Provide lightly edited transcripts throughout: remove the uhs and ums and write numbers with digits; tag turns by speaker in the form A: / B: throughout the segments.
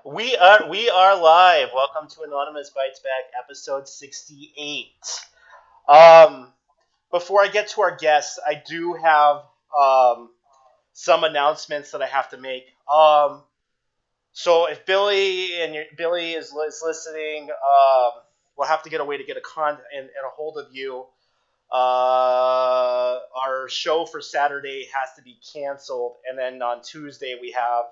A: We are live. Welcome to Anonymous Bites Back, episode 68. Um, Before I get to our guests, I do have some announcements that I have to make. So if Billy is listening, we'll have to get a way to get and a hold of you. Our show for Saturday has to be canceled, and then on Tuesday we have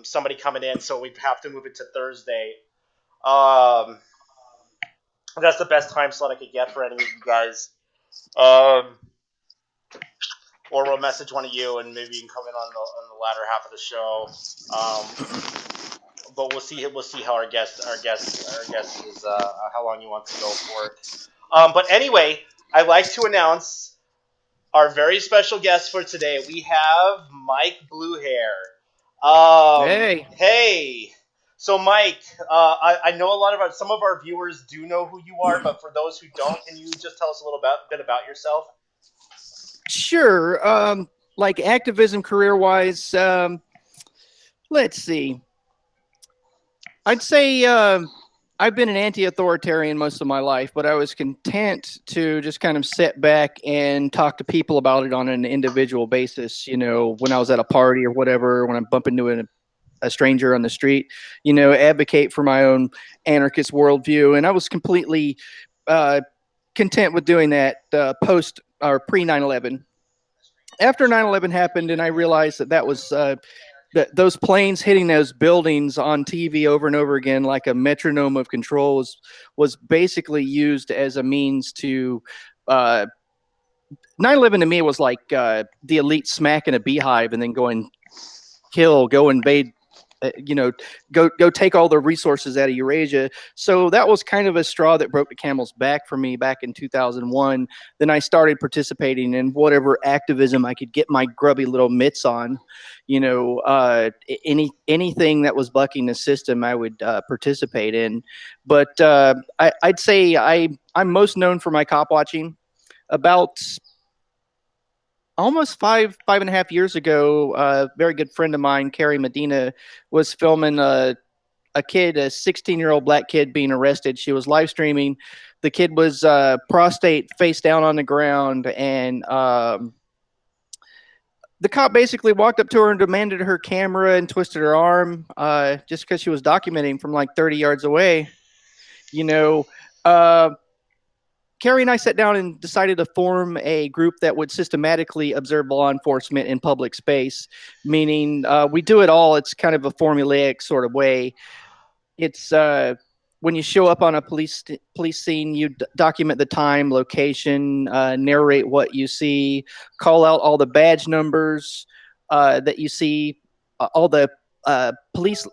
A: somebody coming in, so we have to move it to Thursday. Um, that's the best time slot I could get for any of you guys. Um, or we'll message one of you, and maybe you can come in on the latter half of the show. But we'll see. We'll see how our guest is how long he wants to go for it. But anyway, I'd like to announce our very special guest for today. We have Mike Bluehair.
B: Hey,
A: Hey. So, Mike, I know some of our viewers do know who you are, but for those who don't, can you just tell us a little bit about yourself?
B: sure. Like activism career wise, let's see. I'd say I've been an anti authoritarian most of my life, but I was content to just kind of sit back and talk to people about it on an individual basis. When I was at a party or whatever, when I'm bumping into a stranger on the street, advocate for my own anarchist worldview. And I was completely uh, content with doing that post or pre 9/11. After 9/11 happened, and I realized that was that those planes hitting those buildings on TV over and over again, like a metronome of controls, was basically used as a means to. 9/11 to me was like the elite smacking a beehive and then going go invade you know, go take all the resources out of Eurasia. So that was kind of a straw that broke the camel's back for me back in 2001. Then I started participating in whatever activism I could get my grubby little mitts on. Anything that was bucking the system, I would participate in. But I'd say I'm most known for my cop watching. About almost five and a half years ago, a very good friend of mine, Carrie Medina, was filming a kid, a 16-year-old black kid being arrested. She was live streaming. The kid was prostate face down on the ground, and the cop basically walked up to her and demanded her camera and twisted her arm just because she was documenting from like 30 yards away. You know, uh, Carrie and I sat down and decided to form a group that would systematically observe law enforcement in public space, meaning we do it all. It's kind of a formulaic sort of way. It's when you show up on a police scene, you document the time, location, narrate what you see, call out all the badge numbers that you see, all the police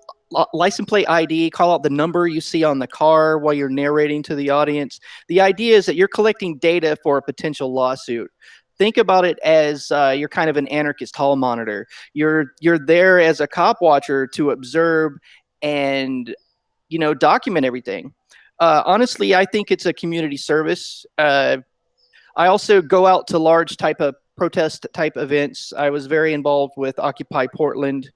B: license plate ID, call out the number you see on the car while you're narrating to the audience. The idea is that you're collecting data for a potential lawsuit. Think about it as you're kind of an anarchist hall monitor. You're there as a cop watcher to observe and document everything. Honestly, I think it's a community service. I also go out to large type of protest type events. I was very involved with Occupy Portland.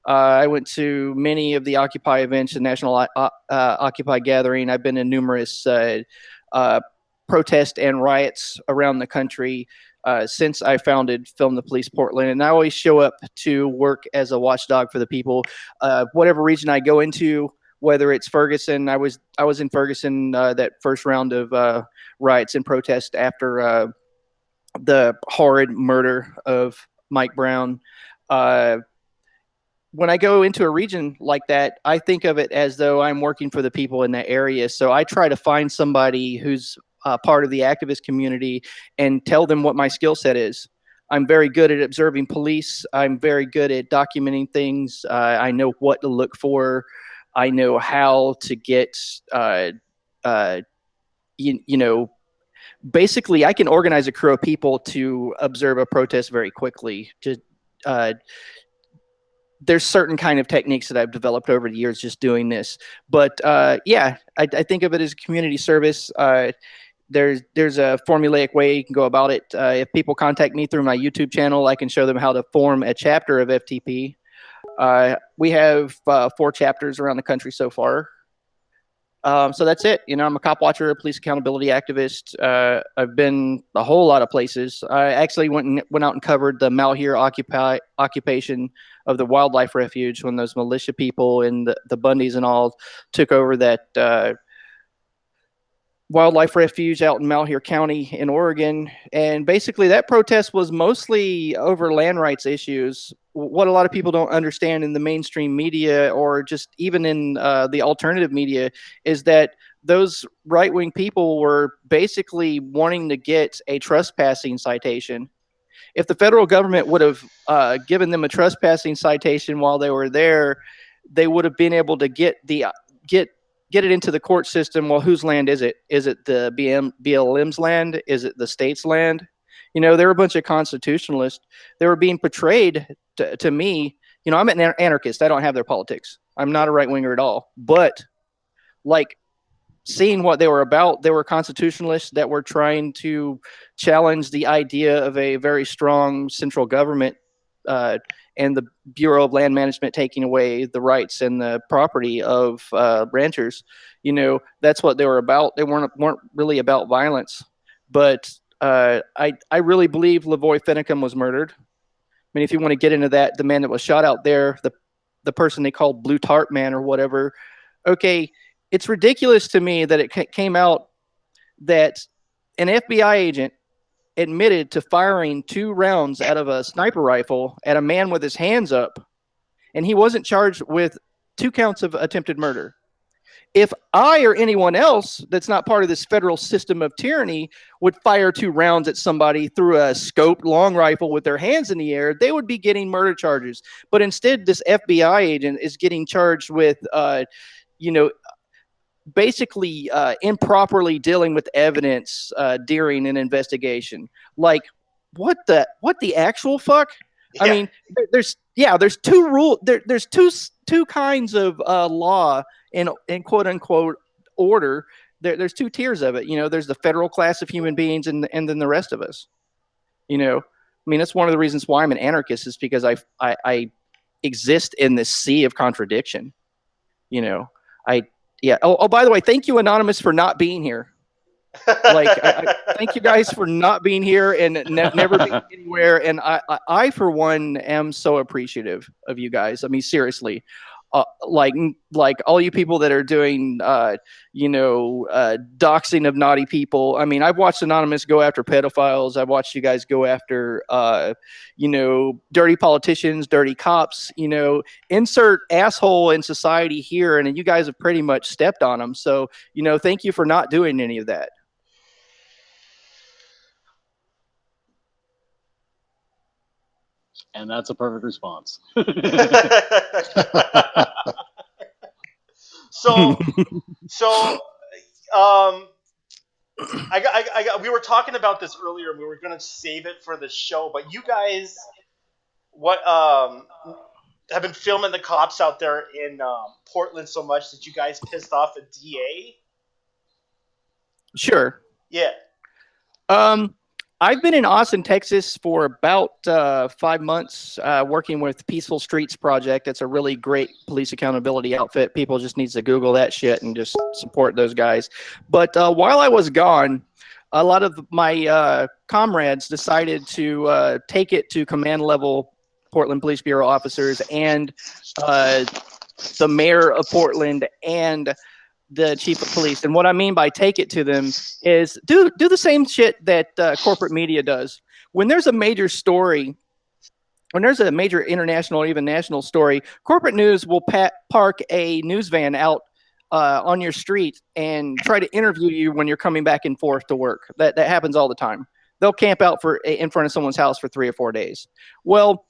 B: I went to many of the Occupy events, the National Occupy Gathering. I've been in numerous uh, protests and riots around the country since I founded Film the Police Portland. And I always show up to work as a watchdog for the people. Whatever region I go into, whether it's Ferguson, I was in Ferguson that first round of riots and protests after the horrid murder of Mike Brown. Uh, when I go into a region like that, I think of it as though I'm working for the people in that area. So I try to find somebody who's part of the activist community and tell them what my skill set is. I'm very good at observing police. I'm very good at documenting things. I know what to look for. I know how to get, uh, you know, basically, I can organize a crew of people to observe a protest very quickly. Just uh, there's certain kind of techniques that I've developed over the years just doing this. But yeah, I think of it as a community service. There's a formulaic way you can go about it. If people contact me through my YouTube channel, I can show them how to form a chapter of FTP. We have 4 chapters around the country so far. So that's it. I'm a cop watcher, a police accountability activist. I've been a whole lot of places. I actually went out and covered the Malheur occupation of the wildlife refuge when those militia people and the Bundys and all took over that wildlife refuge out in Malheur County in Oregon. And basically that protest was mostly over land rights issues. What a lot of people don't understand in the mainstream media or just even in the alternative media is that those right-wing people were basically wanting to get a trespassing citation. If the federal government would have given them a trespassing citation while they were there, they would have been able to get it into the court system. Well, whose land is it? Is it the BLM's land? Is it the state's land? They were a bunch of constitutionalists. They were being portrayed to me. I'm an anarchist. I don't have their politics. I'm not a right winger at all. But like seeing what they were about, they were constitutionalists that were trying to challenge the idea of a very strong central government and the Bureau of Land Management taking away the rights and the property of ranchers. That's what they were about. They weren't really about violence. But I really believe Lavoy Finicum was murdered. I mean, if you want to get into that, the man that was shot out there, the person they called Blue Tarp Man or whatever, okay, it's ridiculous to me that it came out that an FBI agent admitted to firing 2 rounds out of a sniper rifle at a man with his hands up, and he wasn't charged with 2 counts of attempted murder. If I or anyone else that's not part of this federal system of tyranny would fire 2 rounds at somebody through a scoped long rifle with their hands in the air, they would be getting murder charges. But instead, this FBI agent is getting charged with, basically improperly dealing with evidence during an investigation. Like, what the actual fuck? Yeah. I mean, there's 2 rules. There's two kinds of law in quote unquote order. There's 2 tiers of it. There's the federal class of human beings and then the rest of us. I mean, that's one of the reasons why I'm an anarchist, is because I exist in this sea of contradiction. Yeah. Oh, by the way, thank you, Anonymous, for not being here. I thank you guys for not being here and never being anywhere. And I, for one, am so appreciative of you guys. I mean, seriously, like all you people that are doing, doxing of naughty people. I mean, I've watched Anonymous go after pedophiles. I've watched you guys go after, dirty politicians, dirty cops. Insert asshole in society here, and you guys have pretty much stepped on them. So, thank you for not doing any of that.
C: And that's a perfect response.
A: We were talking about this earlier. We were going to save it for the show, but you guys, have been filming the cops out there in Portland so much that you guys pissed off a DA?
B: Sure.
A: Yeah.
B: I've been in Austin, Texas for about 5 months working with Peaceful Streets Project. It's a really great police accountability outfit. People just need to Google that shit and just support those guys. But while I was gone, a lot of my comrades decided to take it to command level Portland Police Bureau officers and the mayor of Portland and the chief of police. And what I mean by take it to them is do the same shit that corporate media does. When there's a major story, when there's a major international or even national story, corporate news will park a news van out on your street and try to interview you when you're coming back and forth to work. That happens all the time. They'll camp out in front of someone's house for 3 or 4 days. Well,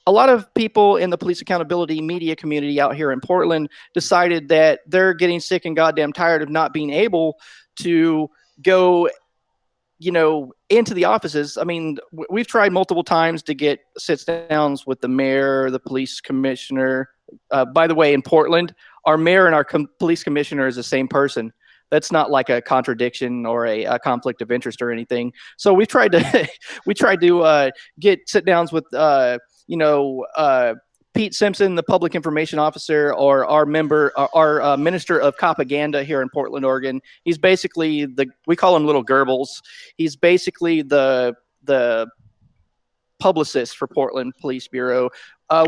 B: a lot of people in the police accountability media community out here in Portland decided that they're getting sick and goddamn tired of not being able to go, into the offices. I mean, we've tried multiple times to get sit-downs with the mayor, the police commissioner. By the way, in Portland, our mayor and our police commissioner is the same person. That's not like a contradiction or a conflict of interest or anything. So we tried to get sit-downs with Pete Simpson, the public information officer, or our minister of propaganda here in Portland, Oregon. He's basically we call him Little Goebbels. He's basically the publicist for Portland Police Bureau.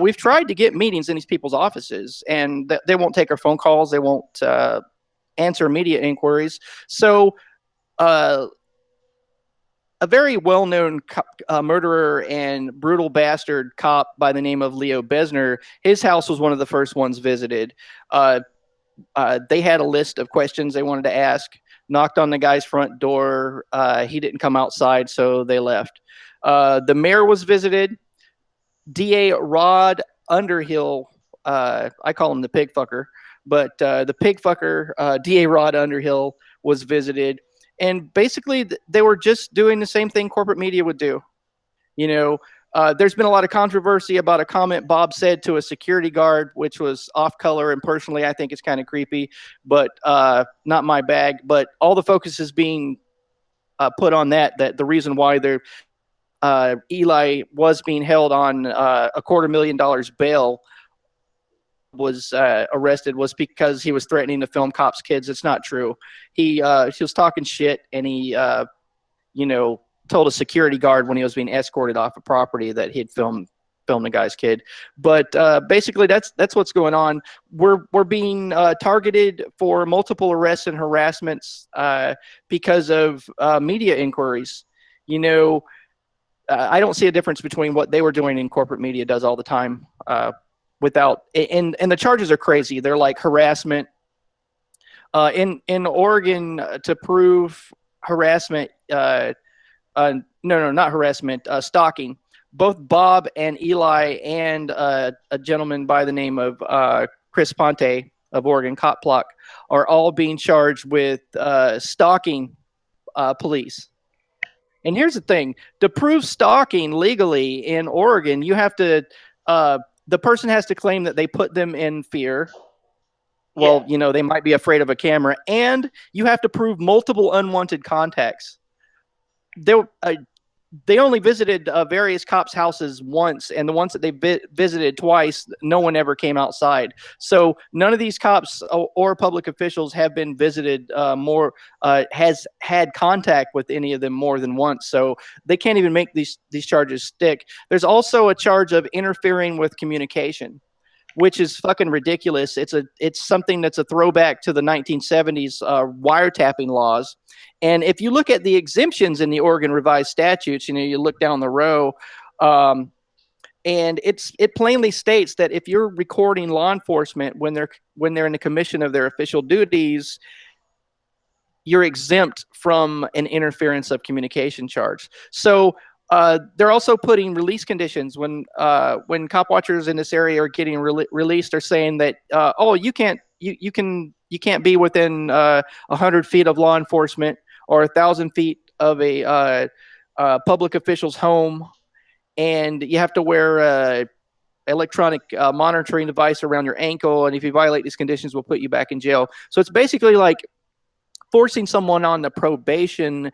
B: We've tried to get meetings in these people's offices, and they won't take our phone calls. They won't answer media inquiries. So a very well-known murderer and brutal bastard cop by the name of Leo Besner, his house was one of the first ones visited. They had a list of questions they wanted to ask, knocked on the guy's front door. He didn't come outside, so they left. The mayor was visited. DA Rod Underhill, I call him the pig fucker, but the pig fucker, DA Rod Underhill, was visited. And basically, they were just doing the same thing corporate media would do. There's been a lot of controversy about a comment Bob said to a security guard, which was off color. And personally, I think it's kind of creepy, but not my bag. But all the focus is being put on that the reason why Eli was being held on $250,000 bail, was arrested, was because he was threatening to film cops' kids. It's not true. He was talking shit, and he told a security guard when he was being escorted off a property that he'd filmed the guy's kid. But basically, that's what's going on. We're being targeted for multiple arrests and harassments because of media inquiries. I don't see a difference between what they were doing and corporate media does all the time. And the charges are crazy. They're like harassment. In Oregon, to prove harassment, no, not harassment, stalking. Both Bob and Eli and a gentleman by the name of Chris Ponte of Oregon Cop Block are all being charged with stalking police. And here's the thing: to prove stalking legally in Oregon, you have to the person has to claim that they put them in fear. Well, they might be afraid of a camera, and you have to prove multiple unwanted contacts. They only visited various cops' houses once, and the ones that they visited twice, no one ever came outside. So none of these cops or public officials have been visited has had contact with any of them more than once. So they can't even make these charges stick. There's also a charge of interfering with communication, which is fucking ridiculous. It's something that's a throwback to the 1970s wiretapping laws. And if you look at the exemptions in the Oregon revised statutes, you look down the row, and it plainly states that if you're recording law enforcement when they're in the commission of their official duties, you're exempt from an interference of communication charge. So they're also putting release conditions when cop watchers in this area are getting released. Are saying that you can't be within 100 feet of law enforcement or 1,000 feet of a public official's home, and you have to wear a electronic monitoring device around your ankle. And if you violate these conditions, we'll put you back in jail. So it's basically like forcing someone on the probation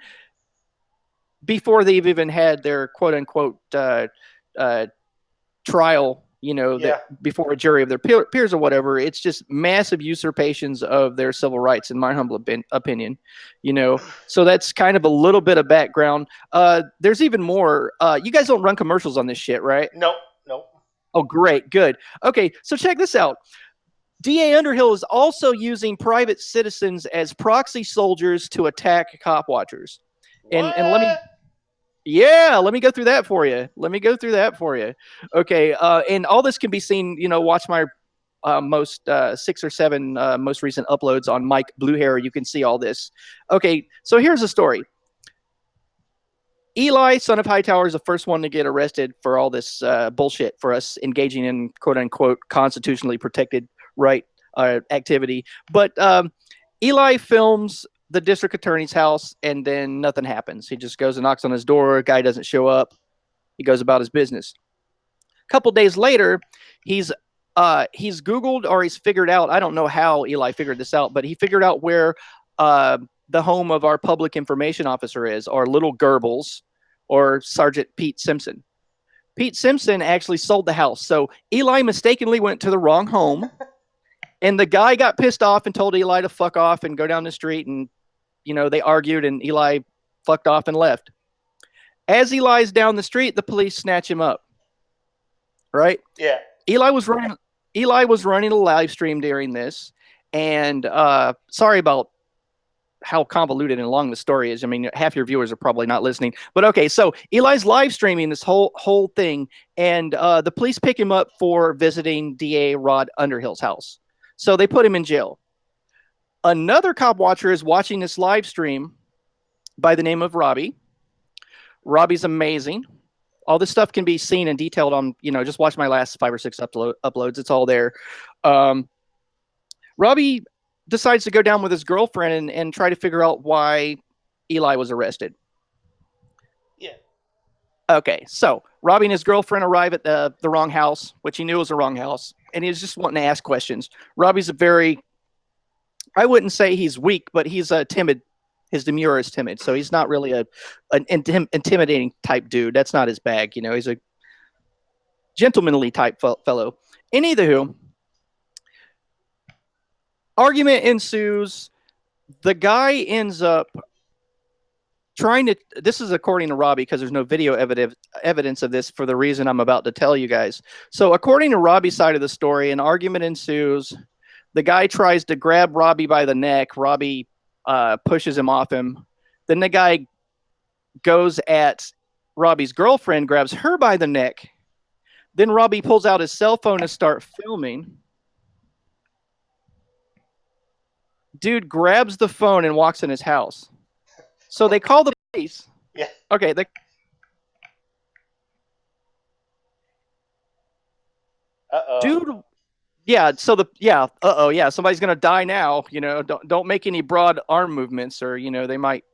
B: before they've even had their quote unquote trial, before a jury of their peers or whatever. It's just massive usurpations of their civil rights, in my humble opinion. So that's kind of a little bit of background. There's even more. You guys don't run commercials on this shit, right?
A: Nope.
B: Oh, great. Good. Okay. So check this out. DA Underhill is also using private citizens as proxy soldiers to attack cop watchers. And let me go through that for you. Okay. And all this can be seen, watch my most 6 or 7 most recent uploads on Mike Bluehair. You can see all this. Okay. So here's the story. Eli, son of Hightower, is the first one to get arrested for all this bullshit for us engaging in quote unquote constitutionally protected right activity. But Eli films the district attorney's house, and then nothing happens. He just goes and knocks on his door. Guy doesn't show up. He goes about his business. A couple days later, he's Googled, or he's figured out, I don't know how Eli figured this out, but he figured out where the home of our public information officer is, or Little Goebbels, or Sergeant Pete Simpson. Pete Simpson actually sold the house. So Eli mistakenly went to the wrong home, and the guy got pissed off and told Eli to fuck off and go down the street, and they argued, and Eli fucked off and left. As Eli's down the street, the police snatch him up. Right?
A: Yeah.
B: Eli was running a live stream during this, and sorry about how convoluted and long the story is. I mean, half your viewers are probably not listening. But okay, so Eli's live streaming this whole thing, and the police pick him up for visiting DA Rod Underhill's house. So they put him in jail. Another cop watcher is watching this live stream by the name of Robbie. Robbie's amazing. All this stuff can be seen and detailed on, just watch my last 5 or 6 uploads. It's all there. Robbie decides to go down with his girlfriend and try to figure out why Eli was arrested.
A: Yeah.
B: Okay, so Robbie and his girlfriend arrive at the wrong house, which he knew was the wrong house, and he was just wanting to ask questions. Robbie's I wouldn't say he's weak, but he's timid. His demeanor is timid, so he's not really an intimidating type dude. That's not his bag. He's a gentlemanly type fellow. In either argument ensues. The guy ends up trying to. This is according to Robbie, because there's no video evidence of this for the reason I'm about to tell you guys. So according to Robbie's side of the story, an argument ensues. The guy tries to grab Robbie by the neck. Robbie pushes him off him. Then the guy goes at Robbie's girlfriend, grabs her by the neck. Then Robbie pulls out his cell phone to start filming. Dude grabs the phone and walks in his house. So they call the police.
A: Yeah.
B: Okay.
A: Uh-oh.
B: Dude. Yeah. So somebody's gonna die now. Don't make any broad arm movements, or they might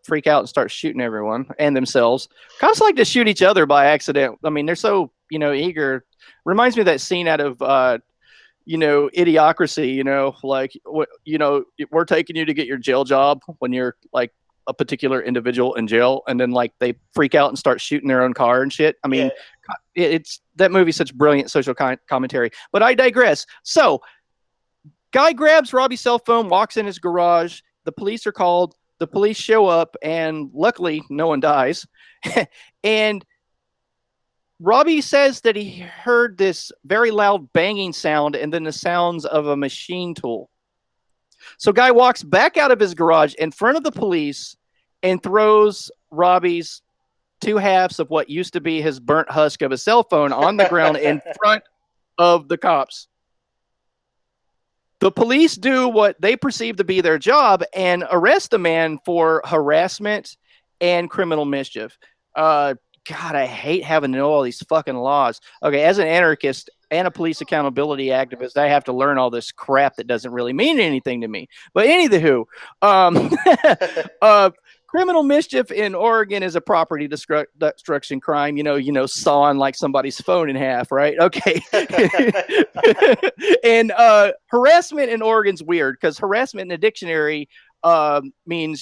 B: freak out and start shooting everyone and themselves. Cops like to shoot each other by accident. I mean, they're so eager. Reminds me of that scene out of Idiocracy. Like we're taking you to get your jail job when you're like a particular individual in jail, and then like they freak out and start shooting their own car and shit. I mean, it's that movie's such brilliant social commentary. But I digress. So, guy grabs Robbie's cell phone, walks in his garage. The police are called. The police show up, and luckily, no one dies. And Robbie says that he heard this very loud banging sound, and then the sounds of a machine tool. So guy walks back out of his garage in front of the police and throws Robbie's 2 halves of what used to be his burnt husk of a cell phone on the ground in front of the cops. The police do what they perceive to be their job and arrest the man for harassment and criminal mischief. God, I hate having to know all these fucking laws. Okay, as an anarchist and a police accountability activist, I have to learn all this crap that doesn't really mean anything to me. But anywho, criminal mischief in Oregon is a property destruction crime. Sawing like somebody's phone in half, right? Okay. And harassment in Oregon's weird, because harassment in the dictionary means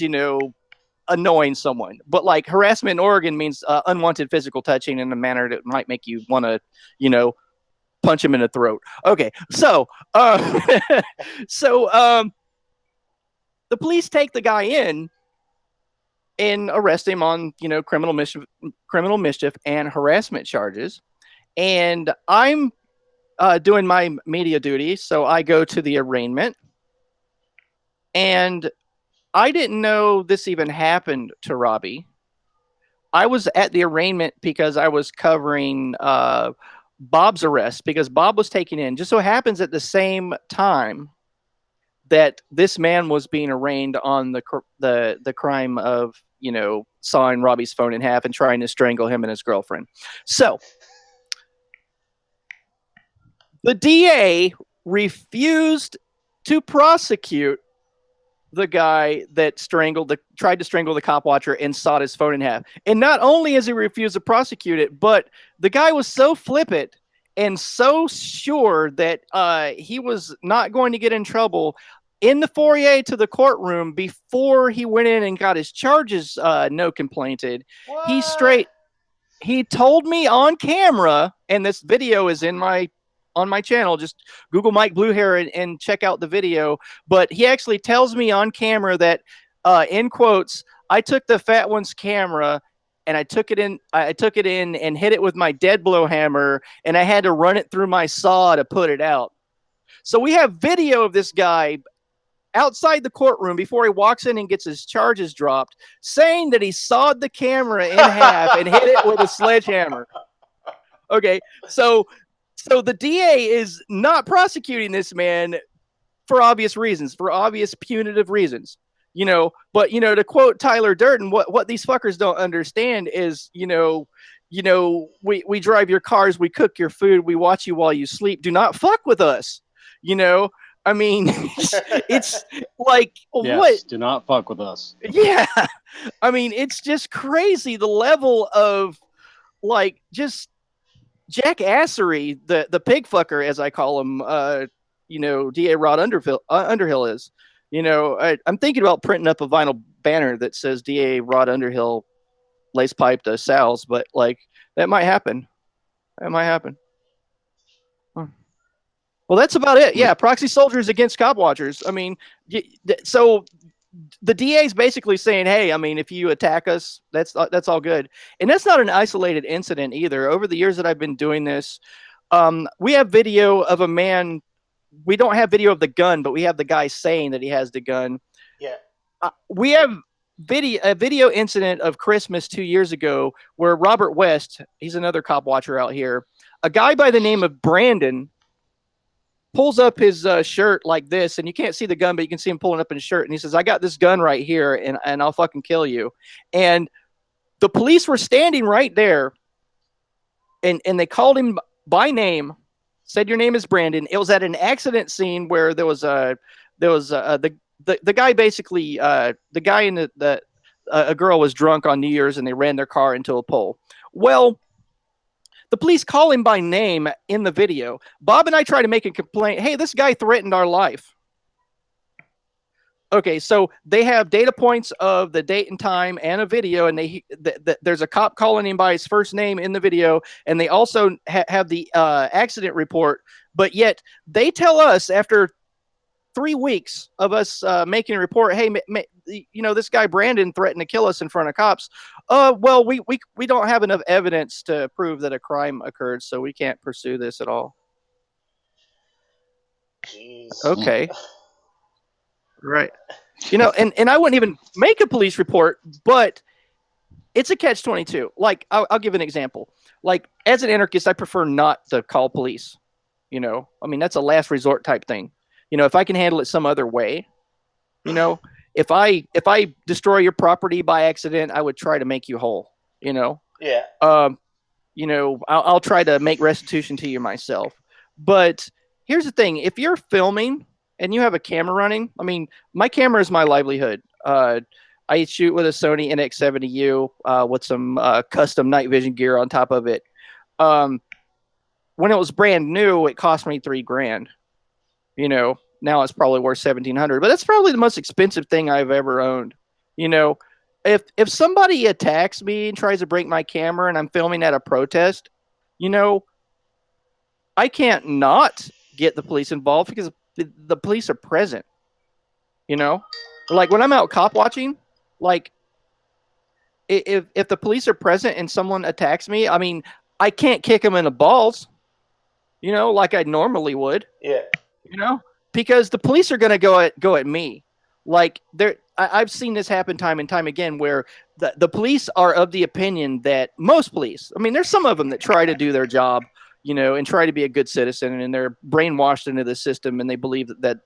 B: annoying someone, but like harassment in Oregon means unwanted physical touching in a manner that might make you want to punch him in the throat. Okay, so the police take the guy in and arrest him on criminal mischief and harassment charges. And I'm doing my media duty, so I go to the arraignment, and I didn't know this even happened to Robbie. I was at the arraignment because I was covering Bob's arrest, because Bob was taken in. Just so happens at the same time that this man was being arraigned on the crime of sawing Robbie's phone in half and trying to strangle him and his girlfriend. So the DA refused to prosecute the guy that tried to strangle the cop watcher and sawed his phone in half. And not only has he refused to prosecute it, but the guy was so flippant and so sure that he was not going to get in trouble in the foyer to the courtroom before he went in and got his charges no completed.
A: What?
B: He straight he told me on camera, and this video is on my channel. Just Google Mike Bluehair and check out the video. But he actually tells me on camera that, in quotes, I took the fat one's camera and I took it in. I took it in and hit it with my dead blow hammer, and I had to run it through my saw to put it out. So we have video of this guy outside the courtroom before he walks in and gets his charges dropped, saying that he sawed the camera in half and hit it with a sledgehammer. Okay, so the DA is not prosecuting this man for obvious reasons, for obvious punitive reasons. But to quote Tyler Durden, what these fuckers don't understand is, we drive your cars, we cook your food, we watch you while you sleep. Do not fuck with us. I mean, it's like,
C: yes,
B: what?
C: Do not fuck with us.
B: Yeah. I mean, it's just crazy the level of, like, just jackassery, the pig fucker, as I call him, DA Rod Underhill is. I'm thinking about printing up a vinyl banner that says DA Rod Underhill lace pipe to Sal's, but, like, that might happen. Well, that's about it. Yeah, proxy soldiers against cop watchers. I mean, so the DA is basically saying, hey, I mean, if you attack us, that's all good. And that's not an isolated incident either. Over the years that I've been doing this, we have video of a man. We don't have video of the gun, but we have the guy saying that he has the gun.
A: Yeah.
B: We have a video incident of Christmas 2 years ago where Robert West, he's another cop watcher out here, a guy by the name of Brandon, pulls up his shirt like this, and you can't see the gun, but you can see him pulling up his shirt, and he says, I got this gun right here, and I'll fucking kill you. And the police were standing right there, and they called him by name, said, your name is Brandon. It was at an accident scene where there was the guy basically, the guy in a girl was drunk on New Year's, and they ran their car into a pole. Well, the police call him by name in the video. Bob and I try to make a complaint. Hey, this guy threatened our life. Okay, so they have data points of the date and time and a video, and there's a cop calling him by his first name in the video, and they also have the accident report. But yet they tell us after 3 weeks of us making a report, hey, this guy Brandon threatened to kill us in front of cops. Well, we don't have enough evidence to prove that a crime occurred, so we can't pursue this at all.
A: Jeez.
B: Okay. Right. And I wouldn't even make a police report, but it's a catch-22. Like, I'll give an example. Like, as an anarchist, I prefer not to call police. I mean, that's a last resort type thing. If I can handle it some other way, if I destroy your property by accident, I would try to make you whole,
A: Yeah.
B: I'll try to make restitution to you myself. But here's the thing. If you're filming and you have a camera running, I mean, my camera is my livelihood. I shoot with a Sony NX70U with some custom night vision gear on top of it. When it was brand new, it cost me $3,000. Now it's probably worth $1,700, but that's probably the most expensive thing I've ever owned. If somebody attacks me and tries to break my camera and I'm filming at a protest, I can't not get the police involved because the police are present. Like when I'm out cop watching, like if the police are present and someone attacks me, I mean, I can't kick them in the balls, like I normally would.
A: Yeah.
B: Because the police are going to go at me. Like I've seen this happen time and time again where the police are of the opinion that most police, I mean, there's some of them that try to do their job, and try to be a good citizen, and they're brainwashed into the system, and they believe that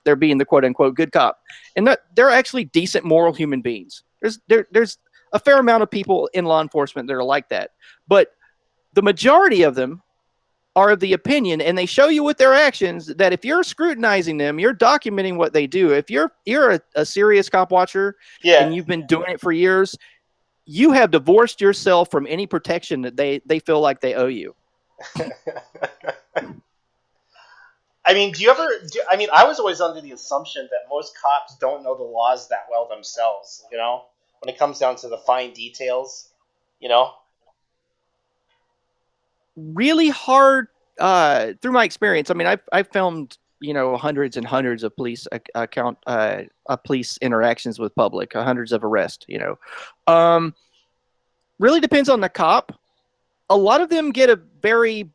B: they're being the quote unquote good cop, and that they're actually decent, moral human beings. There's a fair amount of people in law enforcement that are like that, but the majority of them are of the opinion, and they show you with their actions that if you're scrutinizing them, you're documenting what they do. If you're a serious cop watcher,
A: Yeah.
B: and you've been doing it for years, you have divorced yourself from any protection that they feel like they owe you.
A: I mean, I was always under the assumption that most cops don't know the laws that well themselves, when it comes down to the fine details,
B: really hard through my experience. I mean, I've filmed hundreds and hundreds of police interactions with public, hundreds of arrests. Um, really depends on the cop. A lot of them get a very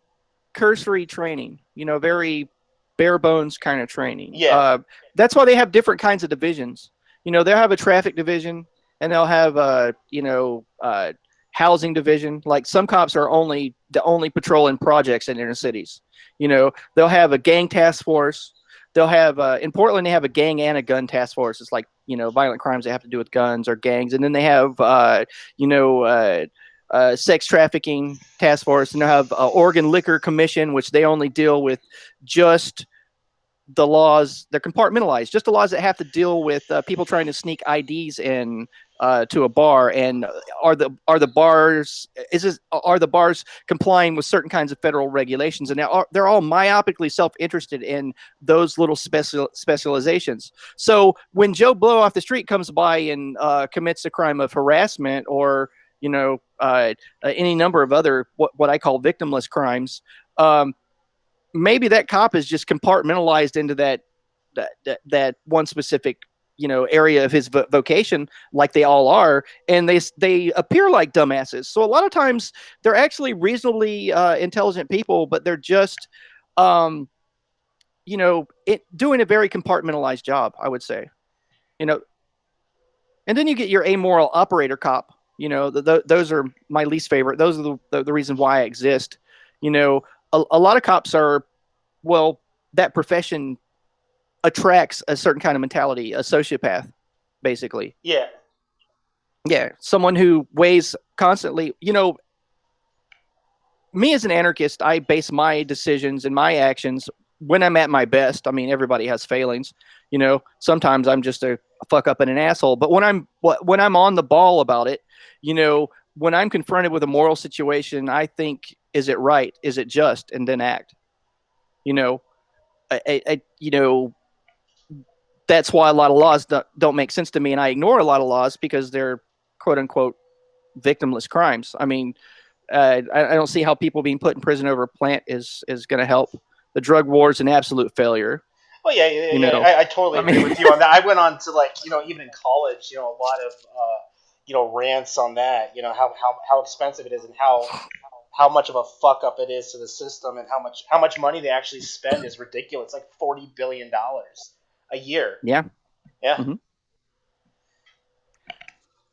B: cursory training, very bare bones kind of training.
A: Yeah,
B: That's why they have different kinds of divisions. They'll have a traffic division and they'll have housing division. Like some cops are only patrolling projects in inner cities. They'll have a gang task force. They'll have in Portland they have a gang and a gun task force. It's like violent crimes that have to do with guns or gangs, and then they have you know sex trafficking task force, and they have Oregon Liquor Commission, which they only deal with just the laws. They're compartmentalized, just the laws that have to deal with people trying to sneak IDs in to a bar, and are the bars complying with certain kinds of federal regulations? And they're all myopically self-interested in those little specializations. So when Joe Blow off the street comes by and commits a crime of harassment or any number of other what I call victimless crimes, maybe that cop is just compartmentalized into that one specific area of his vocation, like they all are, and they appear like dumbasses. So a lot of times they're actually reasonably intelligent people, but they're just doing a very compartmentalized job, I would say. And then you get your amoral operator cop. Those are my least favorite. Those are the reason why I exist. A lot of cops are, well, that profession attracts a certain kind of mentality, a sociopath, basically.
A: yeah,
B: Yeah, someone who weighs constantly. Me as an anarchist, I base my decisions and my actions when I'm at my best. I mean, everybody has failings. Sometimes I'm just a fuck up and an asshole. But when I'm on the ball about it, when I'm confronted with a moral situation, I think, is it right? Is it just? And then act. That's why a lot of laws don't make sense to me, and I ignore a lot of laws because they're quote unquote victimless crimes. I mean, I don't see how people being put in prison over a plant is going to help. The drug war is an absolute failure.
A: oh yeah, I totally agree with you on that. I went on to even in college, a lot of rants on that. How expensive it is and how much of a fuck up it is to the system, and how much money they actually spend is ridiculous. Like $40 billion a year.
B: Yeah.
A: Yeah.
B: Mm-hmm.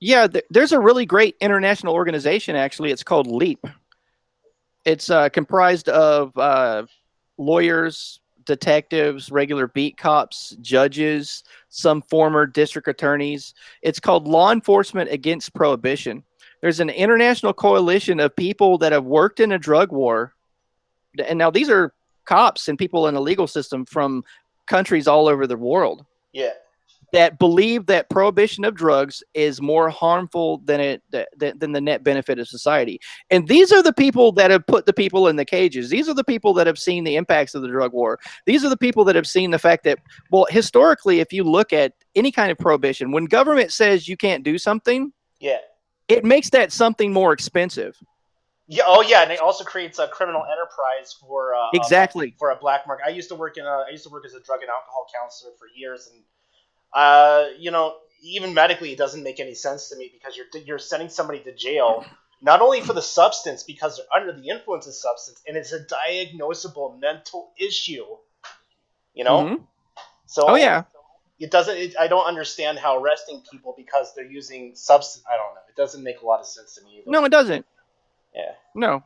B: Yeah, there's a really great international organization, actually. It's called LEAP. It's comprised of lawyers, detectives, regular beat cops, judges, some former district attorneys. It's called Law Enforcement Against Prohibition. There's an international coalition of people that have worked in a drug war. And now these are cops and people in the legal system from countries all over the world.
A: Yeah.
B: That believe that prohibition of drugs is more harmful than the net benefit of society. And these are the people that have put the people in the cages. These are the people that have seen the impacts of the drug war. These are the people that have seen the fact that, well, historically, if you look at any kind of prohibition, when government says you can't do something,
A: yeah,
B: it makes that something more expensive.
A: Yeah. Oh, yeah. And it also creates a criminal enterprise for
B: Exactly.
A: for a black market. I used to work as a drug and alcohol counselor for years, and even medically, it doesn't make any sense to me because you're sending somebody to jail not only for the substance because they're under the influence of substance, and it's a diagnosable mental issue.
B: Mm-hmm.
A: So
B: oh yeah,
A: it doesn't. I don't understand how arresting people because they're using substance. I don't know. It doesn't make a lot of sense to me either.
B: No, it doesn't.
A: Yeah.
B: No.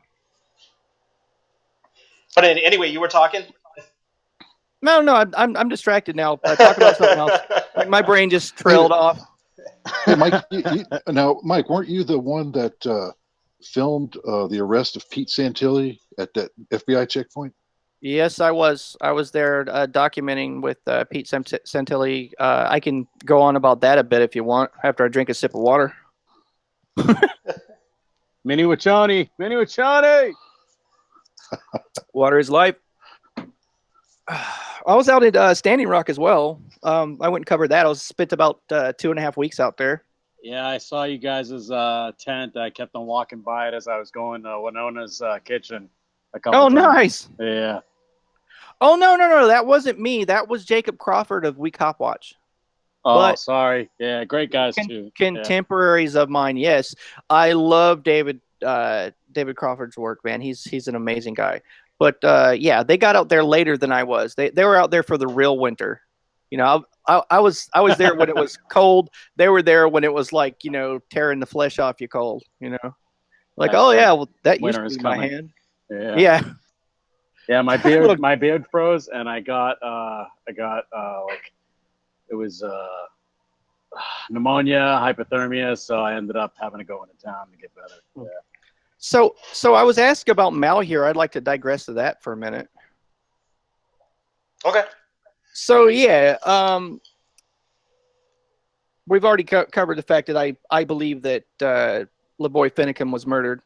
A: But anyway, you were talking.
B: No, I'm distracted now. Talking about something else. Like my brain just trailed off.
C: Hey, Mike. Mike, weren't you the one that filmed the arrest of Pete Santilli at that FBI checkpoint?
B: Yes, I was. I was there documenting with Pete Santilli. I can go on about that a bit if you want. After I drink a sip of water.
D: Mini Wachani.
B: Water is life. I was out at Standing Rock as well. I went and covered that. I spent about 2.5 weeks out there.
D: Yeah, I saw you guys' tent. I kept on walking by it as I was going to Winona's kitchen. a couple
B: Oh,
D: times.
B: nice.
D: Yeah.
B: Oh, no. That wasn't me. That was Jacob Crawford of We Cop Watch.
D: Oh,
B: But
D: sorry. Yeah, great guys too.
B: Contemporaries of mine, yes. I love David Crawford's work, man. He's an amazing guy. But yeah, they got out there later than I was. They were out there for the real winter. You know, I was there when it was cold. They were there when it was like, you know, tearing the flesh off you cold, you know. Like,
D: Nice.
B: oh yeah, well that used
D: Winter
B: to
D: is
B: be my
D: coming.
B: hand.
D: Yeah.
B: Yeah.
D: Yeah, my beard froze, and I got like it was pneumonia, hypothermia, so I ended up having to go into town to get better. Yeah.
B: So I was asked about Mal here. I'd like to digress to that for a minute.
A: Okay.
B: So yeah, we've already covered the fact that I believe that LeBoy Finicum was murdered.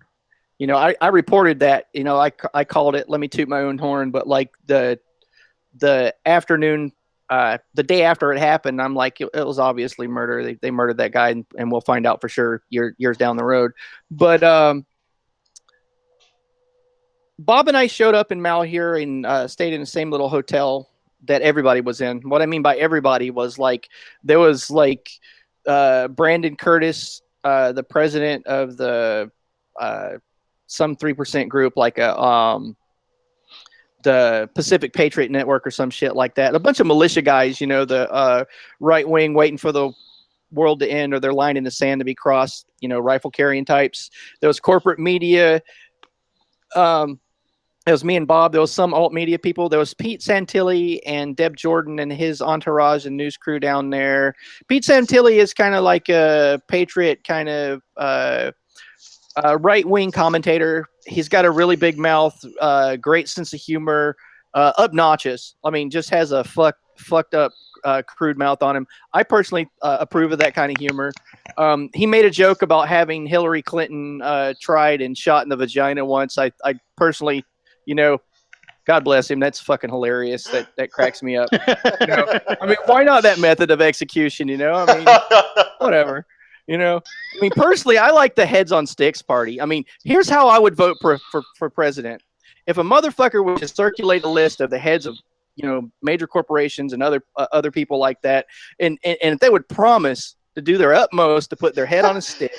B: You know, I reported that. You know, I called it. Let me toot my own horn. But like the afternoon, the day after it happened, I'm like, it was obviously murder. They murdered that guy, and we'll find out for sure years down the road. But Bob and I showed up in Malheur and stayed in the same little hotel that everybody was in. What I mean by everybody was like there was like Brandon Curtis, the president of the some 3% group, like the Pacific Patriot Network or some shit like that. A bunch of militia guys, you know, the right wing waiting for the world to end or their line in the sand to be crossed, you know, rifle carrying types. There was corporate media. It was me and Bob. There was some alt media people. There was Pete Santilli and Deb Jordan and his entourage and news crew down there. Pete Santilli is kind of like a patriot kind of right-wing commentator. He's got a really big mouth, great sense of humor, obnoxious. I mean, just has a fucked up, crude mouth on him. I personally approve of that kind of humor. He made a joke about having Hillary Clinton tried and shot in the vagina once. I personally, you know, God bless him. That's fucking hilarious. That cracks me up. You know, I mean, why not that method of execution? You know, I mean, whatever. You know, I mean, personally, I like the heads on sticks party. I mean, here's how I would vote for president. If a motherfucker would just circulate a list of the heads of, you know, major corporations and other people like that, and if they would promise to do their utmost to put their head on a stick,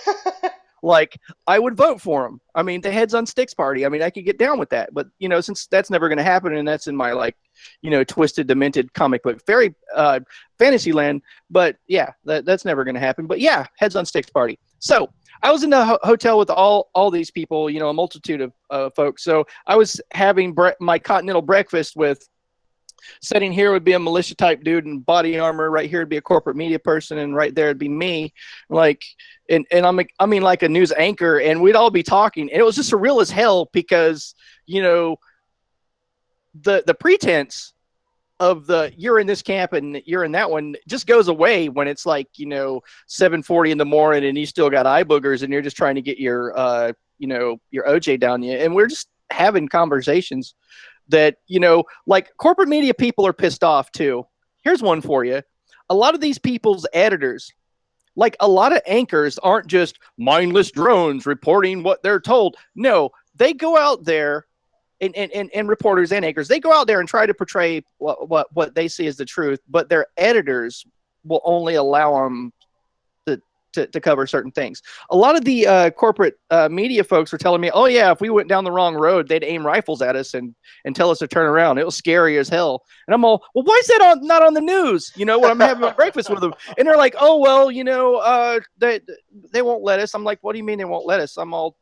B: like, I would vote for them. I mean, the heads on sticks party. I mean, I could get down with that. But, you know, since that's never going to happen, and that's in my, like, you know, twisted, demented comic book fairy fantasy land. But, yeah, that's never going to happen. But, yeah, heads on sticks party. So I was in the hotel with all these people, you know, a multitude of folks. So I was having my continental breakfast with, sitting here would be a militia type dude in body armor. Right here would be a corporate media person, and right there would be me. Like, and I mean like a news anchor, and we'd all be talking. And it was just surreal as hell because, you know, the pretense of the you're in this camp and you're in that one just goes away when it's like, you know, 7:40 in the morning and you still got eye boogers and you're just trying to get your you know, your OJ down you. And we're just having conversations that, you know, like corporate media people are pissed off too. Here's one for you. A lot of these people's editors, like a lot of anchors, aren't just mindless drones reporting what they're told. No, they go out there and reporters and anchors, they go out there and try to portray what they see as the truth, but their editors will only allow them to cover certain things. A lot of the corporate media folks were telling me, oh yeah, if we went down the wrong road, they'd aim rifles at us and tell us to turn around. It was scary as hell. And I'm all, well, why is that not on the news? You know, when I'm having breakfast with them. And they're like, oh, well, you know, they won't let us. I'm like, what do you mean they won't let us? I'm all,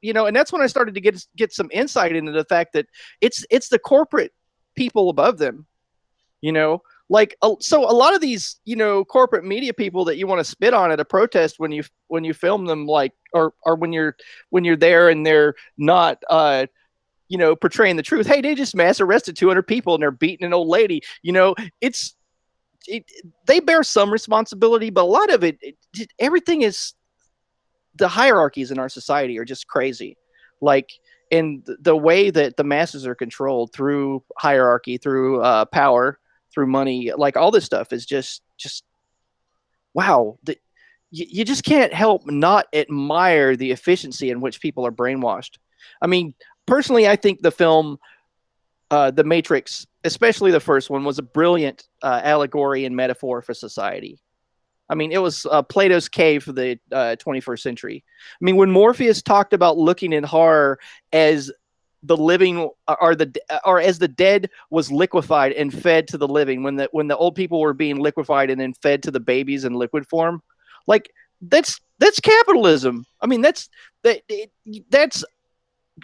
B: you know, and that's when I started to get some insight into the fact that it's the corporate people above them, you know. Like, so a lot of these, you know, corporate media people that you want to spit on at a protest when you film them, like, or when you're there and they're not, you know, portraying the truth. Hey, they just mass arrested 200 people and they're beating an old lady. You know, they bear some responsibility, but a lot of everything is, the hierarchies in our society are just crazy. Like, in the way that the masses are controlled through hierarchy, through power, through money, like all this stuff is just wow. You just can't help not admire the efficiency in which people are brainwashed. I mean, personally, I think the film, The Matrix, especially the first one, was a brilliant allegory and metaphor for society. I mean, it was Plato's cave for the 21st century. I mean, when Morpheus talked about looking at horror as the living or as the dead was liquefied and fed to the living, when the old people were being liquefied and then fed to the babies in liquid form, like that's capitalism. I mean, that's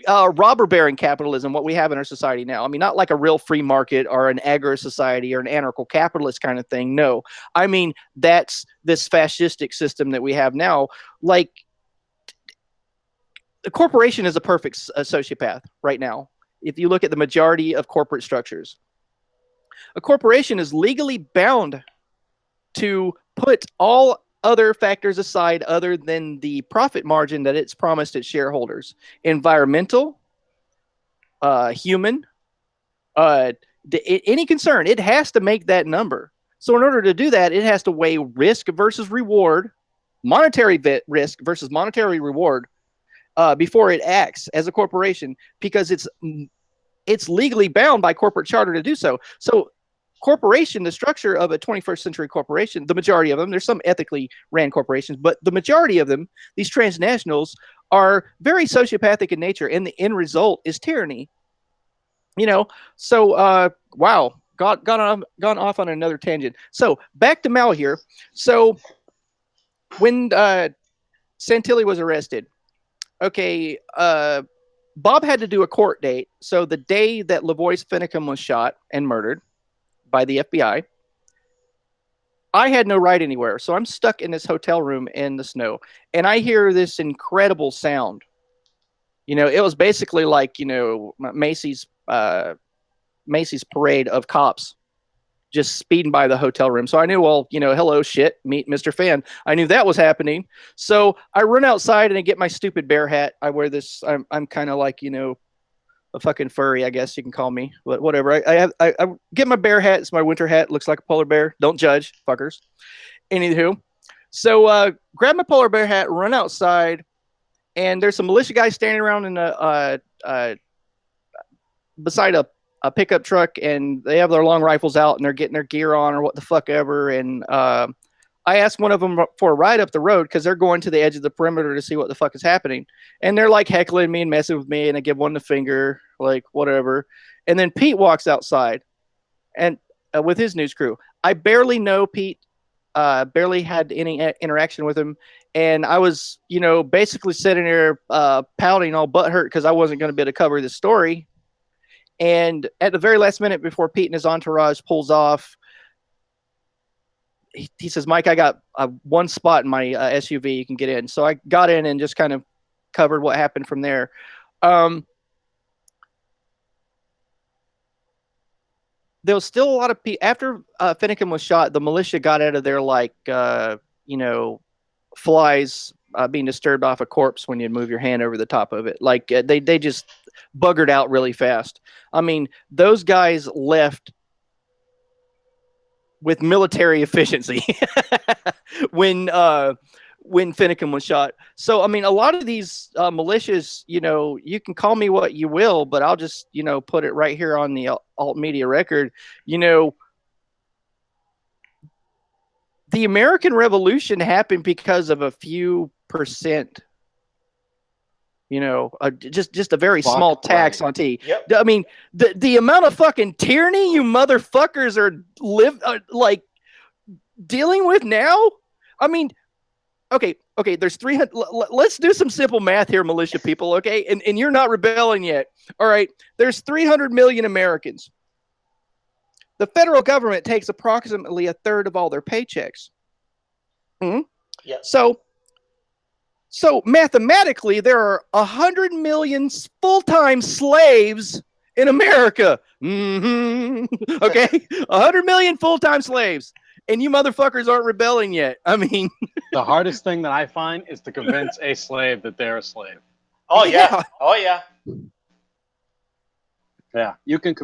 B: robber baron capitalism, what we have in our society now. I mean, not like a real free market or an agro society or an anarcho capitalist kind of thing. No, I mean, that's this fascistic system that we have now. Like, the corporation is a perfect sociopath right now. If you look at the majority of corporate structures, a corporation is legally bound to put all other factors aside other than the profit margin that it's promised its shareholders. Environmental, human, any concern, it has to make that number. So in order to do that, it has to weigh risk versus reward, monetary risk versus monetary reward, before it acts as a corporation, because it's legally bound by corporate charter to do so. So corporation, the structure of a 21st century corporation, the majority of them, there's some ethically ran corporations, but the majority of them, these transnationals, are very sociopathic in nature, and the end result is tyranny. So wow, gone off on another tangent. So back to Mal here. So when Santilli was arrested, okay, Bob had to do a court date. So the day that LaVoyce Finicum was shot and murdered by the FBI, I had no ride anywhere. So I'm stuck in this hotel room in the snow, and I hear this incredible sound. It was basically like, Macy's parade of cops just speeding by the hotel room. So I knew, well, hello, shit, meet Mr. Fan. I knew that was happening. So I run outside and I get my stupid bear hat. I wear this. I'm kind of like, a fucking furry, I guess you can call me, but whatever. I get my bear hat. It's my winter hat. Looks like a polar bear. Don't judge, fuckers. Anywho, so grab my polar bear hat, run outside, and there's some militia guys standing around in beside a pickup truck, and they have their long rifles out and they're getting their gear on or what the fuck ever. And I asked one of them for a ride up the road because they're going to the edge of the perimeter to see what the fuck is happening. And they're like heckling me and messing with me, and I give one the finger, like whatever. And then Pete walks outside and with his news crew. I barely know Pete, barely had any interaction with him. And I was, basically sitting there pouting all butthurt because I wasn't going to be able to cover this story. And at the very last minute before Pete and his entourage pulls off, he says, Mike, I got one spot in my SUV you can get in. So I got in and just kind of covered what happened from there. There was still a lot of people. After Finicum was shot, the militia got out of there like, flies being disturbed off a corpse when you move your hand over the top of it. Like they just buggered out really fast. I mean, those guys left with military efficiency when Finicum was shot. So, I mean, a lot of these militias, you can call me what you will, but I'll just, put it right here on the alt media record. The American Revolution happened because of a few percent, just a very small tax on tea.
A: Yep.
B: I mean, the amount of fucking tyranny you motherfuckers are dealing with now. I mean, okay, there's 300. Let's do some simple math here, militia people, okay? And you're not rebelling yet. All right, there's 300 million Americans. The federal government takes approximately a third of all their paychecks.
A: Yeah.
B: So mathematically, there are 100 million full-time slaves in America. Okay, 100 million full-time slaves, and you motherfuckers aren't rebelling yet. I mean,
D: The hardest thing that I find is to convince a slave that they're a slave.
A: Oh yeah.
B: Yeah.
A: Oh yeah.
D: Yeah, you can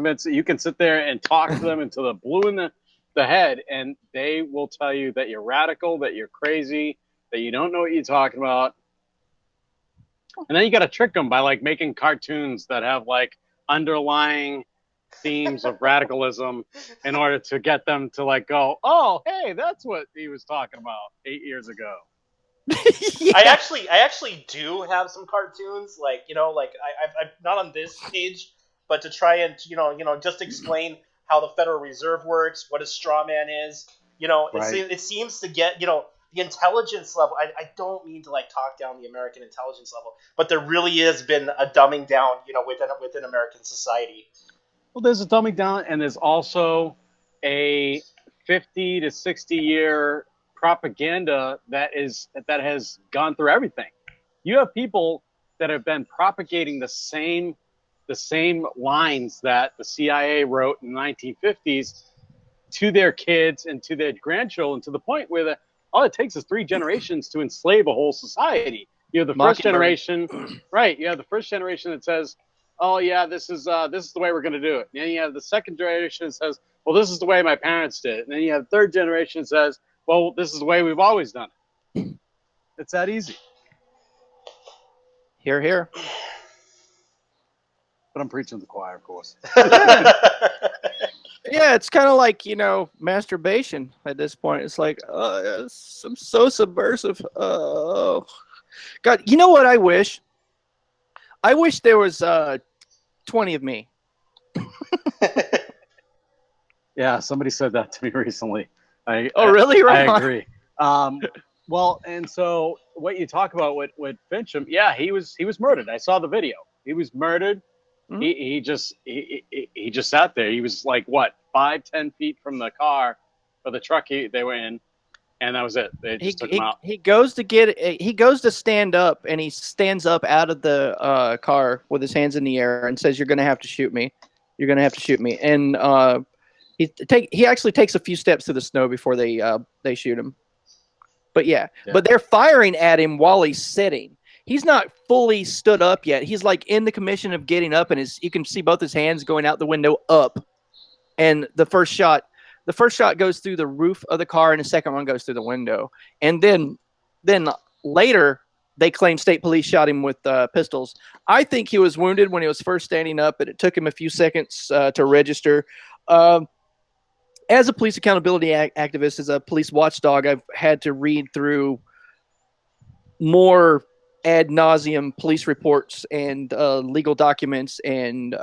D: sit there and talk to them until they're blue in the head, and they will tell you that you're radical, that you're crazy, that you don't know what you're talking about. And then you got to trick them by like making cartoons that have like underlying themes of radicalism in order to get them to like go, oh, hey, that's what he was talking about 8 years ago.
B: Yeah.
A: I actually do have some cartoons, like I'm not on this page, but to try and just explain how the Federal Reserve works, what a straw man is.
D: Right.
A: It seems to get the intelligence level. I don't mean to like talk down the American intelligence level, but there really has been a dumbing down within American society.
D: Well, there's a dumbing down, and there's also a 50 to 60-year propaganda that has gone through everything. You have people that have been propagating the same lines that the CIA wrote in the 1950s to their kids and to their grandchildren, to the point where all it takes is 3 generations to enslave a whole society. You have the first generation, right? You have the first generation that says, oh yeah, this is the way we're going to do it. And then you have the second generation that says, well, this is the way my parents did it. And then you have the third generation that says, well, this is the way we've always done it. It's that easy.
B: Hear, hear.
D: But I'm preaching to the choir, of course.
B: Yeah, it's kind of like, masturbation at this point. It's like, I'm so subversive. Oh, God. You know what I wish? I wish there was 20 of me.
D: Yeah, somebody said that to me recently.
B: Really? Right.
D: I agree. Well, and so what you talk about with Fincham, yeah, he was murdered. I saw the video. He was murdered. Mm-hmm. He just sat there. He was like, what, 5-10 feet from the car or the truck they were in, and that was it. They just took him out.
B: He goes to stand up, and he stands up out of the car with his hands in the air and says, "You're going to have to shoot me. You're going to have to shoot me." And he actually takes a few steps through the snow before they shoot him. But yeah, but they're firing at him while he's sitting. He's not fully stood up yet. He's like in the commission of getting up, and you can see both his hands going out the window up. And the first shot goes through the roof of the car, and the second one goes through the window. And then later, they claim state police shot him with pistols. I think he was wounded when he was first standing up, and it took him a few seconds to register. As a police accountability activist, as a police watchdog, I've had to read through more ad nauseum police reports and legal documents and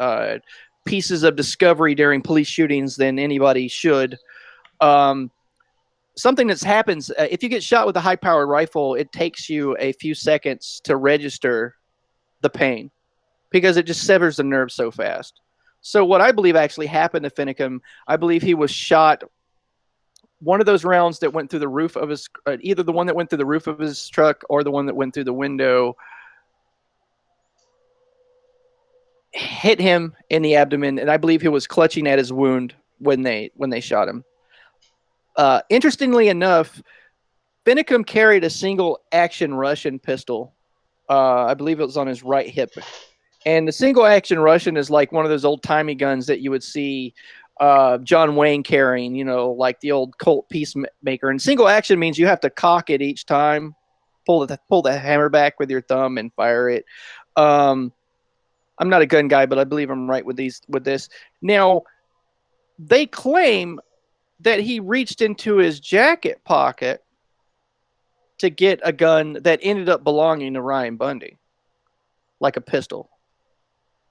B: pieces of discovery during police shootings than anybody should. Something that happens, if you get shot with a high-powered rifle, it takes you a few seconds to register the pain because it just severs the nerve so fast. So what I believe actually happened to Finicum, I believe he was shot. One of those rounds that went through the roof of his, either the one that went through the roof of his truck or the one that went through the window, hit him in the abdomen, and I believe he was clutching at his wound when they shot him. Interestingly enough, Finicum carried a single action Russian pistol. I believe it was on his right hip. And the single action Russian is like one of those old timey guns that you would see John Wayne carrying, like the old Colt Peacemaker. And single action means you have to cock it each time, pull the hammer back with your thumb and fire it. I'm not a gun guy, but I believe I'm right with this. Now, they claim that he reached into his jacket pocket to get a gun that ended up belonging to Ryan Bundy, like a pistol.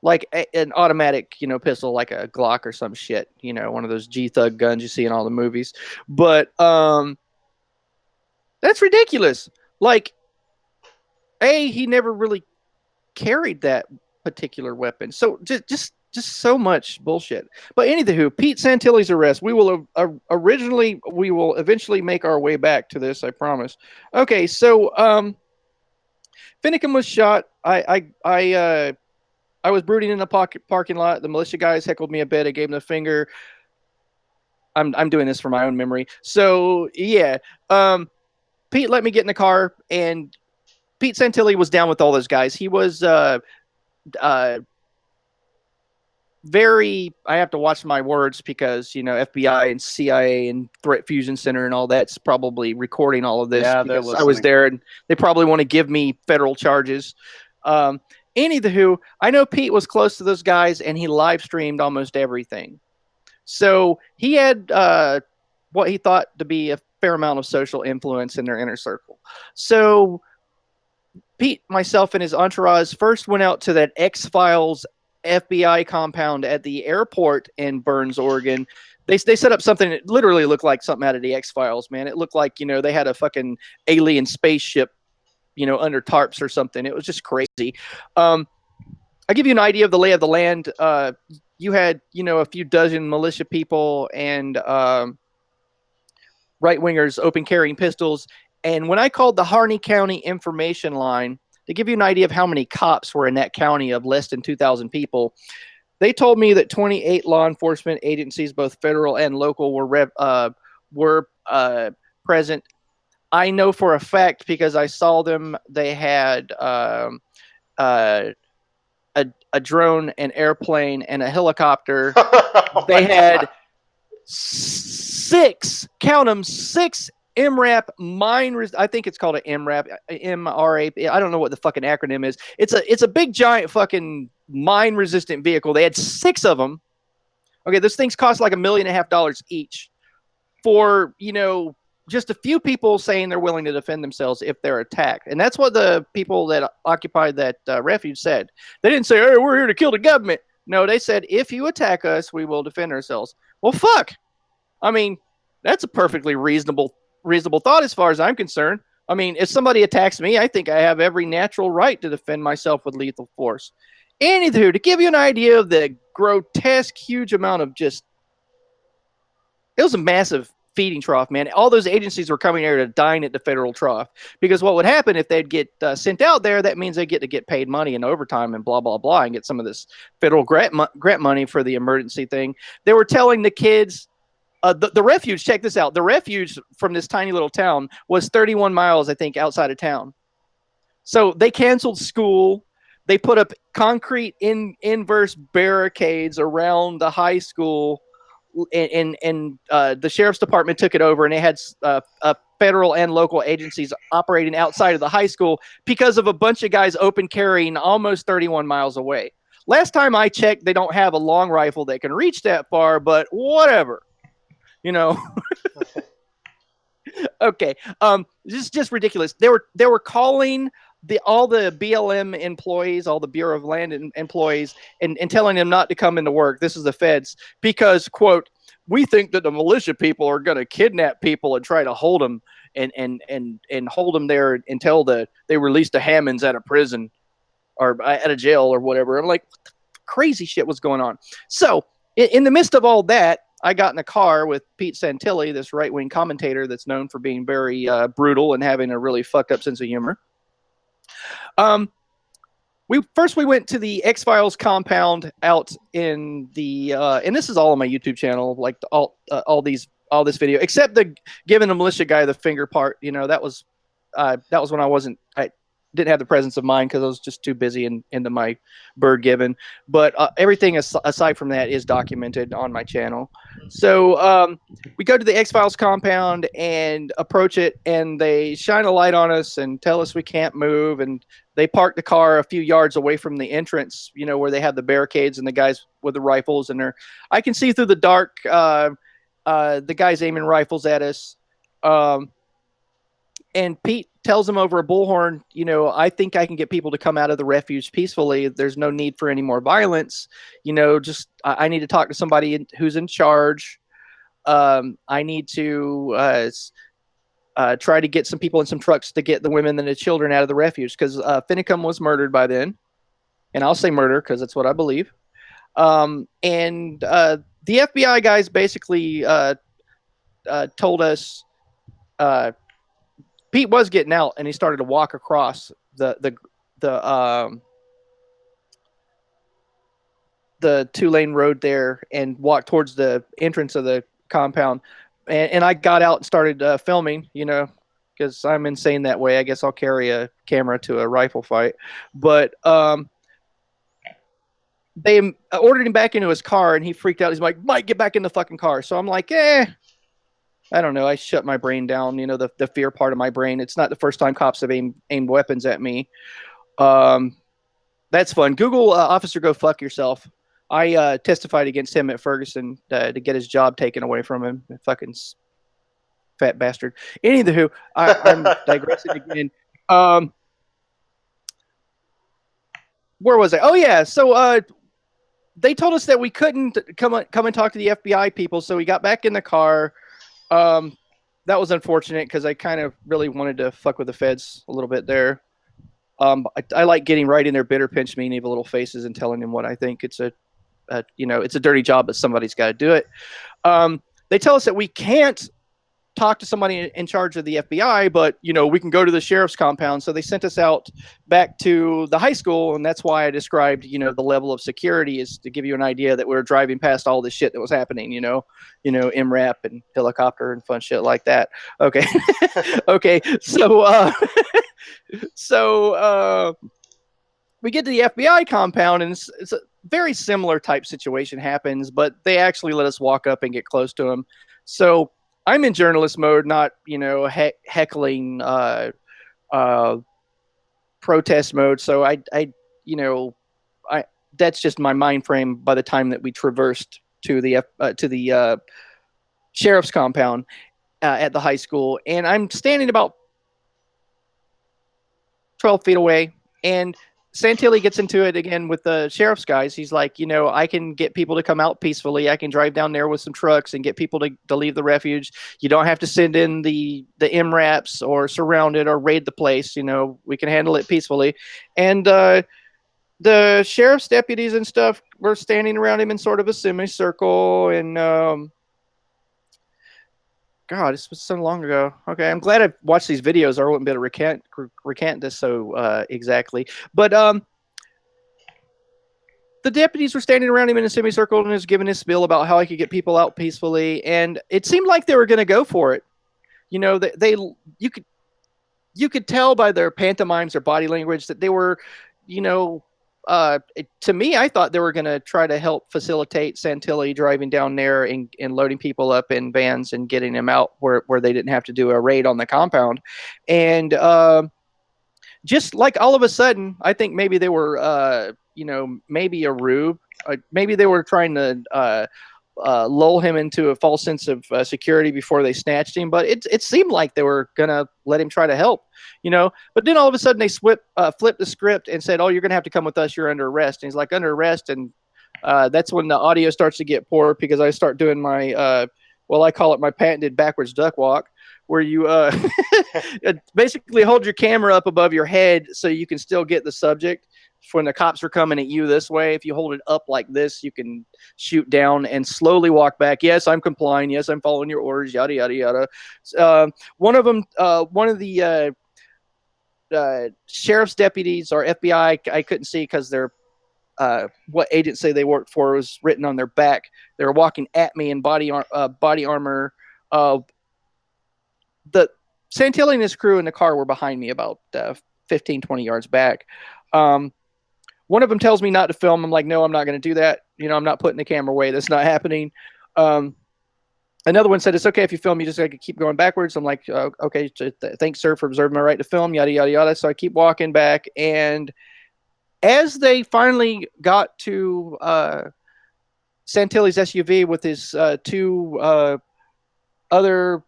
B: Like an automatic, pistol, like a Glock or some shit, one of those G-Thug guns you see in all the movies. But that's ridiculous. Like, he never really carried that particular weapon. So just so much bullshit. But anywho, Pete Santilli's arrest. We will eventually make our way back to this. I promise. Okay, so Finicum was shot. I was brooding in the parking lot. The militia guys heckled me a bit. I gave them the finger. I'm doing this for my own memory. So yeah, Pete let me get in the car, and Pete Santilli was down with all those guys. He was very. I have to watch my words because FBI and CIA and Threat Fusion Center and all that's probably recording all of this.
D: Yeah,
B: because I was there, and they probably want to give me federal charges. Anywho, I know Pete was close to those guys, and he live streamed almost everything. So he had what he thought to be a fair amount of social influence in their inner circle. So Pete, myself, and his entourage first went out to that X-Files FBI compound at the airport in Burns, Oregon. They set up something that literally looked like something out of the X-Files, man. It looked like, they had a fucking alien spaceship, under tarps or something. It was just crazy. I'll give you an idea of the lay of the land. You had, a few dozen militia people and right-wingers open carrying pistols. And when I called the Harney County Information Line, to give you an idea of how many cops were in that county of less than 2,000 people, they told me that 28 law enforcement agencies, both federal and local, were present. I know for a fact because I saw them. They had a drone, an airplane, and a helicopter.
A: Oh
B: They
A: my
B: had
A: God.
B: six MRAP I think it's called an MRAP, MRAP. I don't know what the fucking acronym is. It's a big giant fucking mine resistant vehicle. They had 6 of them. Okay, those things cost like $1.5 million each for, just a few people saying they're willing to defend themselves if they're attacked. And that's what the people that occupied that refuge said. They didn't say, "Hey, we're here to kill the government." No, they said, "If you attack us, we will defend ourselves." Well, fuck. I mean, that's a perfectly reasonable thought as far as I'm concerned. I mean, if somebody attacks me, I think I have every natural right to defend myself with lethal force. Anywho, to give you an idea of the grotesque, huge amount of it was a massive feeding trough, man. All those agencies were coming there to dine at the federal trough because what would happen if they'd get sent out there, that means they get to get paid money and overtime and blah, blah, blah, and get some of this federal grant money for the emergency thing. They were telling the kids, the refuge, check this out. The refuge from this tiny little town was 31 miles, I think, outside of town. So they canceled school. They put up concrete inverse barricades around the high school, and the sheriff's department took it over, and they had federal and local agencies operating outside of the high school because of a bunch of guys open carrying almost 31 miles away. Last time I checked, they don't have a long rifle that can reach that far, but whatever. Okay. This is just ridiculous. They were calling all the BLM employees, all the Bureau of Land employees, and telling them not to come into work. This is the feds because, quote, "We think that the militia people are going to kidnap people and try to hold them and hold them there until they release the Hammonds out of prison or out of jail or whatever." I'm like, what the crazy shit was going on? So in the midst of all that, I got in a car with Pete Santilli, this right-wing commentator that's known for being very brutal and having a really fucked up sense of humor. We went to the X-Files compound out in the and this is all on my YouTube channel, like all this video, except the giving the militia guy the finger part. That was when I didn't have the presence of mind because I was just too busy into my bird giving. But everything aside from that is documented on my channel. So we go to the X-Files compound and approach it, and they shine a light on us and tell us we can't move. And they park the car a few yards away from the entrance, where they have the barricades and the guys with the rifles. And I can see through the dark the guys aiming rifles at us. And Pete tells him over a bullhorn, "I think I can get people to come out of the refuge peacefully. There's no need for any more violence. Just I need to talk to somebody who's in charge. I need to try to get some people in some trucks to get the women and the children out of the refuge because Finicum was murdered by then. And I'll say murder because that's what I believe. And the FBI guys basically told us Pete was getting out, and he started to walk across the 2-lane road there and walk towards the entrance of the compound. And I got out and started filming, because I'm insane that way. I guess I'll carry a camera to a rifle fight. But they ordered him back into his car, and he freaked out. He's like, "Mike, get back in the fucking car." So I'm like, I don't know. I shut my brain down, the fear part of my brain. It's not the first time cops have aimed weapons at me. That's fun. Google Officer Go Fuck Yourself. I testified against him at Ferguson to get his job taken away from him. Fucking fat bastard. Anywho, I'm digressing again. Where was I? Oh yeah. So they told us that we couldn't come and talk to the FBI people, so we got back in the car. That was unfortunate because I kind of really wanted to fuck with the feds a little bit there. I like getting right in their bitter, pinch me, evil little faces and telling them what I think. It's it's a dirty job, but somebody's got to do it. They tell us that we can't talk to somebody in charge of the FBI, but we can go to the sheriff's compound. So they sent us out back to the high school, and that's why I described the level of security is to give you an idea that we were driving past all this shit that was happening. MRAP and helicopter and fun shit like that. Okay, okay. So we get to the FBI compound, and it's a very similar type situation happens, but they actually let us walk up and get close to them. So I'm in journalist mode, not heckling protest mode. So I that's just my mind frame by the time that we traversed to the sheriff's compound at the high school, and I'm standing about 12 feet away, and Santilli gets into it again with the sheriff's guys. He's like, I can get people to come out peacefully. I can drive down there with some trucks and get people to leave the refuge. You don't have to send in the MRAPs or surround it or raid the place. We can handle it peacefully. And the sheriff's deputies and stuff were standing around him in sort of a semicircle. And God, this was so long ago. Okay, I'm glad I watched these videos, or I wouldn't be able to recant this so exactly. But the deputies were standing around him in a semicircle and was giving his spiel about how he could get people out peacefully, and it seemed like they were going to go for it. You could tell by their pantomimes, their body language, that they were, to me, I thought they were going to try to help facilitate Santilli driving down there and loading people up in vans and getting them out where they didn't have to do a raid on the compound. And just like all of a sudden, I think maybe they were, maybe a rube. Maybe they were trying to lull him into a false sense of security before they snatched him. But it seemed like they were going to let him try to help. But then all of a sudden they flipped the script and said, "Oh, you're going to have to come with us. You're under arrest." And he's like, "Under arrest?" And that's when the audio starts to get poor because I start doing my, I call it my patented backwards duck walk, where you basically hold your camera up above your head so you can still get the subject. When the cops are coming at you this way, if you hold it up like this, you can shoot down and slowly walk back. Yes, I'm complying. Yes, I'm following your orders. Yada yada yada. One of the sheriff's deputies or FBI, I couldn't see because they're what agency they worked for was written on their back. They were walking at me in body armor. The Santilli and his crew in the car were behind me about 15, 20 yards back. One of them tells me not to film. I'm like, no, I'm not going to do that. I'm not putting the camera away. That's not happening. Another one said, it's okay if you film. You just got to keep going backwards. I'm like, okay, thanks, sir, for reserving my right to film, yada, yada, yada. So I keep walking back. And as they finally got to Santilli's SUV with his two other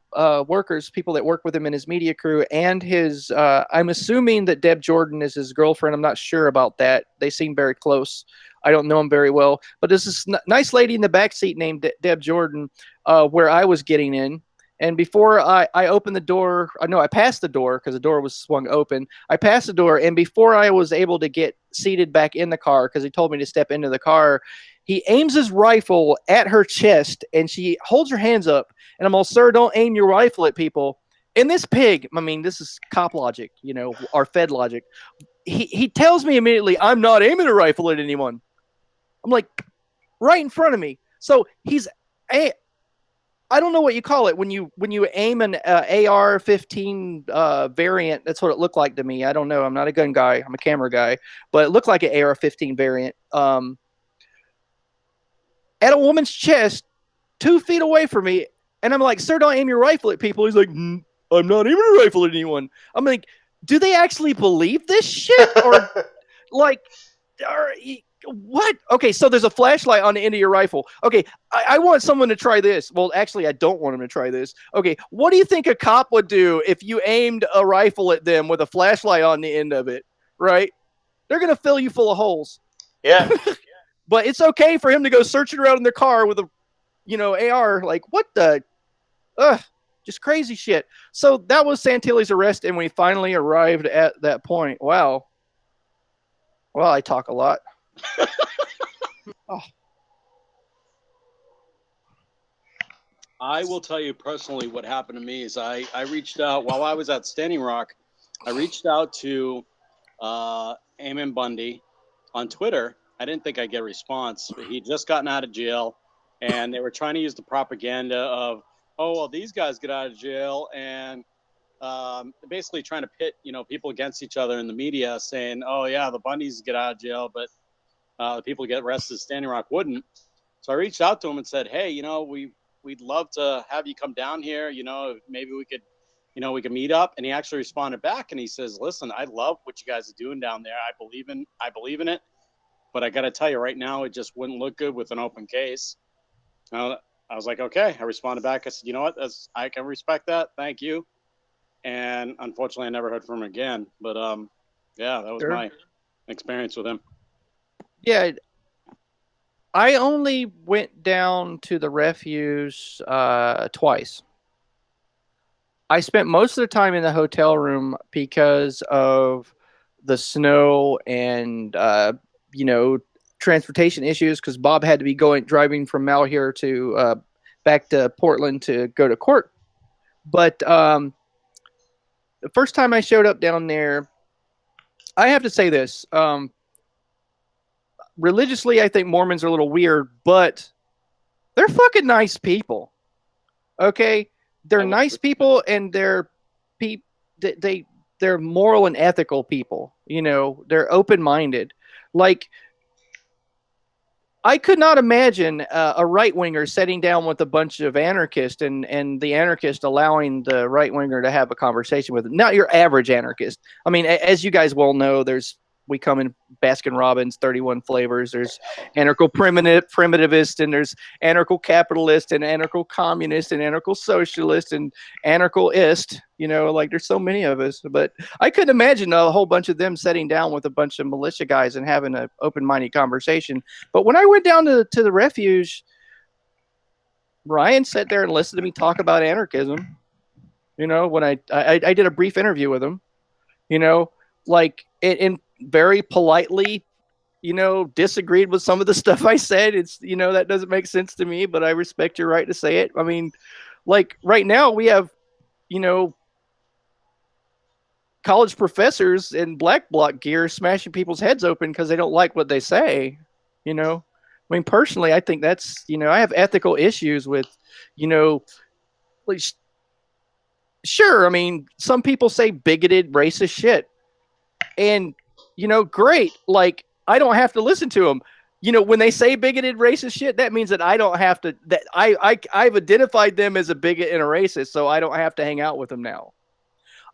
B: workers, people that work with him in his media crew, and his, I'm assuming that Deb Jordan is his girlfriend. I'm not sure about that. They seem very close. I don't know him very well. But there's this nice lady in the back seat named Deb Jordan where I was getting in. And before I opened the door, I passed the door because the door was swung open. I passed the door, and before I was able to get seated back in the car, because he told me to step into the car, he aims his rifle at her chest, and she holds her hands up. And I'm all, sir, don't aim your rifle at people. And this pig, this is cop logic, our Fed logic. He tells me immediately, I'm not aiming a rifle at anyone. I'm like, right in front of me. So he's, I don't know what you call it when you aim an AR-15 variant. That's what it looked like to me. I don't know. I'm not a gun guy. I'm a camera guy, but it looked like an AR-15 variant. At a woman's chest, 2 feet away from me. And I'm like, sir, don't aim your rifle at people. He's like, I'm not aiming a rifle at anyone. I'm like, do they actually believe this shit? Or like, What? Okay, so there's a flashlight on the end of your rifle. Okay, I want someone to try this. Well, actually, I don't want them to try this. Okay, what do you think a cop would do if you aimed a rifle at them with a flashlight on the end of it? Right? They're gonna fill you full of holes.
A: Yeah.
B: But it's okay for him to go searching around in their car with a, AR. Like, what the? Just crazy shit. So that was Santilli's arrest, and we finally arrived at that point. Wow. Well, I talk a lot. Oh.
D: I will tell you personally what happened to me is I reached out while I was at Standing Rock. I reached out to Eamon Bundy on Twitter. I didn't think I'd get a response, but he'd just gotten out of jail, and they were trying to use the propaganda of, oh, well, these guys get out of jail, and basically trying to pit, people against each other in the media, saying, oh, yeah, the Bundys get out of jail, but the people who get arrested, Standing Rock wouldn't. So I reached out to him and said, hey, we'd love to have you come down here. Maybe we could, we could meet up. And he actually responded back and he says, listen, I love what you guys are doing down there. I believe in it. But I got to tell you right now, it just wouldn't look good with an open case. I was like, okay. I responded back. I said, you know what? I can respect that. Thank you. And unfortunately, I never heard from him again. But yeah, that was my experience with him.
B: Yeah. I only went down to the refuge twice. I spent most of the time in the hotel room because of the snow and transportation issues. Because Bob had to be driving from Malheur to back to Portland to go to court. But the first time I showed up down there, I have to say this. Religiously, I think Mormons are a little weird, but they're fucking nice people. Okay, they're nice people, and they're moral and ethical people. They're open-minded. Like, I could not imagine a right-winger sitting down with a bunch of anarchists and the anarchist allowing the right-winger to have a conversation with them. Not your average anarchist. I mean, as you guys well know, we come in Baskin Robbins, 31 flavors. There's anarcho-primitivist, and there's anarcho-capitalist, and anarcho-communist, and anarcho-socialist, and anarcho-ist. There's so many of us. But I couldn't imagine a whole bunch of them sitting down with a bunch of militia guys and having an open-minded conversation. But when I went down to the refuge, Ryan sat there and listened to me talk about anarchism. When I did a brief interview with him, and very politely, disagreed with some of the stuff I said. It's, that doesn't make sense to me, but I respect your right to say it. I mean, like right now we have, college professors in black bloc gear smashing people's heads open because they don't like what they say. I mean, personally, I think that's, I have ethical issues with, like, sure. I mean, some people say bigoted, racist shit. And, great. Like, I don't have to listen to them. When they say bigoted, racist shit, that means that I don't have to, that I've identified them as a bigot and a racist, so I don't have to hang out with them now.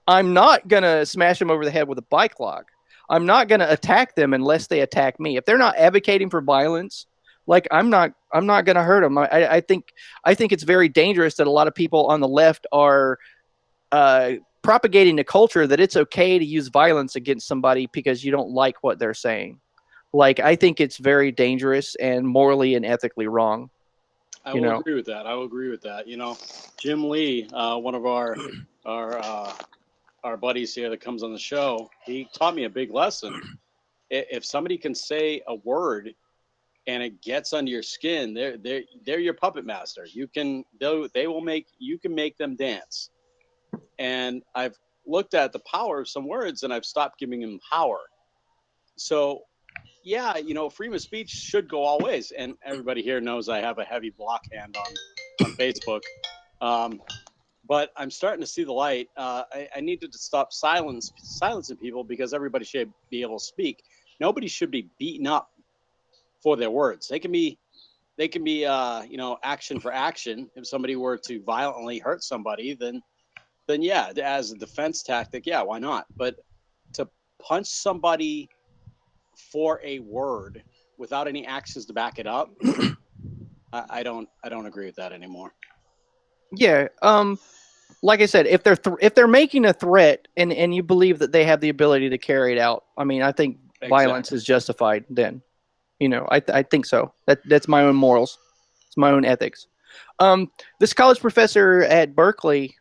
B: I'm not going to smash them over the head with a bike lock. I'm not going to attack them unless they attack me. If they're not advocating for violence, like, I'm not going to hurt them. I think it's very dangerous that a lot of people on the left are, propagating the culture that it's okay to use violence against somebody because you don't like what they're saying. Like, I think it's very dangerous and morally and ethically wrong.
D: I will agree with that. Jim Lee, one of our buddies here that comes on the show, he taught me a big lesson. If somebody can say a word and it gets under your skin, they're your puppet master. You can make them dance. And I've looked at the power of some words, and I've stopped giving them power. So, yeah, freedom of speech should go all ways. And everybody here knows I have a heavy block hand on Facebook. But I'm starting to see the light. I needed to stop silencing people because everybody should be able to speak. Nobody should be beaten up for their words. They can be action for action. If somebody were to violently hurt somebody, then yeah, as a defense tactic, yeah, why not? But to punch somebody for a word without any actions to back it up, I don't agree with that anymore.
B: Yeah. Like I said, if they're making a threat and you believe that they have the ability to carry it out, I mean, I think violence is justified. Then, I think so. That's my own morals. It's my own ethics. This college professor at Berkeley,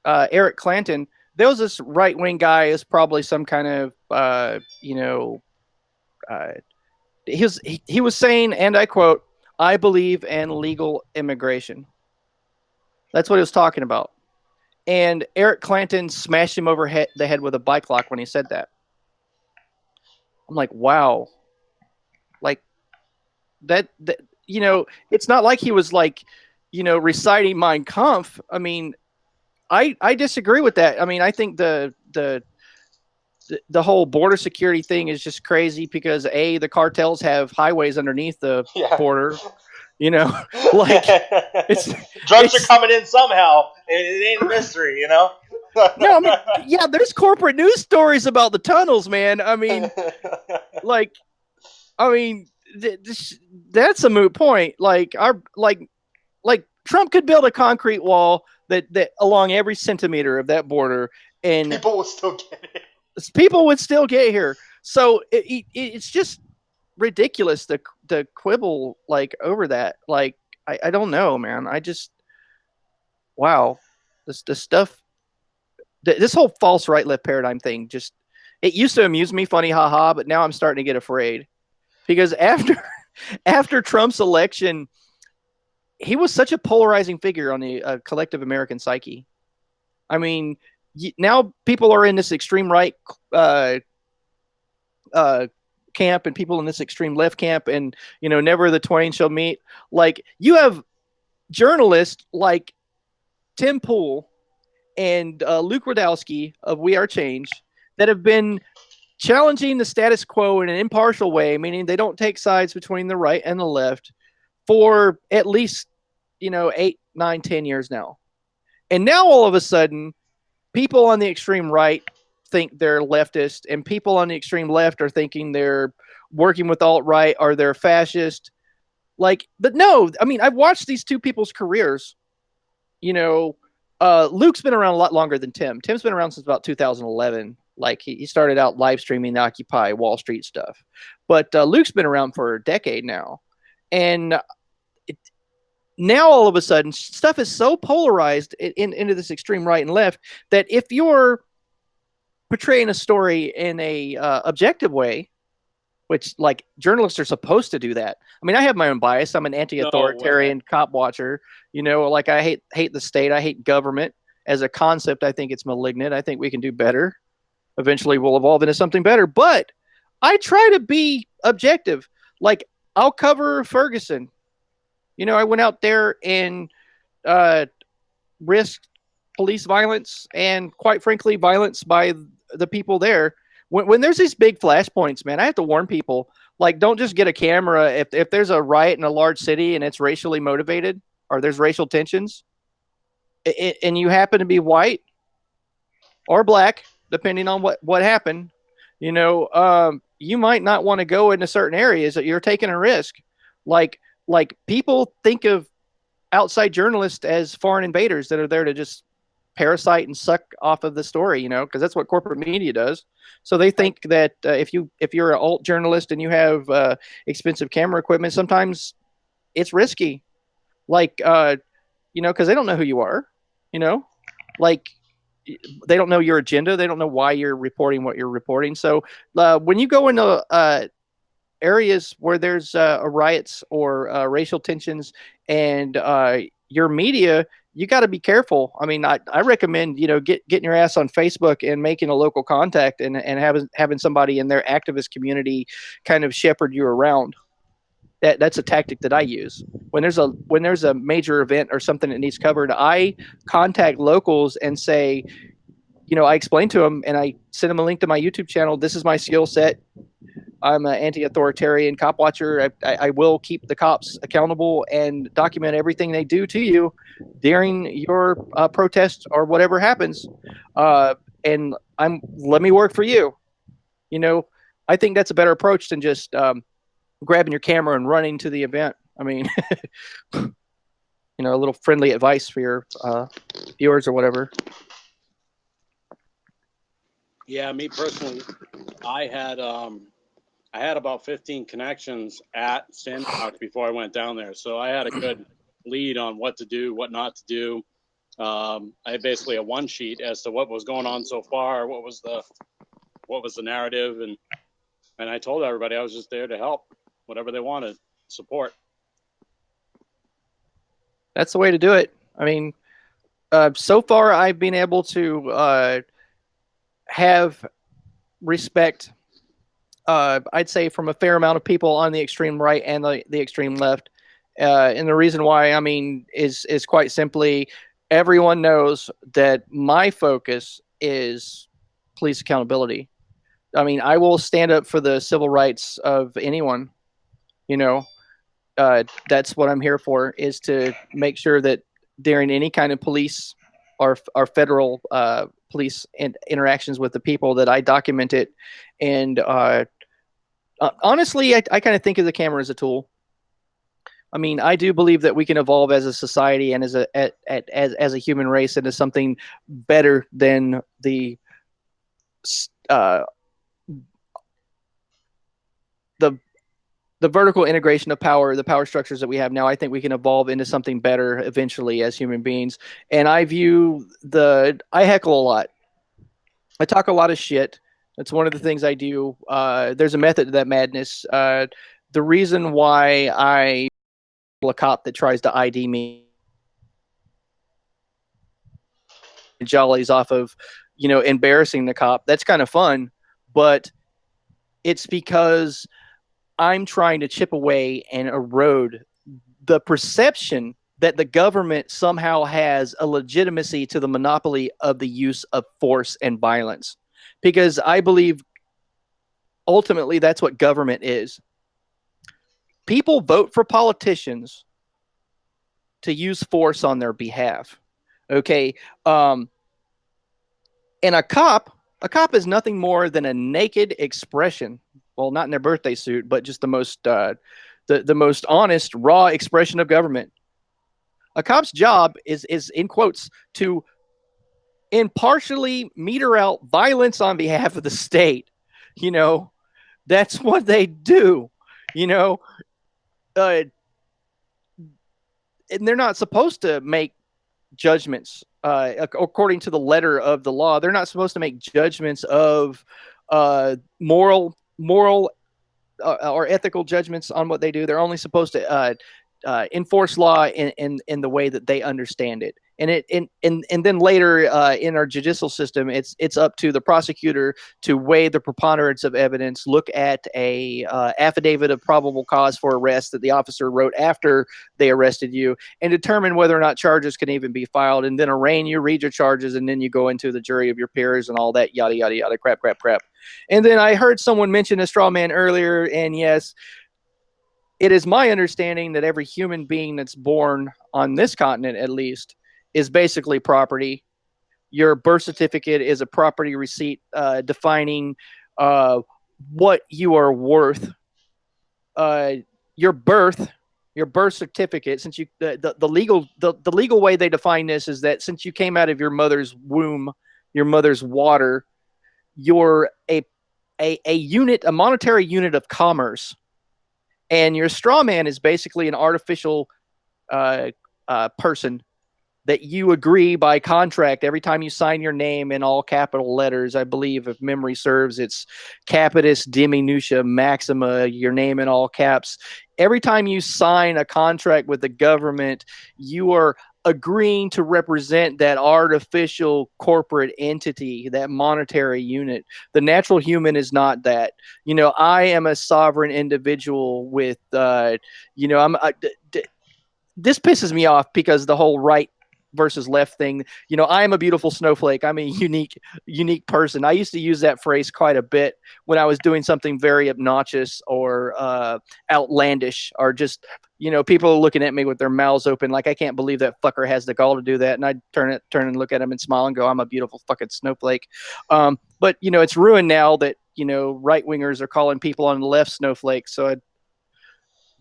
B: Eric Clanton, there was this right wing guy is probably some kind of he was saying, and I quote, "I believe in legal immigration." That's what he was talking about. And Eric Clanton smashed him over the head with a bike lock when he said that. I'm like, wow. Like that it's not like he was like, reciting Mein Kampf. I mean, I disagree with that. I mean, I think the whole border security thing is just crazy because the cartels have highways underneath the border. Like
A: drugs are coming in somehow. It ain't a mystery,
B: No, I mean, yeah, there's corporate news stories about the tunnels, man. I mean, that's a moot point. Like Trump could build a concrete wall that along every centimeter of that border, and
A: people would still get it.
B: People would still get here. So it's just ridiculous to quibble like over that. Like I don't know, man. I just this stuff. This whole false right left paradigm thing just it used to amuse me, funny haha, but now I'm starting to get afraid because after Trump's election, he was such a polarizing figure on the collective American psyche. I mean, now people are in this extreme right camp and people in this extreme left camp, and never the twain shall meet. Like you have journalists like Tim Pool and Luke Radowski of We Are Change that have been challenging the status quo in an impartial way, meaning they don't take sides between the right and the left for at least 8, 9, 10 years now. And now all of a sudden, people on the extreme right think they're leftist, and people on the extreme left are thinking they're working with alt-right or they're fascist. But no, I mean, I've watched these two people's careers. Luke's been around a lot longer than Tim. Tim's been around since about 2011. Like he started out live streaming the Occupy Wall Street stuff, but Luke's been around for a decade now, and now all of a sudden stuff is so polarized into this extreme right and left that if you're portraying a story in a objective way, which like journalists are supposed to do that. I mean, I have my own bias. I'm an anti-authoritarian cop watcher. Like I hate the state. I hate government as a concept. I think it's malignant. I think we can do better. Eventually we'll evolve into something better, but I try to be objective. Like I'll cover Ferguson. I went out there and risked police violence and quite frankly, violence by the people there. When there's these big flashpoints, man, I have to warn people, like, don't just get a camera. If there's a riot in a large city and it's racially motivated or there's racial tensions and you happen to be white or black, depending on what happened, you might not want to go into certain areas that you're taking a risk. Like people think of outside journalists as foreign invaders that are there to just parasite and suck off of the story, because that's what corporate media does. So they think that if you're an alt journalist and you have expensive camera equipment, sometimes it's risky, because they don't know who you are, like they don't know your agenda. They don't know why you're reporting what you're reporting. So when you go into areas where there's riots or racial tensions and your media, you got to be careful. I mean, I recommend, getting your ass on Facebook and making a local contact and having somebody in their activist community kind of shepherd you around. That's a tactic that I use. When there's a major event or something that needs covered, I contact locals and say, I explain to them and I send them a link to my YouTube channel. This is my skill set. I'm an anti-authoritarian cop watcher. I will keep the cops accountable and document everything they do to you during your protest or whatever happens. And let me work for you. I think that's a better approach than just grabbing your camera and running to the event. I mean, a little friendly advice for your viewers or whatever.
D: Yeah, me personally, I had about 15 connections at Sandbox before I went down there, so I had a good lead on what to do, what not to do. I had basically a one sheet as to what was going on so far, what was the narrative, and I told everybody I was just there to help, whatever they wanted, support.
B: That's the way to do it. I mean, so far I've been able to have respect, I'd say, from a fair amount of people on the extreme right and the extreme left. And the reason why, I mean, is quite simply, everyone knows that my focus is police accountability. I mean, I will stand up for the civil rights of anyone. That's what I'm here for, is to make sure that during any kind of police or federal police interactions with the people, that I document it. And honestly, I kind of think of the camera as a tool. I mean, I do believe that we can evolve as a society and as a human race into something better than the vertical integration of power, the power structures that we have now. I think we can evolve into something better eventually as human beings. And I heckle a lot. I talk a lot of shit. That's one of the things I do. There's a method to that madness. The reason why I a cop that tries to ID me jollies off of, embarrassing the cop, that's kind of fun, but it's because I'm trying to chip away and erode the perception that the government somehow has a legitimacy to the monopoly of the use of force and violence. Because I believe ultimately that's what government is. People vote for politicians to use force on their behalf. Okay. And a cop is nothing more than a naked expression. Well, not in their birthday suit, but just the most honest, raw expression of government. A cop's job is in quotes to impartially meter out violence on behalf of the state. That's what they do. And they're not supposed to make judgments according to the letter of the law. They're not supposed to make judgments of moral or ethical judgments on what they do. They're only supposed to enforce law in the way that they understand it. And then later in our judicial system, it's up to the prosecutor to weigh the preponderance of evidence, look at a affidavit of probable cause for arrest that the officer wrote after they arrested you, and determine whether or not charges can even be filed, and then arraign you, read your charges, and then you go into the jury of your peers and all that yada yada yada crap. And then I heard someone mention a straw man earlier, and yes, it is my understanding that every human being that's born on this continent, at least, is basically property. Your birth certificate is a property receipt defining what you are worth. Your birth certificate, since the legal way they define this is that since you came out of your mother's womb, your mother's water, you're a unit, a monetary unit of commerce. And your straw man is basically an artificial person that you agree by contract every time you sign your name in all capital letters. I believe, if memory serves, it's capitis diminutia maxima, your name in all caps. Every time you sign a contract with the government, you are agreeing to represent that artificial corporate entity, that monetary unit. The natural human is not that. I am a sovereign individual with, this pisses me off because the whole right versus left thing. I am a beautiful snowflake. I'm a unique person. I used to use that phrase quite a bit when I was doing something very obnoxious or outlandish, or just, people are looking at me with their mouths open like, I can't believe that fucker has the gall to do that. And I'd turn and look at him and smile and go, I'm a beautiful fucking snowflake. But it's ruined now that, right wingers are calling people on the left snowflakes. So I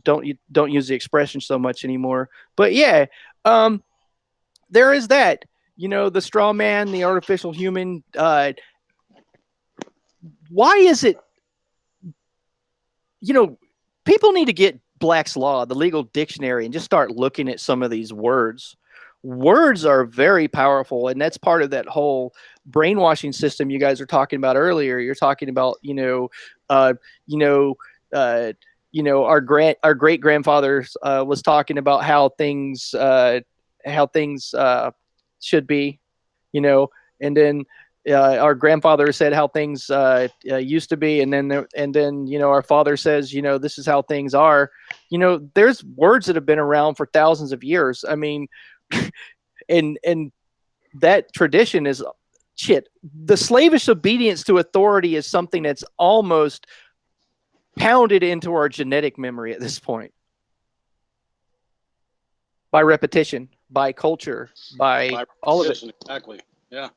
B: don't use the expression so much anymore. But yeah, there is that. The straw man, the artificial human. Why is it? People need to get Black's Law, the legal dictionary, and just start looking at some of these words. Words are very powerful, and that's part of that whole brainwashing system you guys were talking about earlier. You're talking about, our great grandfathers was talking about how things should be, and then our grandfather said how things used to be, and then our father says, this is how things are. There's words that have been around for thousands of years. I mean, and that tradition is shit. The slavish obedience to authority is something that's almost pounded into our genetic memory at this point, by repetition, by culture, by all of it.
D: Exactly. Yeah.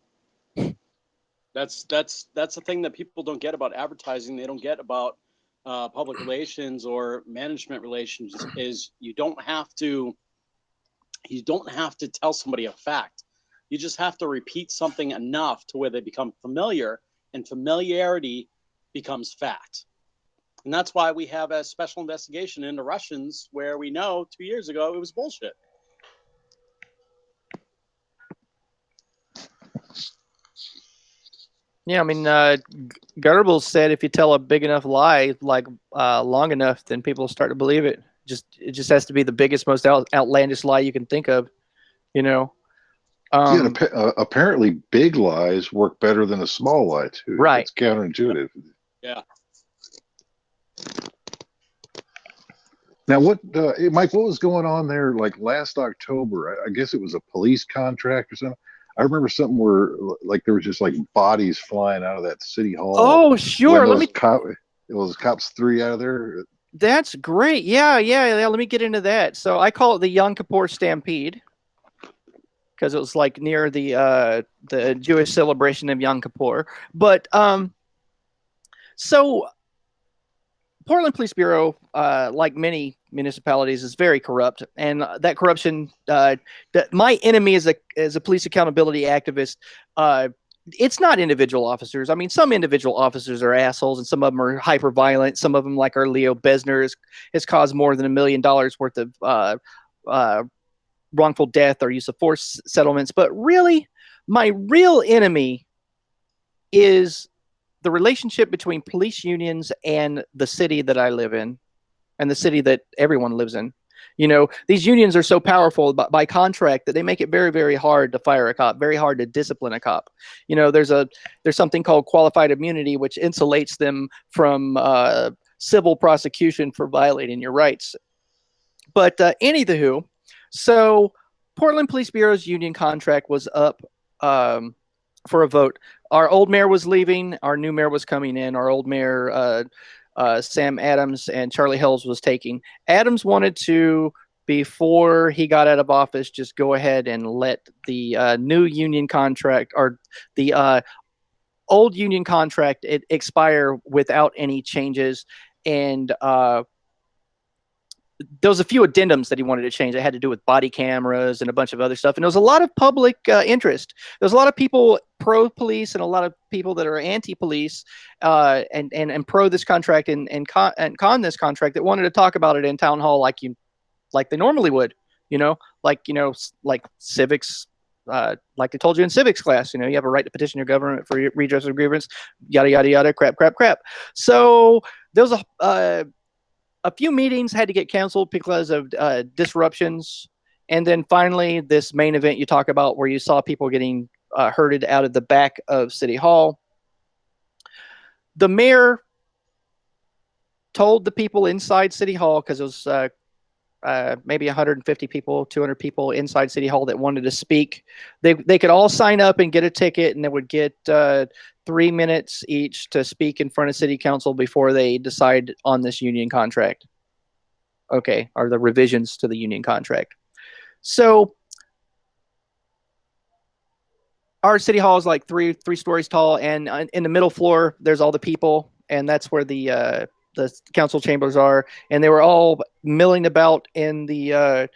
D: That's the thing that people don't get about advertising. They don't get about public relations or management relations. Is you don't have to tell somebody a fact. You just have to repeat something enough to where they become familiar, and familiarity becomes fact. And that's why we have a special investigation into Russians, where we know 2 years ago it was bullshit.
B: Yeah, I mean, Goebbels said if you tell a big enough lie, like long enough, then people start to believe it. It just has to be the biggest, most outlandish lie you can think of,
C: Apparently, big lies work better than a small lie too.
B: Right?
C: It's counterintuitive.
D: Yeah.
C: Now, Mike? What was going on there? Like last October, I guess it was a police contract or something. I remember something where, like, there was just like bodies flying out of that city hall.
B: Oh, sure.
C: Those cops 3 out of there.
B: That's great. Yeah. Let me get into that. So I call it the Yom Kippur Stampede, because it was like near the Jewish celebration of Yom Kippur. But so Portland Police Bureau, like many municipalities, is very corrupt, and that corruption. My enemy is a police accountability activist. It's not individual officers. I mean, some individual officers are assholes, and some of them are hyper violent. Some of them, like our Leo Besner, has caused more than $1 million worth of wrongful death or use of force settlements. But really, my real enemy is the relationship between police unions and the city that I live in, and the city that everyone lives in. These unions are so powerful by contract that they make it very, very hard to fire a cop, very hard to discipline a cop. There's something called qualified immunity, which insulates them from civil prosecution for violating your rights. But anywho, so Portland Police Bureau's union contract was up for a vote. Our old mayor was leaving. Our new mayor was coming in. Our old mayor, Sam Adams, and Charlie Hells was taking. Adams wanted to, before he got out of office, just go ahead and let the new union contract, or the old union contract, expire without any changes. And there was a few addendums that he wanted to change that had to do with body cameras and a bunch of other stuff. And there was a lot of public interest. There's a lot of people pro-police and a lot of people that are anti-police and pro this contract and con this contract that wanted to talk about it in town hall like they normally would, like civics, like they told you in civics class, you have a right to petition your government for redress of grievance, yada, yada, yada, crap. So there was a few meetings had to get canceled because of disruptions. And then finally, this main event you talk about, where you saw people getting herded out of the back of City Hall. The mayor told the people inside City Hall, because it was maybe 150 people, 200 people inside City Hall that wanted to speak. They could all sign up and get a ticket, and they would get 3 minutes each to speak in front of City Council before they decide on this union contract. Okay, or the revisions to the union contract. So our City Hall is like three stories tall, and in the middle floor, there's all the people. and that's where the council chambers are. And they were all milling about in the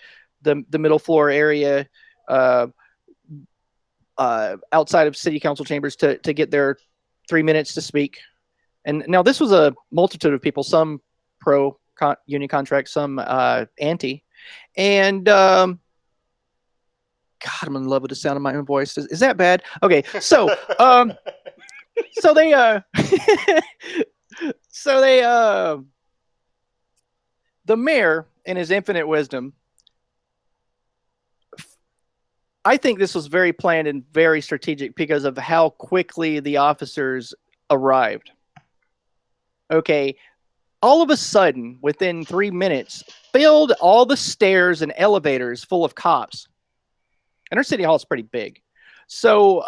B: middle floor area outside of city council chambers to get their 3 minutes to speak. And now this was a multitude of people, some pro union contract, some anti. And God, I'm in love with the sound of my own voice. Is that bad? Okay, so so they the mayor, in his infinite wisdom, I think this was very planned and very strategic because of how quickly the officers arrived. Okay, all of a sudden, within 3 minutes, filled all the stairs and elevators full of cops. And our city hall is pretty big. So,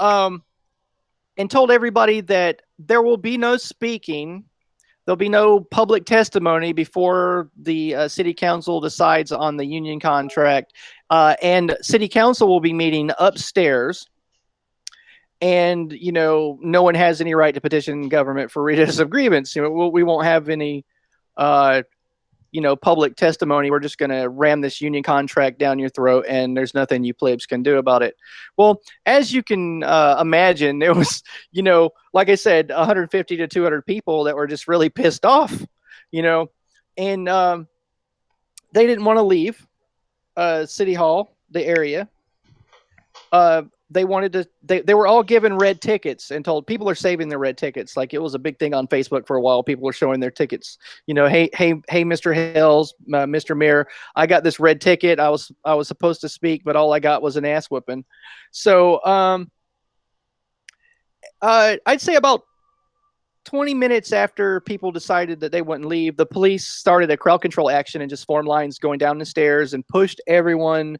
B: and told everybody that there will be no speaking. There'll be no public testimony before the city council decides on the union contract. And city council will be meeting upstairs. And, no one has any right to petition government for redress of grievance. We won't have any, public testimony. We're just going to ram this union contract down your throat, and there's nothing you plebs can do about it. Well, as you can imagine, there was, like I said, 150 to 200 people that were just really pissed off, and they didn't want to leave City Hall, the area. They wanted to, they were all given red tickets and told people are saving their red tickets. Like it was a big thing on Facebook for a while. People were showing their tickets, hey, Mr. Hills, Mr. Mayor, I got this red ticket. I was supposed to speak, but all I got was an ass whipping. So, I'd say about 20 minutes after people decided that they wouldn't leave, the police started a crowd control action and just formed lines going down the stairs and pushed everyone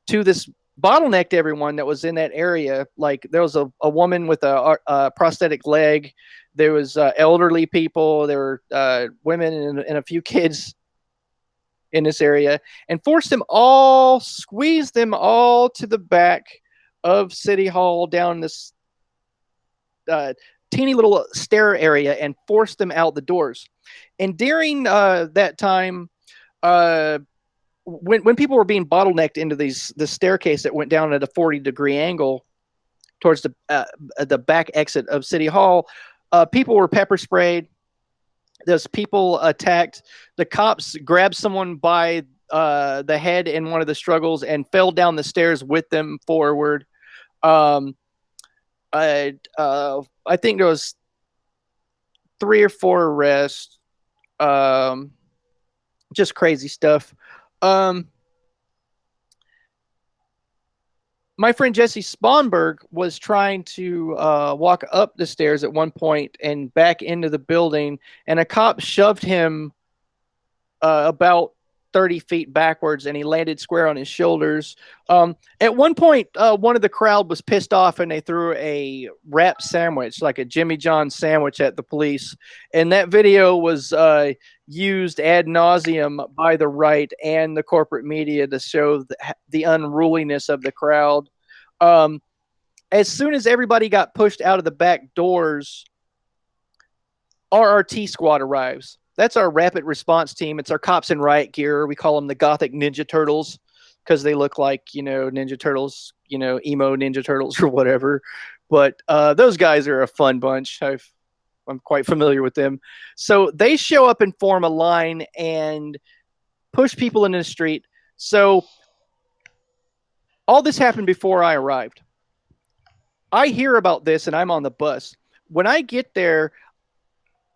B: to this, bottlenecked everyone that was in that area. Like there was a woman with a prosthetic leg. There was elderly people. There were women and a few kids in this area, and squeezed them all to the back of City Hall down this teeny little stair area and forced them out the doors. And during that time, when people were being bottlenecked into the staircase that went down at a 40-degree angle towards the back exit of City Hall, people were pepper sprayed. Those people attacked. The cops grabbed someone by the head in one of the struggles and fell down the stairs with them forward. I think there was 3 or 4 arrests. Just crazy stuff. My friend Jesse Sponberg was trying to walk up the stairs at one point and back into the building, and a cop shoved him about 30 feet backwards, and he landed square on his shoulders. At one point, one of the crowd was pissed off, and they threw a wrap sandwich, like a Jimmy John sandwich, at the police. And that video was used ad nauseum by the right and the corporate media to show the unruliness of the crowd. As soon as everybody got pushed out of the back doors, RRT squad arrives. That's our rapid response team. It's our cops in riot gear. We call them the Gothic Ninja Turtles because they look like, Ninja Turtles, emo Ninja Turtles or whatever. But those guys are a fun bunch. I'm quite familiar with them. So they show up and form a line and push people into the street. So all this happened before I arrived. I hear about this and I'm on the bus. When I get there,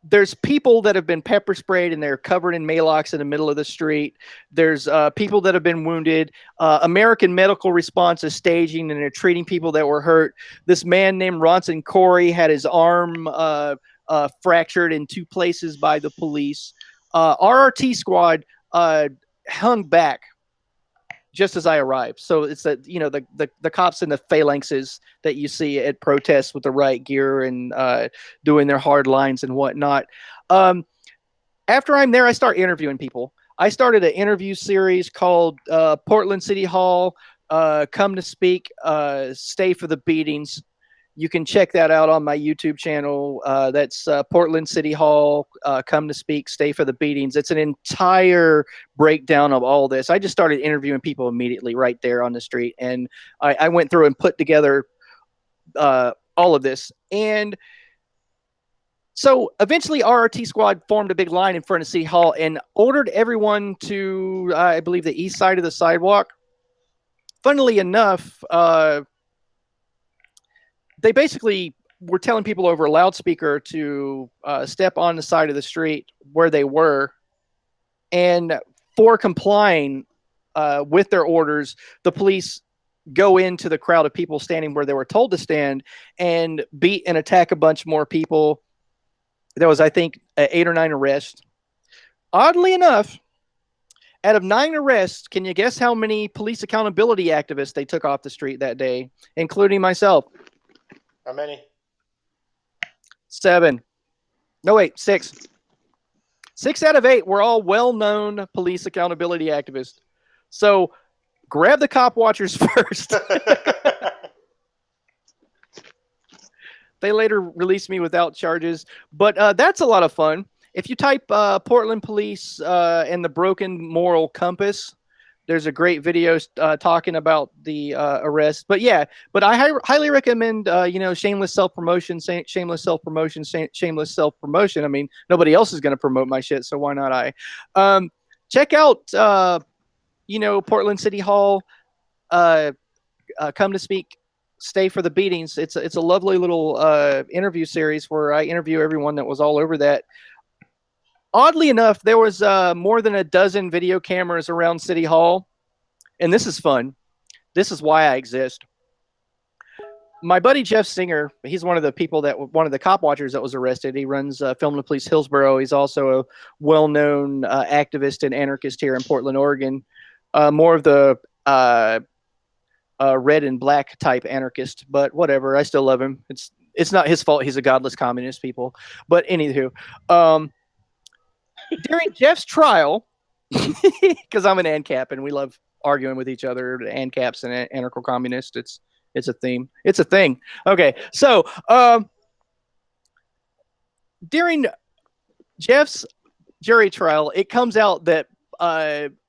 B: there's people that have been pepper sprayed and they're covered in Maalox in the middle of the street. There's people that have been wounded. American Medical Response is staging and they're treating people that were hurt. This man named Ronson Corey had his arm fractured in 2 places by the police. RRT squad hung back just as I arrived. So it's that, the cops in the phalanxes that you see at protests with the riot gear and doing their hard lines and whatnot. After I'm there, I start interviewing people. I started an interview series called Portland City Hall, Come to Speak, Stay for the Beatings. You can check that out on my YouTube channel. That's Portland City Hall, Come to Speak, Stay for the Beatings. It's an entire breakdown of all this. I just started interviewing people immediately right there on the street, and I went through and put together all of this. And so eventually RRT Squad formed a big line in front of City Hall and ordered everyone to, I believe, the east side of the sidewalk. Funnily enough, they basically were telling people over a loudspeaker to step on the side of the street where they were. And for complying with their orders, the police go into the crowd of people standing where they were told to stand and beat and attack a bunch more people. There was, I think, 8 or 9 arrests. Oddly enough, out of 9 arrests, can you guess how many police accountability activists they took off the street that day, including myself?
A: How many?
B: 7. No, wait, 6. 6 out of 8 were all well-known police accountability activists. So grab the cop watchers first. They later released me without charges, but that's a lot of fun. If you type Portland Police and the Broken Moral Compass, there's a great video talking about the arrest. But yeah, but I highly recommend, shameless self-promotion, shameless self-promotion, shameless self-promotion. I mean, nobody else is going to promote my shit, so why not I? Check out, Portland City Hall, Come to Speak, Stay for the Beatings. It's a lovely little interview series where I interview everyone that was all over that. Oddly enough, there was more than a dozen video cameras around City Hall, and this is fun. This is why I exist. My buddy Jeff Singer, he's one of the cop watchers that was arrested. He runs Film and Police Hillsborough. He's also a well-known activist and anarchist here in Portland, Oregon. More of the red and black type anarchist, but whatever. I still love him. It's not his fault. He's a godless communist, people. But anywho, during Jeff's trial, because I'm an ANCAP and we love arguing with each other, ANCAPs and anarcho-communists, it's a theme. It's a thing. Okay, so during Jeff's jury trial, it comes out that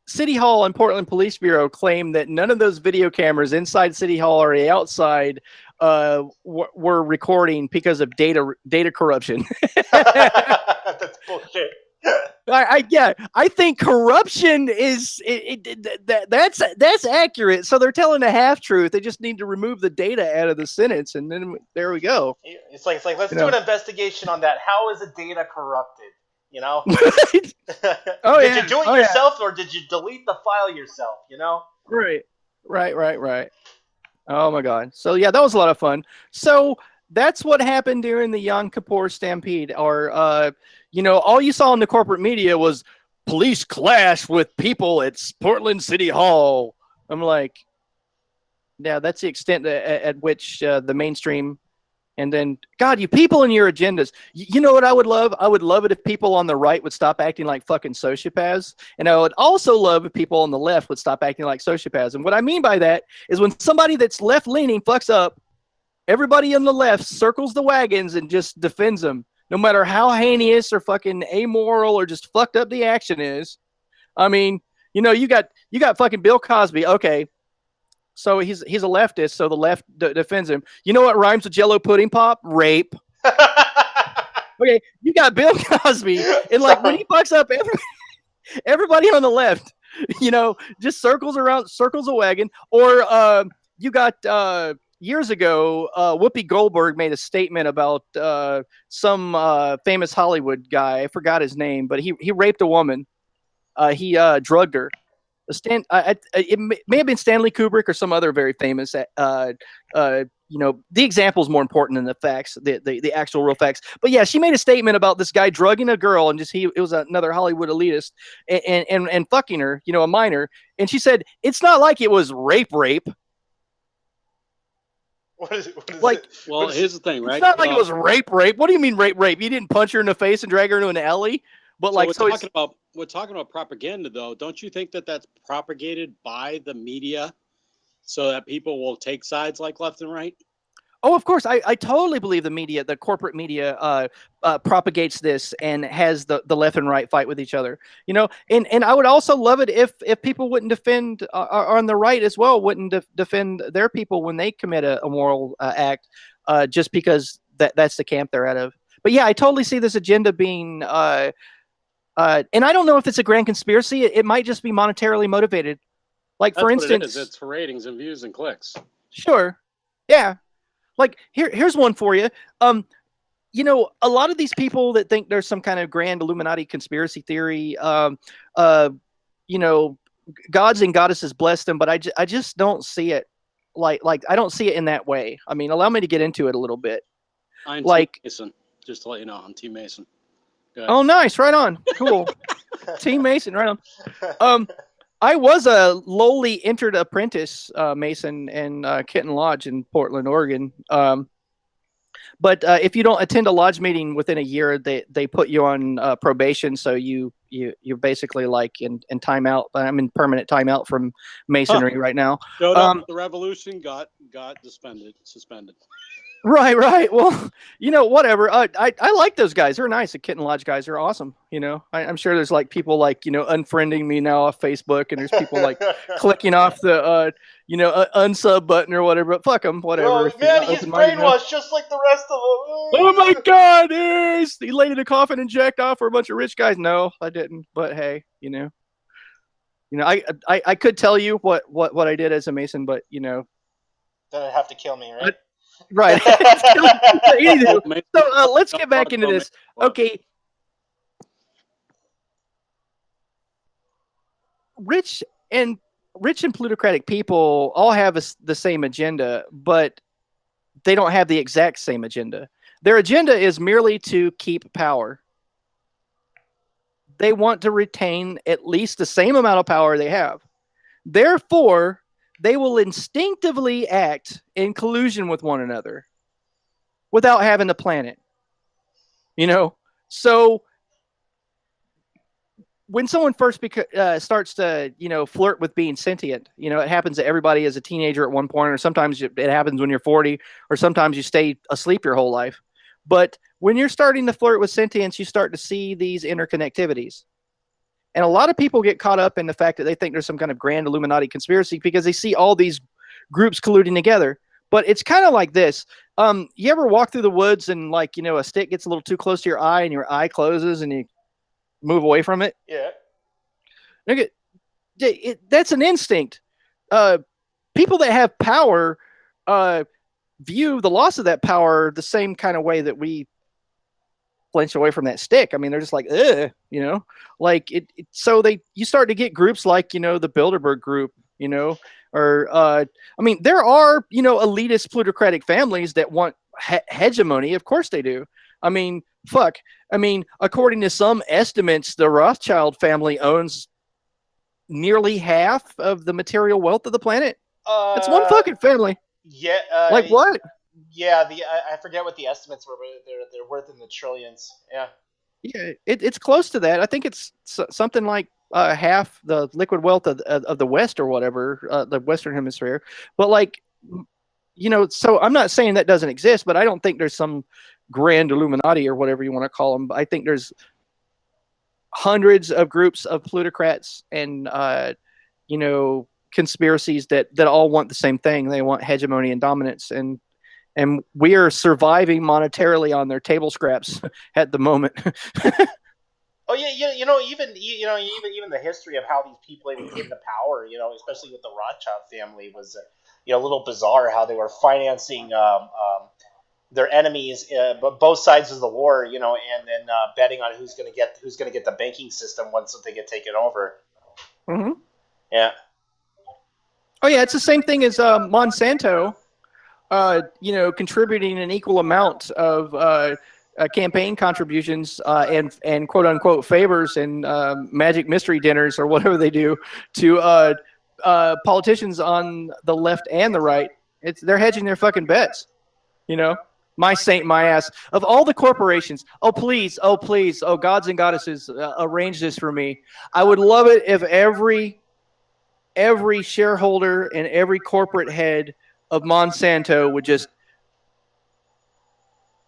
B: City Hall and Portland Police Bureau claim that none of those video cameras inside City Hall or outside were recording because of data corruption.
A: That's bullshit.
B: I think corruption is that's accurate. So they're telling a half truth. They just need to remove the data out of the sentence, and then there we go.
A: It's like let's do an investigation on that. How is the data corrupted? You know?
B: Right?
A: Did you do it yourself, or did you delete the file yourself? You know?
B: Right. Oh my God. So yeah, that was a lot of fun. So that's what happened during the Yom Kippur Stampede. Or, all you saw in the corporate media was police clash with people at Portland City Hall. I'm like, yeah, that's the extent at which the mainstream. And then, God, you people and your agendas. You know what I would love? I would love it if people on the right would stop acting like fucking sociopaths. And I would also love if people on the left would stop acting like sociopaths. And what I mean by that is when somebody that's left-leaning fucks up, everybody on the left circles the wagons and just defends them, no matter how heinous or fucking amoral or just fucked up the action is. I mean, you got fucking Bill Cosby. Okay. So he's a leftist, so the left defends him. You know what rhymes with Jello pudding pop? Rape. Okay, you got Bill Cosby, and like when he fucks up, everybody on the left, just circles a wagon. Or you got years ago, Whoopi Goldberg made a statement about some famous Hollywood guy. I forgot his name, but he raped a woman. He drugged her. It may have been Stanley Kubrick or some other very famous. The example is more important than the facts, the actual real facts. But yeah, she made a statement about this guy drugging a girl, and it was another Hollywood elitist and fucking her, a minor. And she said it's not like it was rape.
A: What is it?
D: Well, here's the thing, right?
B: It's not like it was rape. What do you mean rape? You didn't punch her in the face and drag her into an alley? But
D: we're talking about propaganda, though. Don't you think that that's propagated by the media so that people will take sides like left and right?
B: Oh, of course. I totally believe the media, the corporate media, propagates this and has the left and right fight with each other. And I would also love it if people wouldn't defend on the right as well, wouldn't defend their people when they commit a moral act, just because that's the camp they're out of. But yeah, I totally see this agenda being, and I don't know if it's a grand conspiracy. It might just be monetarily motivated. Like,
D: That's
B: for
D: what
B: instance,
D: it is. It's for ratings and views and clicks.
B: sure, yeah. Like, here's one for you. A lot of these people that think there's some kind of grand Illuminati conspiracy theory, gods and goddesses bless them, but I just don't see it like I don't see it in that way. I mean, allow me to get into it a little bit.
D: I'm
B: Like,
D: Team Mason. Just to let you know, I'm Team Mason.
B: oh, nice, right on, cool. Team Mason, right on. I was a lowly entered apprentice Mason in Kitten Lodge in Portland, Oregon. But if you don't attend a lodge meeting within a year, they put you on probation. So you're basically like in timeout. I'm in permanent timeout from Masonry right now.
D: Showed up at the revolution, got suspended.
B: Right. Well, whatever. I like those guys. They're nice. The Kitten Lodge guys are awesome. I'm sure there's like people like, unfriending me now off Facebook, and there's people like clicking off the, unsub button or whatever, but fuck them, whatever.
A: Well, man, he's brainwashed just like the rest of them.
B: Oh my God, he laid in a coffin and jacked off for a bunch of rich guys. No, I didn't. But hey, I could tell you what I did as a Mason, but
A: then it'd have to kill me, right?
B: Right. So let's get back into this. Okay. Rich and plutocratic people all have the same agenda, but they don't have the exact same agenda. Their agenda is merely to keep power. They want to retain at least the same amount of power they have. Therefore, they will instinctively act in collusion with one another without having to plan it. So when someone first starts to, flirt with being sentient, it happens to everybody as a teenager at one point, or sometimes it happens when you're 40, or sometimes you stay asleep your whole life. But when you're starting to flirt with sentience, you start to see these interconnectivities. And a lot of people get caught up in the fact that they think there's some kind of grand Illuminati conspiracy because they see all these groups colluding together. But it's kind of like this. You ever walk through the woods and a stick gets a little too close to your eye and your eye closes and you move away from it?
A: Yeah.
B: That's an instinct. People that have power view the loss of that power the same kind of way that we flinch away from that stick. I mean, they're just like, so you start to get groups like, the Bilderberg group, or there are, elitist plutocratic families that want hegemony. Of course they do. I mean, fuck. I mean, according to some estimates, the Rothschild family owns nearly half of the material wealth of the planet. It's one fucking family.
A: Yeah.
B: What?
A: Yeah, I forget what the estimates were, but they're worth in the trillions. Yeah.
B: Yeah, it's close to that. I think it's something like half the liquid wealth of the West or whatever, the Western Hemisphere. But so I'm not saying that doesn't exist, but I don't think there's some grand Illuminati or whatever you want to call them. I think there's hundreds of groups of plutocrats and conspiracies that all want the same thing. They want hegemony and dominance, and we are surviving monetarily on their table scraps at the moment.
A: Oh yeah, even the history of how these people even came to power, especially with the Rothschild family, was a little bizarre how they were financing their enemies, both sides of the war, and then betting on who's going to get the banking system once they get taken over.
B: Mm-hmm.
A: Yeah.
B: Oh yeah, it's the same thing as Monsanto. Contributing an equal amount of campaign contributions and quote unquote favors and magic mystery dinners or whatever they do to politicians on the left and the right. They're hedging their fucking bets. My saint, my ass. Of all the corporations, oh please, gods and goddesses, arrange this for me. I would love it if every shareholder and every corporate head of Monsanto would just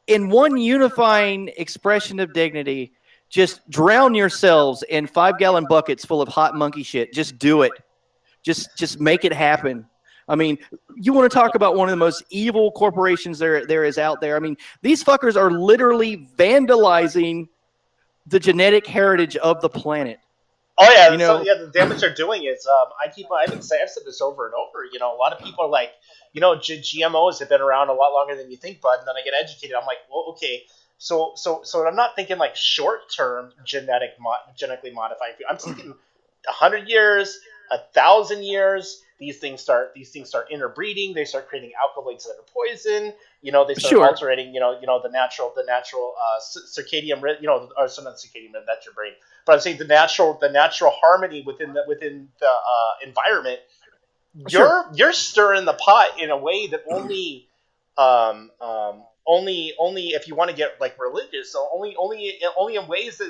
B: in one unifying expression of dignity, just drown yourselves in 5-gallon buckets full of hot monkey shit. Just do it. Just make it happen. I mean, you want to talk about one of the most evil corporations there is out there. I mean, these fuckers are literally vandalizing the genetic heritage of the planet.
A: Oh yeah,
B: You
A: so
B: know?
A: yeah, the damage they're doing is I've said this over and over. You know, a lot of people are like, GMOs have been around a lot longer than you think, bud. And then I get educated. I'm like, well, okay, so I'm not thinking like short term genetically modifying food. I'm thinking 100 years, 1,000 years. These things start interbreeding. They start creating alkaloids that are poison. They start altering. The natural circadian rhythm. Or so not circadian rhythm. That's your brain. But I'm saying the natural harmony within the environment. You're stirring the pot in a way that only if you want to get like religious, so only in ways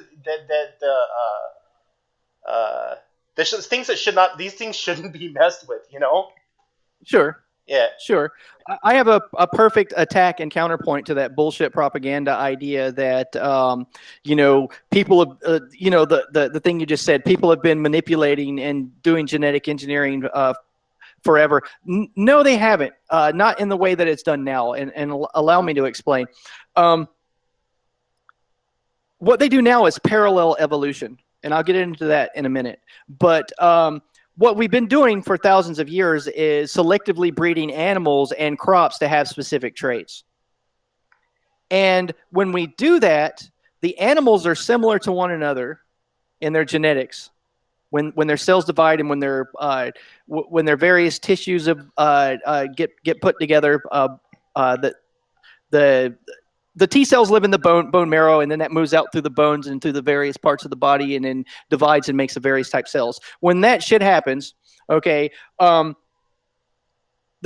A: there's things that should not. These things shouldn't be messed with.
B: Sure.
A: Yeah.
B: Sure. I have a perfect attack and counterpoint to that bullshit propaganda idea that, people have, the thing you just said, people have been manipulating and doing genetic engineering forever. No, they haven't. Not in the way that it's done now. And allow me to explain. What they do now is parallel evolution. And I'll get into that in a minute. But what we've been doing for thousands of years is selectively breeding animals and crops to have specific traits. And when we do that, the animals are similar to one another in their genetics. When their cells divide and when their various tissues get put together, the T cells live in the bone marrow, and then that moves out through the bones and through the various parts of the body, and then divides and makes the various type cells. When that shit happens, okay, the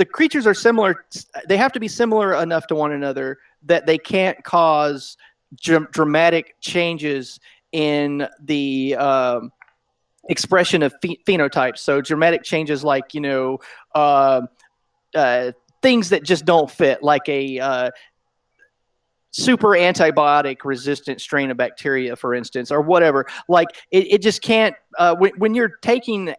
B: creatures are similar. They have to be similar enough to one another that they can't cause dramatic changes in the expression of phenotypes. So dramatic changes like things that just don't fit, like a super antibiotic resistant strain of bacteria, for instance, or whatever. Like it just can't. When you're taking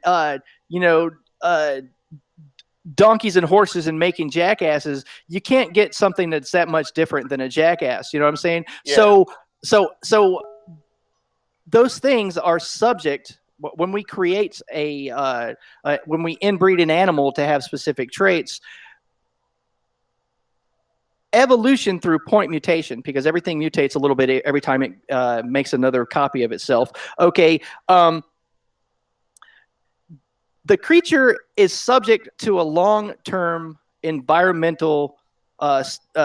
B: donkeys and horses and making jackasses, you can't get something that's that much different than a jackass. You know what I'm saying? Yeah. So those things are subject. When we create when we inbreed an animal to have specific traits, evolution through point mutation, because everything mutates a little bit every time it makes another copy of itself. Okay. The creature is subject to a long-term environmental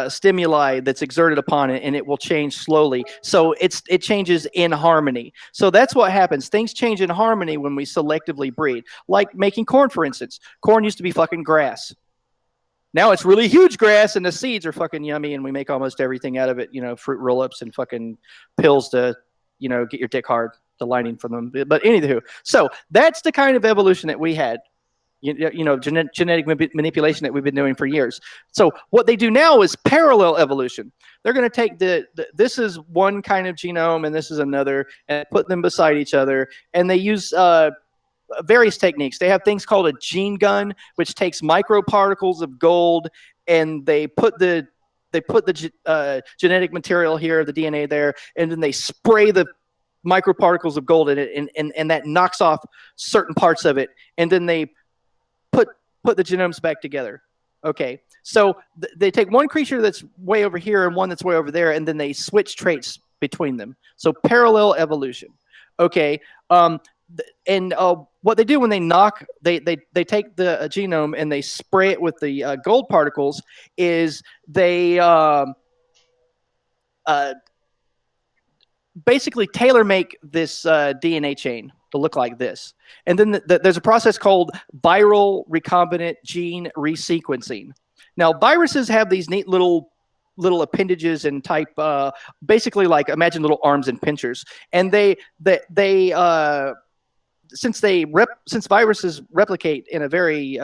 B: stimuli that's exerted upon it, and it will change slowly. So it changes in harmony. So that's what happens. Things change in harmony when we selectively breed. Like making corn, for instance. Corn used to be fucking grass. Now it's really huge grass, and the seeds are fucking yummy, and we make almost everything out of it. Fruit roll-ups and fucking pills to, get your dick hard, the lining from them. But anywho, so that's the kind of evolution that we had. Genetic manipulation that we've been doing for years. So what they do now is parallel evolution. They're going to take this is one kind of genome and this is another, and put them beside each other. And they use various techniques. They have things called a gene gun, which takes microparticles of gold, and they put the genetic material here, the DNA there, and then they spray the microparticles of gold in it, and that knocks off certain parts of it, and then they put the genomes back together. Okay, so they take one creature that's way over here and one that's way over there, and then they switch traits between them. So parallel evolution. Okay, and what they do when they they take the genome and they spray it with the gold particles is they basically tailor make this DNA chain to look like this. And then there's a process called viral recombinant gene resequencing. Now, viruses have these neat little appendages and type, basically like imagine little arms and pinchers. And they since viruses replicate in a very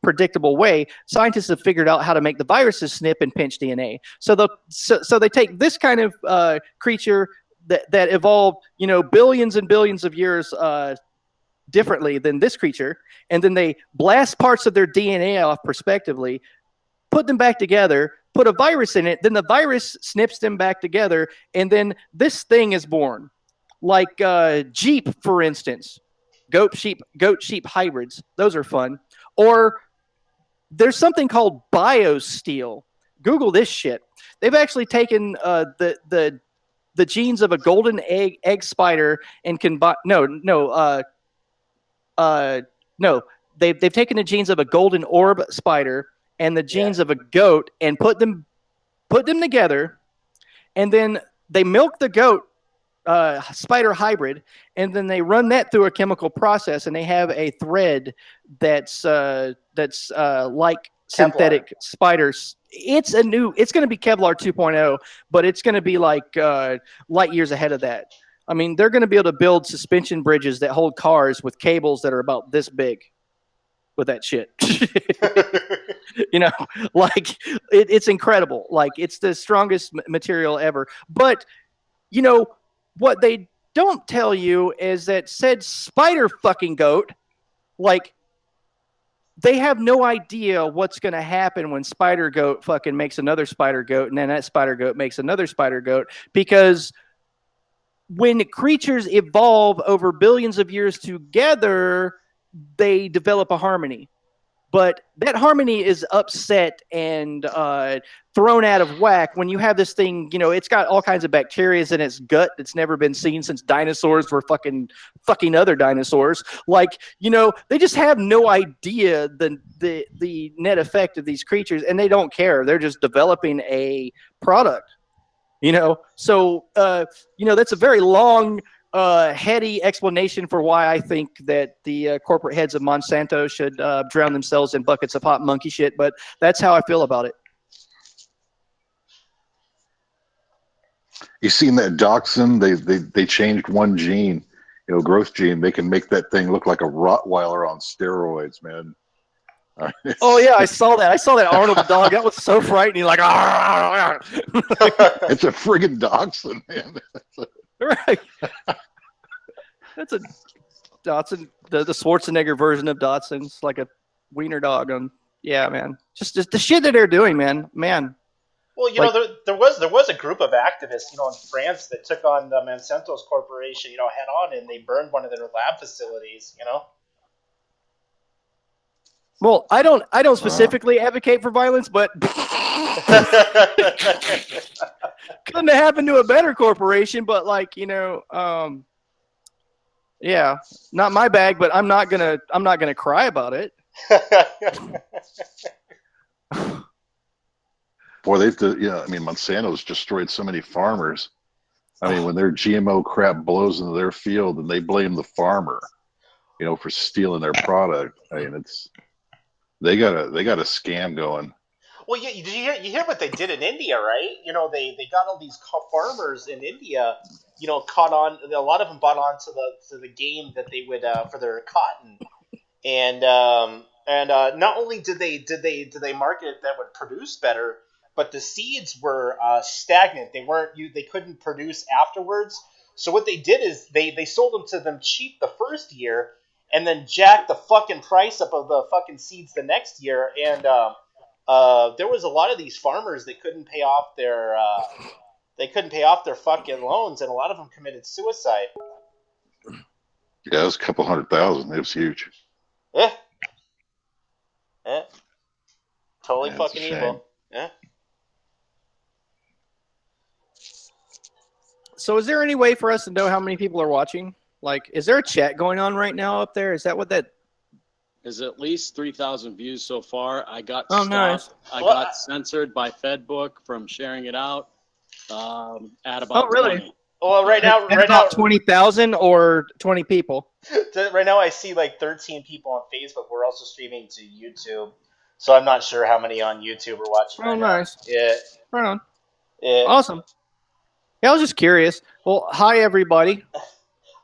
B: predictable way, scientists have figured out how to make the viruses snip and pinch DNA. So they take this kind of creature that evolved, billions and billions of years differently than this creature, and then they blast parts of their DNA off prospectively, put them back together, put a virus in it, then the virus snips them back together, and then this thing is born. Like Jeep, for instance, goat sheep hybrids. Those are fun. Or there's something called biosteel. Google this shit. They've actually taken the genes of a golden egg spider and combine. They've taken the genes of a golden orb spider and the genes of a goat and put them together, and then they milk the goat spider hybrid, and then they run that through a chemical process, and they have a thread that's like synthetic
A: Kevlar.
B: spiders. It's going to be Kevlar 2.0, but it's going to be like light years ahead of that. I mean, they're going to be able to build suspension bridges that hold cars with cables that are about this big with that shit. Like it's incredible. Like it's the strongest material ever. But, what they don't tell you is that said spider fucking goat, like, they have no idea what's going to happen when spider goat fucking makes another spider goat, and then that spider goat makes another spider goat, because when creatures evolve over billions of years together, they develop a harmony. But that harmony is upset and thrown out of whack when you have this thing, it's got all kinds of bacteria in its gut that's never been seen since dinosaurs were fucking other dinosaurs. Like, they just have no idea the net effect of these creatures, and they don't care. They're just developing a product, So, that's a very long, heady explanation for why I think that the corporate heads of Monsanto should drown themselves in buckets of hot monkey shit, but that's how I feel about it.
C: You seen that dachshund? They changed one gene, growth gene. They can make that thing look like a Rottweiler on steroids, man.
B: Oh yeah, I saw that. I saw that Arnold the dog. That was so frightening. Like,
C: it's a friggin' dachshund, man.
B: Right. That's a Dachshund, the Schwarzenegger version of Dachshund's like a wiener dog. Yeah, man. Just the shit that they're doing, man.
A: Well, there was a group of activists, in France that took on the Monsanto's corporation, head on, and they burned one of their lab facilities.
B: Well, I don't specifically advocate for violence, but couldn't have happened to a better corporation. But yeah, not my bag. But I'm not gonna cry about it.
C: Boy, Monsanto's destroyed so many farmers. When their GMO crap blows into their field and they blame the farmer, for stealing their product. They got a scam going.
A: Well, yeah, you hear what they did in India, right? They got all these farmers in India, caught on. A lot of them bought on to the game that they would for their cotton, and not only did they market it that would produce better, but the seeds were stagnant. They couldn't produce afterwards. So what they did is they sold them to them cheap the first year, and then jacked the fucking price up of the fucking seeds the next year. And there was a lot of these farmers that couldn't pay off their fucking loans, and a lot of them committed suicide.
C: Yeah, it was a couple 100,000. It was huge.
A: Yeah. Totally fucking evil. Yeah.
B: So is there any way for us to know how many people are watching? Like, is there a chat going on right now up there? Is that what that
D: is? At least 3,000 views so far. I got
B: stopped.
D: Nice. I got censored by FedBook from sharing it out at about 20.
A: Well, right now,
B: about 20,000 or 20 people.
A: Right now, I see like 13 people on Facebook. We're also streaming to YouTube, so I'm not sure how many on YouTube are watching.
B: Oh, nice.
A: Now. Yeah.
B: Right on.
A: Yeah.
B: Awesome. Yeah, I was just curious. Well, hi everybody.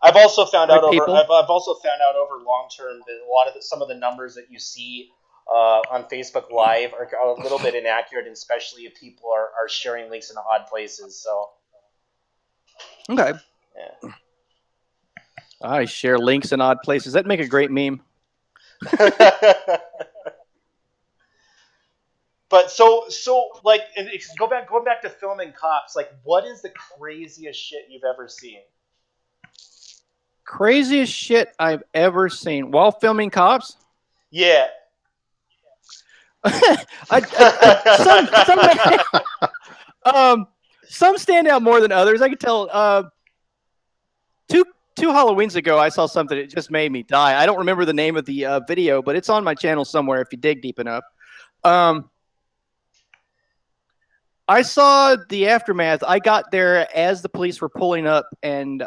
A: I've also found out
B: Like
A: over
B: people.
A: I've also found out over long term that a lot of some of the numbers that you see on Facebook Live are a little bit inaccurate, and especially if people are sharing links in odd places. So
B: Okay.
A: yeah.
B: I share links in odd places. That'd make a great meme.
A: But so like, and going back to filming cops. Like, what is the craziest shit you've ever seen?
B: Craziest shit I've ever seen while filming cops.
A: Yeah.
B: Some stand out more than others. I can tell. Two Halloweens ago, I saw something that just made me die. I don't remember the name of the video, but it's on my channel somewhere if you dig deep enough. I saw the aftermath. I got there as the police were pulling up and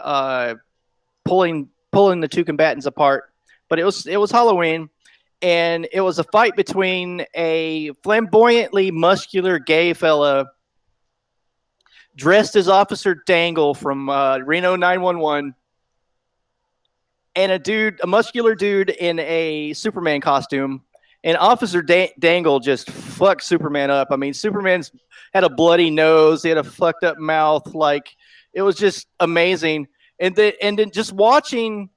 B: pulling the two combatants apart. But it was Halloween, and it was a fight between a flamboyantly muscular gay fella dressed as Officer Dangle from Reno 911, and a muscular dude in a Superman costume. And Officer Dangle just fucked Superman up. I mean, Superman's had a bloody nose. He had a fucked up mouth. Like, it was just amazing. And then just watching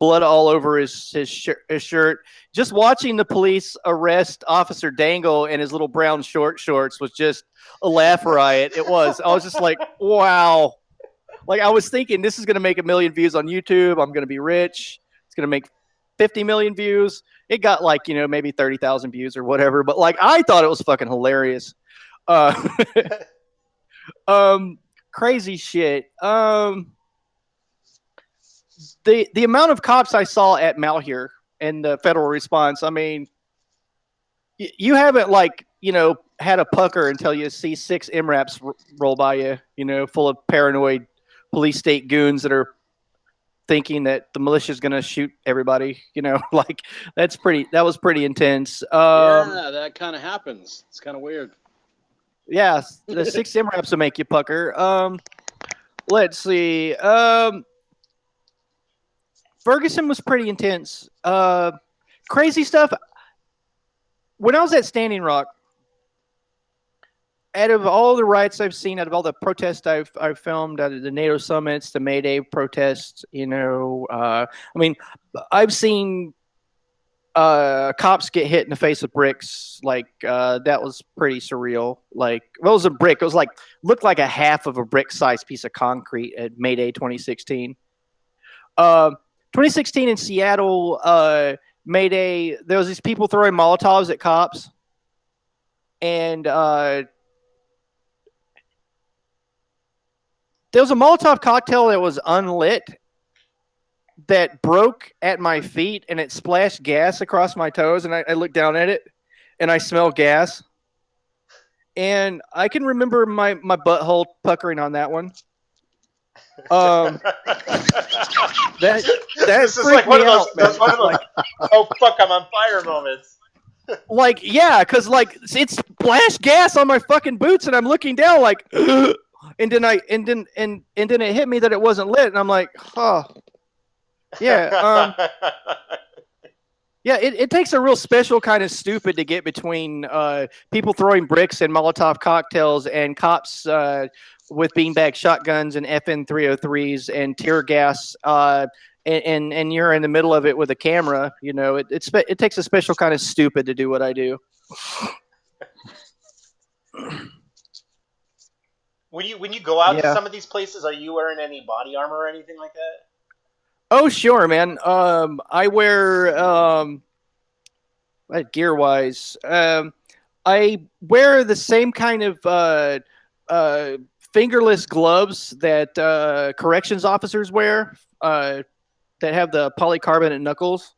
B: blood all over his shirt, just watching the police arrest Officer Dangle in his little brown shorts was just a laugh riot. It was. I was just like, wow. Like, I was thinking, this is going to make 1 million views on YouTube. I'm going to be rich. It's going to make 50 million views. It got like, maybe 30,000 views or whatever. But like, I thought it was fucking hilarious. Crazy shit. The amount of cops I saw at Malheur and the federal response. I mean, you haven't had a pucker until you see 6 MRAPs roll by you, full of paranoid police state goons that are thinking that the militia is going to shoot everybody. Like, that was pretty intense.
D: Yeah, that kind of happens. It's kind of weird.
B: Yeah, the 6 MRAPs will make you pucker. Let's see. Ferguson was pretty intense. Crazy stuff. When I was at Standing Rock, out of all the riots I've seen, out of all the protests I've filmed, out of the NATO summits, the May Day protests, I mean, I've seen cops get hit in the face with bricks. Like, that was pretty surreal. Like, well, it was a brick. It was like, looked like a half of a brick-sized piece of concrete at May Day 2016. 2016 in Seattle, May Day, there was these people throwing Molotovs at cops. And there was a Molotov cocktail that was unlit that broke at my feet, and it splashed gas across my toes, and I looked down at it, and I smelled gas. And I can remember my butthole puckering on that one. That
A: This is like one of those, oh fuck, I'm on fire moments.
B: Like, yeah, because like it splashed gas on my fucking boots, and I'm looking down like, and then it hit me that it wasn't lit, and I'm like, oh, yeah, yeah. It takes a real special kind of stupid to get between people throwing bricks and Molotov cocktails and cops with beanbag shotguns and FN 303s and tear gas. And you're in the middle of it with a camera, it takes a special kind of stupid to do what I do.
A: When you go out to some of these places, are you wearing any body armor or anything like that?
B: Oh, sure, man. I wear gear wise. I wear the same kind of fingerless gloves that corrections officers wear. That have the polycarbonate knuckles,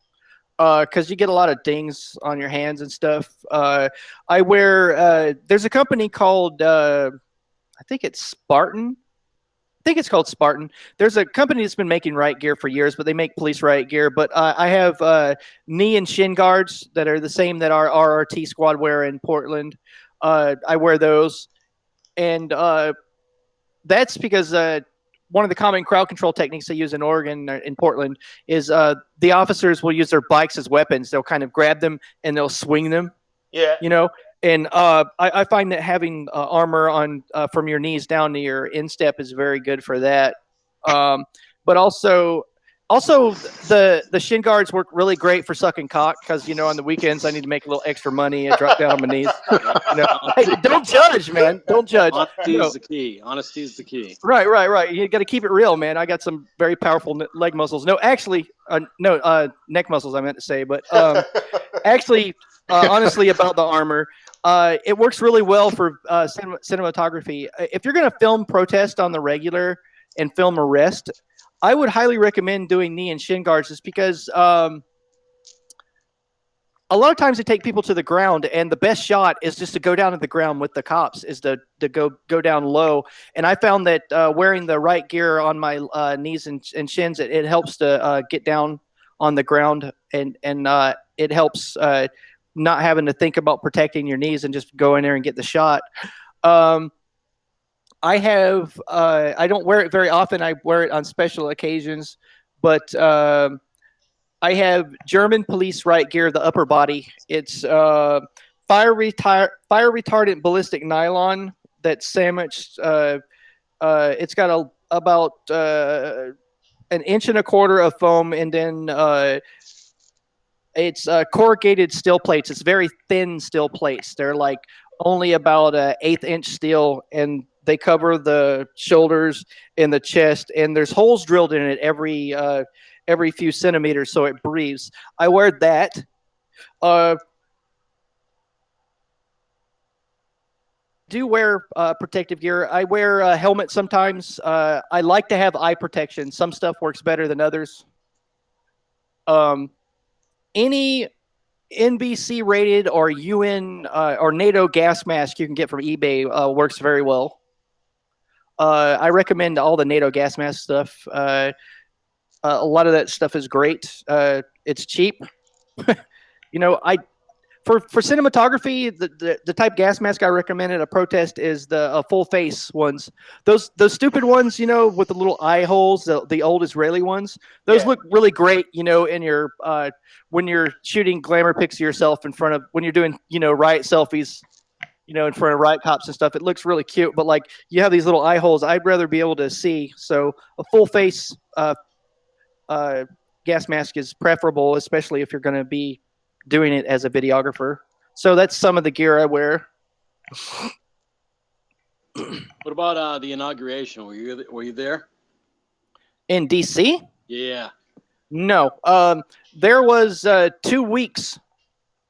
B: because you get a lot of dings on your hands and stuff. I wear. There's a company called I think it's Spartan. I think it's called Spartan. There's a company that's been making riot gear for years, but they make police riot gear. But I have knee and shin guards that are the same that our RRT squad wear in Portland. I wear those, and that's because one of the common crowd control techniques they use in Oregon, in Portland, is the officers will use their bikes as weapons. They'll kind of grab them and they'll swing them.
A: Yeah.
B: And I find that having armor on from your knees down to your instep is very good for that. But also the shin guards work really great for sucking cock because on the weekends I need to make a little extra money and drop down on my knees. Hey, don't judge, man. Don't judge.
E: Honesty is the key. Honesty is the key.
B: Right. You got to keep it real, man. I got some very powerful leg muscles. No, actually, neck muscles. I meant to say, but actually, honestly, about the armor. It works really well for cinematography. If you're going to film protest on the regular and film arrest, I would highly recommend doing knee and shin guards just because a lot of times they take people to the ground, and the best shot is just to go down to the ground with the cops, is to go down low. And I found that wearing the right gear on my knees and shins, it helps to get down on the ground, and it helps not having to think about protecting your knees and just go in there and get the shot. I don't wear it very often. I wear it on special occasions, but I have German police right gear, the upper body. It's fire retardant ballistic nylon that's sandwiched. It's got about an inch and a quarter of foam, and then it's corrugated steel plates. It's very thin steel plates. They're like only about an 1/8 inch steel, and they cover the shoulders and the chest. And there's holes drilled in it every few centimeters, so it breathes. I wear that. Do wear protective gear. I wear a helmet sometimes. I like to have eye protection. Some stuff works better than others. Any NBC rated or UN or NATO gas mask you can get from eBay works very well. I recommend all the NATO gas mask stuff. A lot of that stuff is great. It's cheap. For cinematography, the type gas mask I recommend at a protest is the full face ones. Those stupid ones, with the little eye holes, the old Israeli ones. Those look really great, in your when you're shooting glamour pics of yourself when you're doing, riot selfies, in front of riot cops and stuff. It looks really cute, but like you have these little eye holes. I'd rather be able to see. So a full face gas mask is preferable, especially if you're going to be doing it as a videographer. So that's some of the gear I wear.
E: What about the inauguration? Were you there?
B: In DC?
E: Yeah.
B: No. There was 2 weeks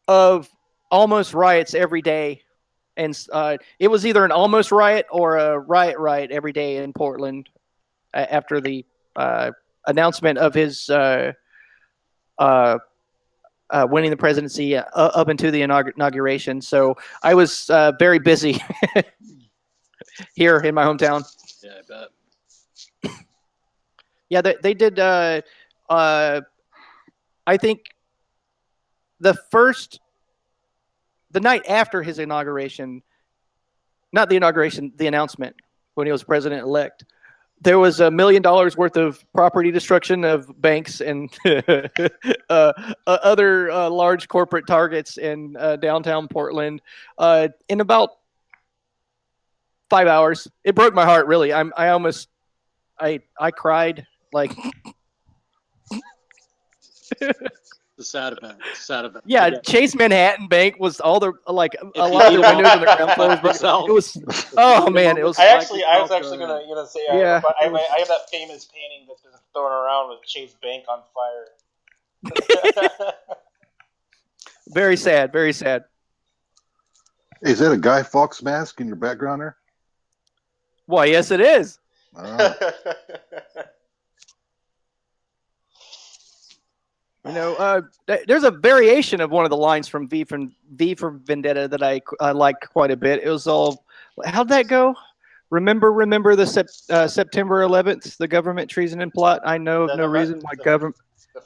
B: of almost riots every day. And it was either an almost riot or a riot every day in Portland after the announcement of his winning the presidency up into the inauguration. So I was very busy here in my hometown.
E: Yeah, I bet.
B: Yeah, they did. I think the night after his inauguration, not the inauguration, the announcement when he was president-elect, there was $1 million worth of property destruction of banks and other large corporate targets in downtown Portland in about 5 hours. It broke my heart, really. I cried like.
E: The sad event.
B: Yeah, Chase Manhattan Bank was all the a lot of the windows on the ground floors. But it was, oh man, it was.
A: I was actually gonna say,
B: yeah,
A: I have that famous painting that's been thrown around with Chase Bank on fire.
B: Very sad, very sad.
C: Hey, is that a Guy Fawkes mask in your background there?
B: Why, yes, it is.
C: Oh.
B: There's a variation of one of the lines from V for Vendetta that I liked quite a bit. It was all, how'd that go? Remember the September 11th, the government treason and plot. I know of no reason why government.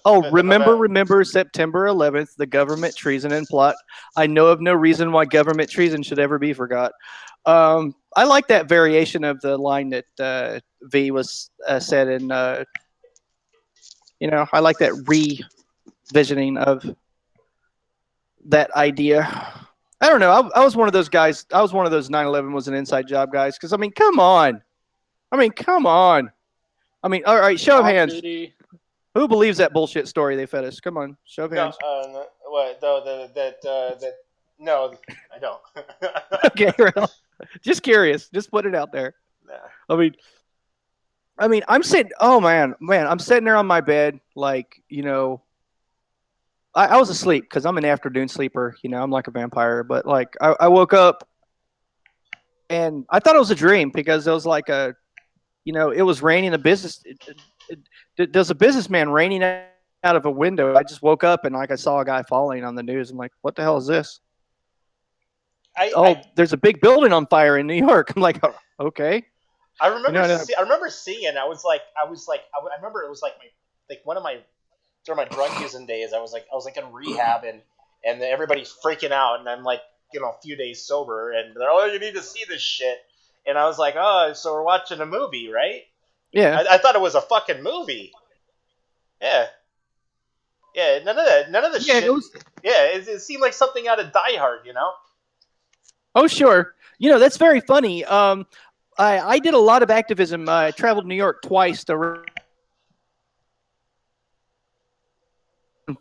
B: Oh, remember September 11th, the government treason and plot. I know of no reason why government treason should ever be forgot. I like that variation of the line that V was said in. I like that revisioning of that idea. I don't know. I was one of those guys. I was one of those 9/11 was an inside job guys. Because come on. Come on. All right. Show of hands. Who believes that bullshit story they fed us? Come on, show of hands.
A: No, what? No, I don't.
B: Okay, well, just curious. Just put it out there.
A: Nah.
B: I'm sitting. Oh man, I'm sitting there on my bed, like I was asleep because I'm an afternoon sleeper. I'm like a vampire. But like, I woke up, and I thought it was a dream because it was like it was raining. There's a businessman raining out of a window. I just woke up and like I saw a guy falling on the news. I'm like, what the hell is this? There's a big building on fire in New York. I'm like, oh, okay.
A: I remember seeing. I remember it was like one of my during my drug using days. I was like in rehab and everybody's freaking out and I'm like a few days sober and they're you need to see this shit and I was like so we're watching a movie, right?
B: Yeah.
A: I thought it was a fucking movie. Yeah. Yeah, none of the shit. It seemed like something out of Die Hard,
B: Oh, sure. That's very funny. I did a lot of activism. I traveled to New York twice to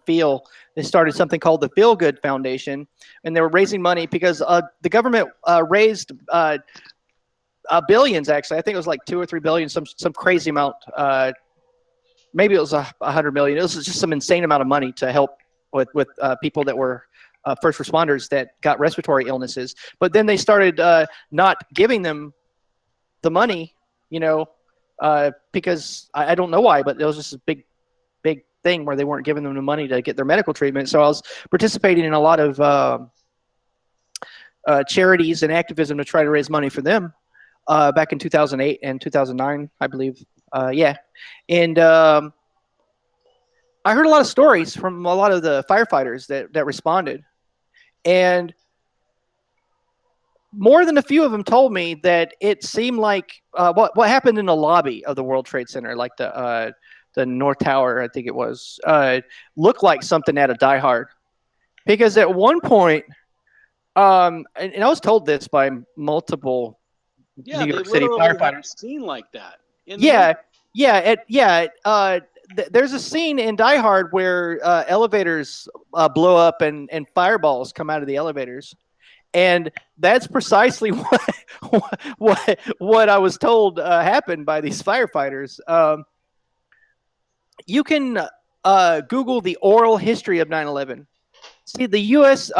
B: feel. They started something called the Feel Good Foundation, and they were raising money because the government raised billions. Actually, I think it was like $2 or $3 billion, some crazy amount. Maybe it was 100 million. It was just some insane amount of money to help with people that were first responders that got respiratory illnesses. But then they started not giving them the money, because I don't know why, but it was just a big thing where they weren't giving them the money to get their medical treatment. So I was participating in a lot of charities and activism to try to raise money for them back in 2008 and 2009, I believe. And I heard a lot of stories from a lot of the firefighters that responded. And more than a few of them told me that it seemed like what happened in the lobby of the World Trade Center, like the North Tower, I think it was, looked like something out of Die Hard. Because at one point, and I was told this by multiple New York City firefighters.
E: Scene like that.
B: There's a scene in Die Hard where elevators blow up and fireballs come out of the elevators. And that's precisely what I was told happened by these firefighters. You can Google the oral history of 9/11. See, the U.S.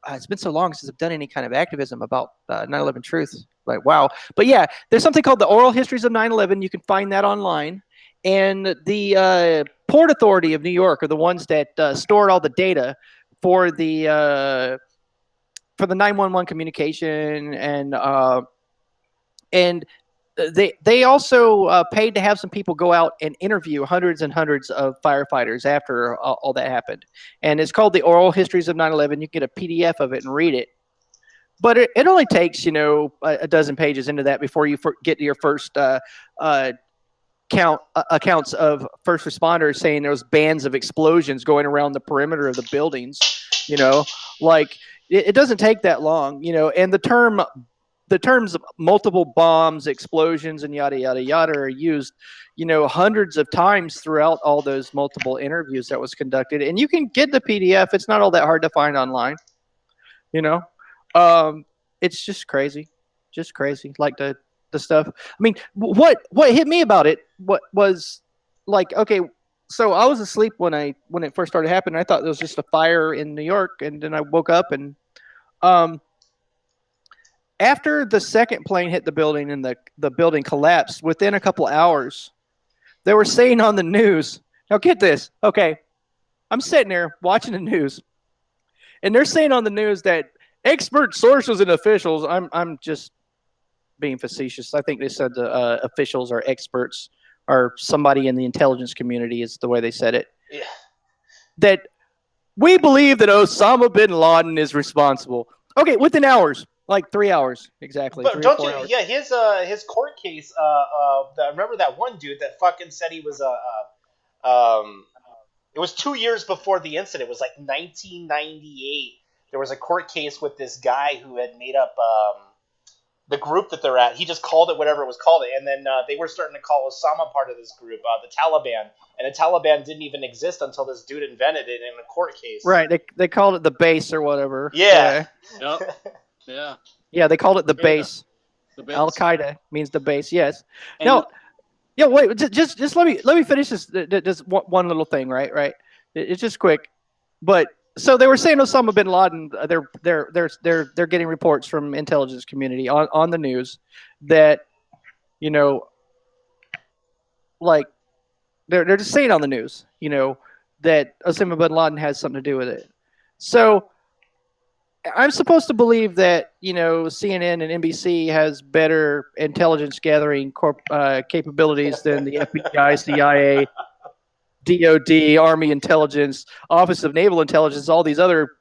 B: It's been so long since I've done any kind of activism about 9/11 truth. Like, wow. But yeah, there's something called the Oral Histories of 9/11. You can find that online. And the Port Authority of New York are the ones that stored all the data for the 911 communication, and they also paid to have some people go out and interview hundreds and hundreds of firefighters after all that happened. And it's called the Oral Histories of 9/11. You can get a PDF of it and read it. But it only takes, a dozen pages into that before you get to your first accounts of first responders saying there was bands of explosions going around the perimeter of the buildings. Like it doesn't take that long, and the terms multiple bombs, explosions, and yada, yada, yada are used, hundreds of times throughout all those multiple interviews that was conducted. And you can get the PDF. It's not all that hard to find online, It's just crazy. Like the stuff. What hit me about it, what was like, okay, so I was asleep when it first started happening. I thought it was just a fire in New York. And then I woke up and, after the second plane hit the building and the building collapsed, within a couple hours, they were saying on the news, now get this, okay, I'm sitting there watching the news, and they're saying on the news that expert sources and officials, I'm just being facetious. I think they said the officials or experts or somebody in the intelligence community is the way they said it.
A: Yeah.
B: That we believe that Osama bin Laden is responsible. Okay, within hours. Like 3 hours exactly.
A: But
B: 3 or
A: don't
B: 4
A: you?
B: hours.
A: Yeah, his court case. Remember that one dude that fucking said he was It was 2 years before the incident. It was like 1998. There was a court case with this guy who had made up the group that they're at. He just called it whatever it was called, and then they were starting to call Osama part of this group, the Taliban, and the Taliban didn't even exist until this dude invented it in a court case.
B: Right. They called it the base or whatever.
A: Yeah.
E: Yep. Yeah.
B: Yeah, they called it the
E: Qaeda.
B: base.
E: The base.
B: Al Qaeda means the base. Yes.
E: And
B: No. Yeah. Wait. Just let me finish this. Just one little thing. Right. It's just quick. But so they were saying Osama bin Laden. They're getting reports from intelligence community on the news that, like they're just saying on the news, that Osama bin Laden has something to do with it. So I'm supposed to believe that, CNN and NBC has better intelligence gathering capabilities than the FBI, CIA, DOD, Army Intelligence, Office of Naval Intelligence, all these other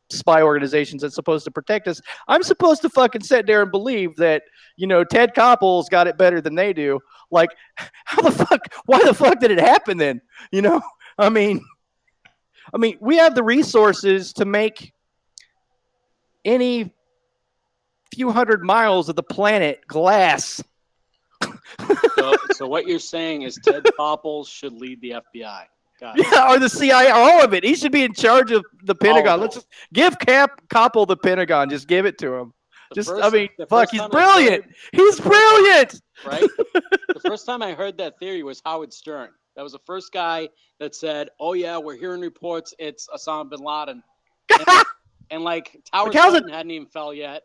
B: spy organizations that's supposed to protect us. I'm supposed to fucking sit there and believe that, Ted Koppel's got it better than they do. Like, why the fuck did it happen then? I mean, we have the resources to make any few hundred miles of the planet glass.
E: So what you're saying is Ted Koppel should lead the FBI. Got it.
B: Yeah, or the CIA, all of it. He should be in charge of the Pentagon. Let's just give Koppel the Pentagon. Just give it to him. He's brilliant. He's brilliant.
E: Right? The first time I heard that theory was Howard Stern. That was the first guy that said, "Oh yeah, we're hearing reports it's Osama bin Laden," and like Tower 7 hadn't even fell yet.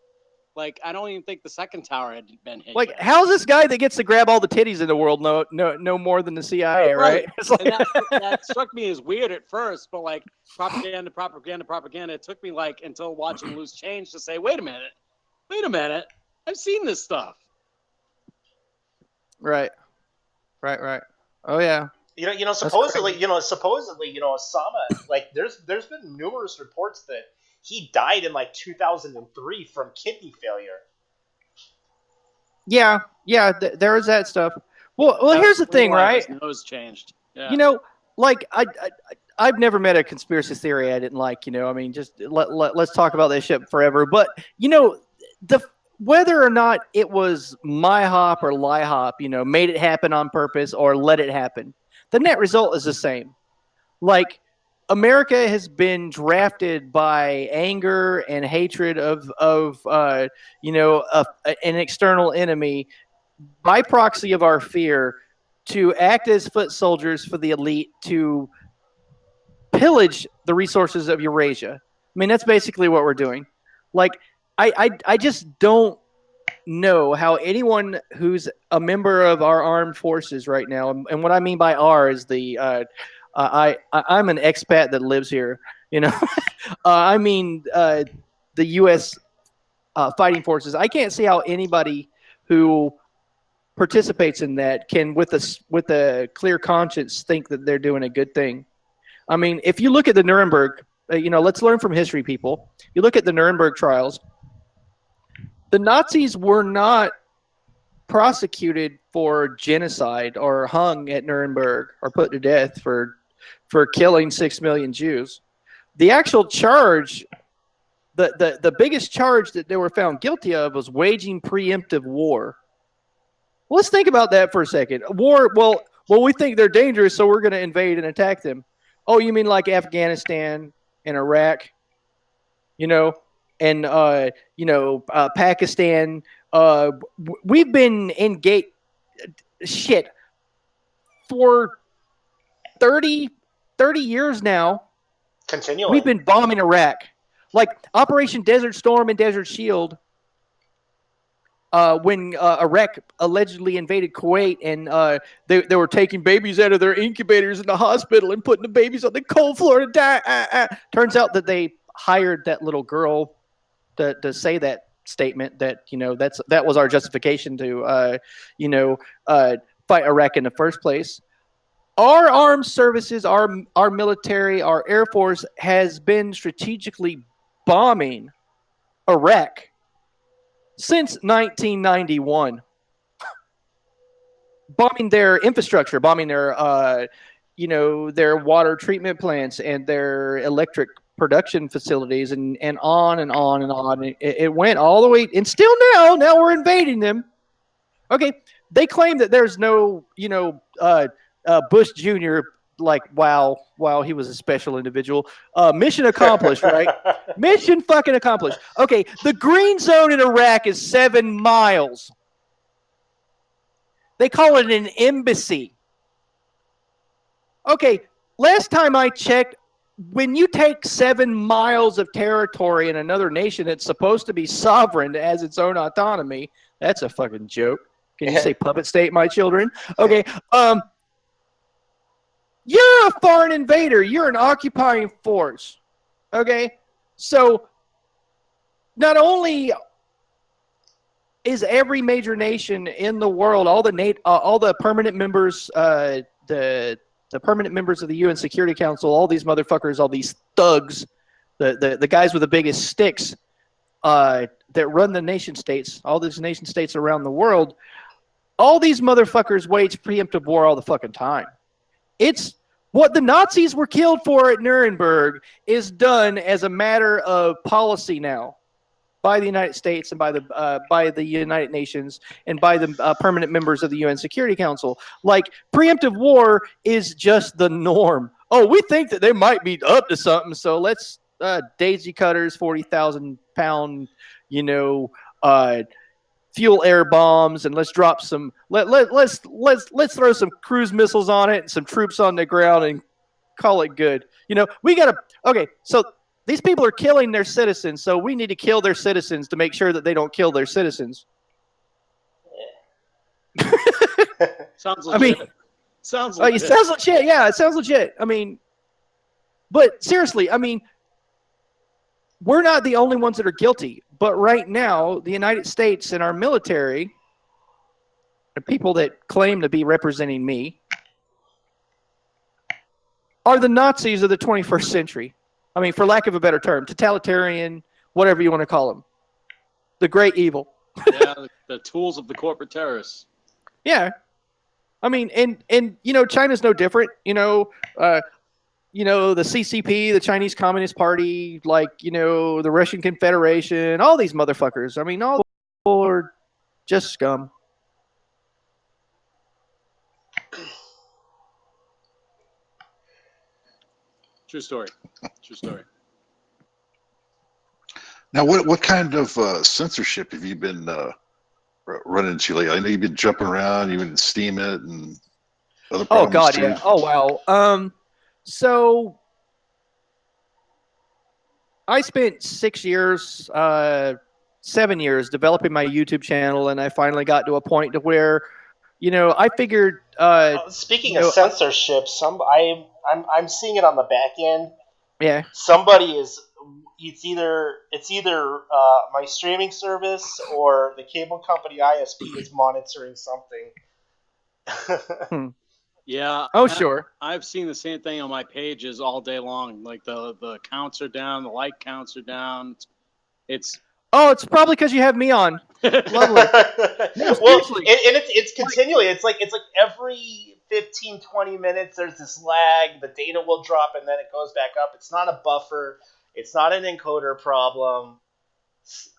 E: Like, I don't even think the second tower had been hit.
B: Like,
E: yet.
B: how's this guy that gets to grab all the titties in the world no more than the CIA, right? It's like...
E: And that struck me as weird at first, but like propaganda. It took me like until watching Loose Change to say, wait a minute, I've seen this stuff.
B: Right. Oh yeah.
A: Supposedly, Osama, like, there's been numerous reports that he died in like 2003 from kidney failure.
B: Yeah, there is that stuff. Well, here's the thing, right?
E: His nose changed. Yeah.
B: Like I've never met a conspiracy theory I didn't like. Just let's talk about this shit forever. But whether or not it was my hop or lie hop, made it happen on purpose or let it happen, the net result is the same. Like, America has been drafted by anger and hatred of an external enemy by proxy of our fear to act as foot soldiers for the elite to pillage the resources of Eurasia. That's basically what we're doing. Like, I just don't know how anyone who's a member of our armed forces right now, and what I mean by "our" is the I'm an expat that lives here. I mean the U.S. Fighting forces. I can't see how anybody who participates in that can, with a clear conscience, think that they're doing a good thing. If you look at the Nuremberg, let's learn from history, people. You look at the Nuremberg trials. The Nazis were not prosecuted for genocide or hung at Nuremberg or put to death for killing 6 million Jews. The actual charge, the biggest charge that they were found guilty of was waging preemptive war. Well, let's think about that for a second. War, well, we think they're dangerous, so we're going to invade and attack them. Oh, you mean like Afghanistan and Iraq? And Pakistan. We've been engaged for 30 years now.
A: Continually.
B: We've been bombing Iraq. Like Operation Desert Storm and Desert Shield, when Iraq allegedly invaded Kuwait and they were taking babies out of their incubators in the hospital and putting the babies on the cold floor to die. Turns out that they hired that little girl to say that statement, that that was our justification to fight Iraq in the first place. Our armed services, our military, our Air Force has been strategically bombing Iraq since 1991, bombing their infrastructure, bombing their their water treatment plants and their electric production facilities, and on and on and on. It went all the way, and still now we're invading them. Okay, they claim that there's no, Bush Jr. like wow he was a special individual. Mission accomplished, right? Mission fucking accomplished. Okay, the green zone in Iraq is 7 miles. They call it an embassy. Okay, last time I checked, when you take 7 miles of territory in another nation that's supposed to be sovereign, as its own autonomy, that's a fucking joke. Can you say puppet state, my children? Okay, you're a foreign invader. You're an occupying force. Okay, so not only is every major nation in the world, all the permanent members, the permanent members of the UN Security Council, all these motherfuckers, all these thugs, the guys with the biggest sticks that run the nation states, all these nation states around the world, all these motherfuckers wage preemptive war all the fucking time. It's what the Nazis were killed for at Nuremberg is done as a matter of policy now by the United States and by the United Nations and by the permanent members of the UN Security Council. Like, preemptive war is just the norm. Oh, we think that they might be up to something, so let's daisy cutters, 40,000 pound, fuel air bombs, and let's drop some. Let's throw some cruise missiles on it and some troops on the ground and call it good. We gotta. Okay, so these people are killing their citizens, so we need to kill their citizens to make sure that they don't kill their citizens.
E: Sounds legit. Sounds legit.
B: It sounds legit. Yeah, it sounds legit. But seriously, we're not the only ones that are guilty. But right now, the United States and our military, the people that claim to be representing me, are the Nazis of the 21st century. For lack of a better term, totalitarian, whatever you want to call them. The great evil.
E: Yeah, the tools of the corporate terrorists.
B: Yeah. China's no different. The CCP, the Chinese Communist Party, the Russian Confederation, all these motherfuckers. All the people are just scum.
E: True story. True story.
C: Now, what kind of censorship have you been running into lately? I know you've been jumping around, you've been Steam it and other problems.
B: Oh God,
C: too.
B: yeah. Oh wow. So I spent 6 years, 7 years developing my YouTube channel, and I finally got to a point to where, I figured.
A: Speaking of censorship, I'm seeing it on the back end.
B: Yeah.
A: Somebody is. It's either my streaming service or the cable company ISP is monitoring something.
E: Yeah.
B: Oh, sure.
E: I've seen the same thing on my pages all day long. Like the counts are down, the like counts are down. It's
B: probably because you have me on. Lovely. No,
A: well, it's continually. It's like every 15, 20 minutes there's this lag. The data will drop and then it goes back up. It's not a buffer. It's not an encoder problem.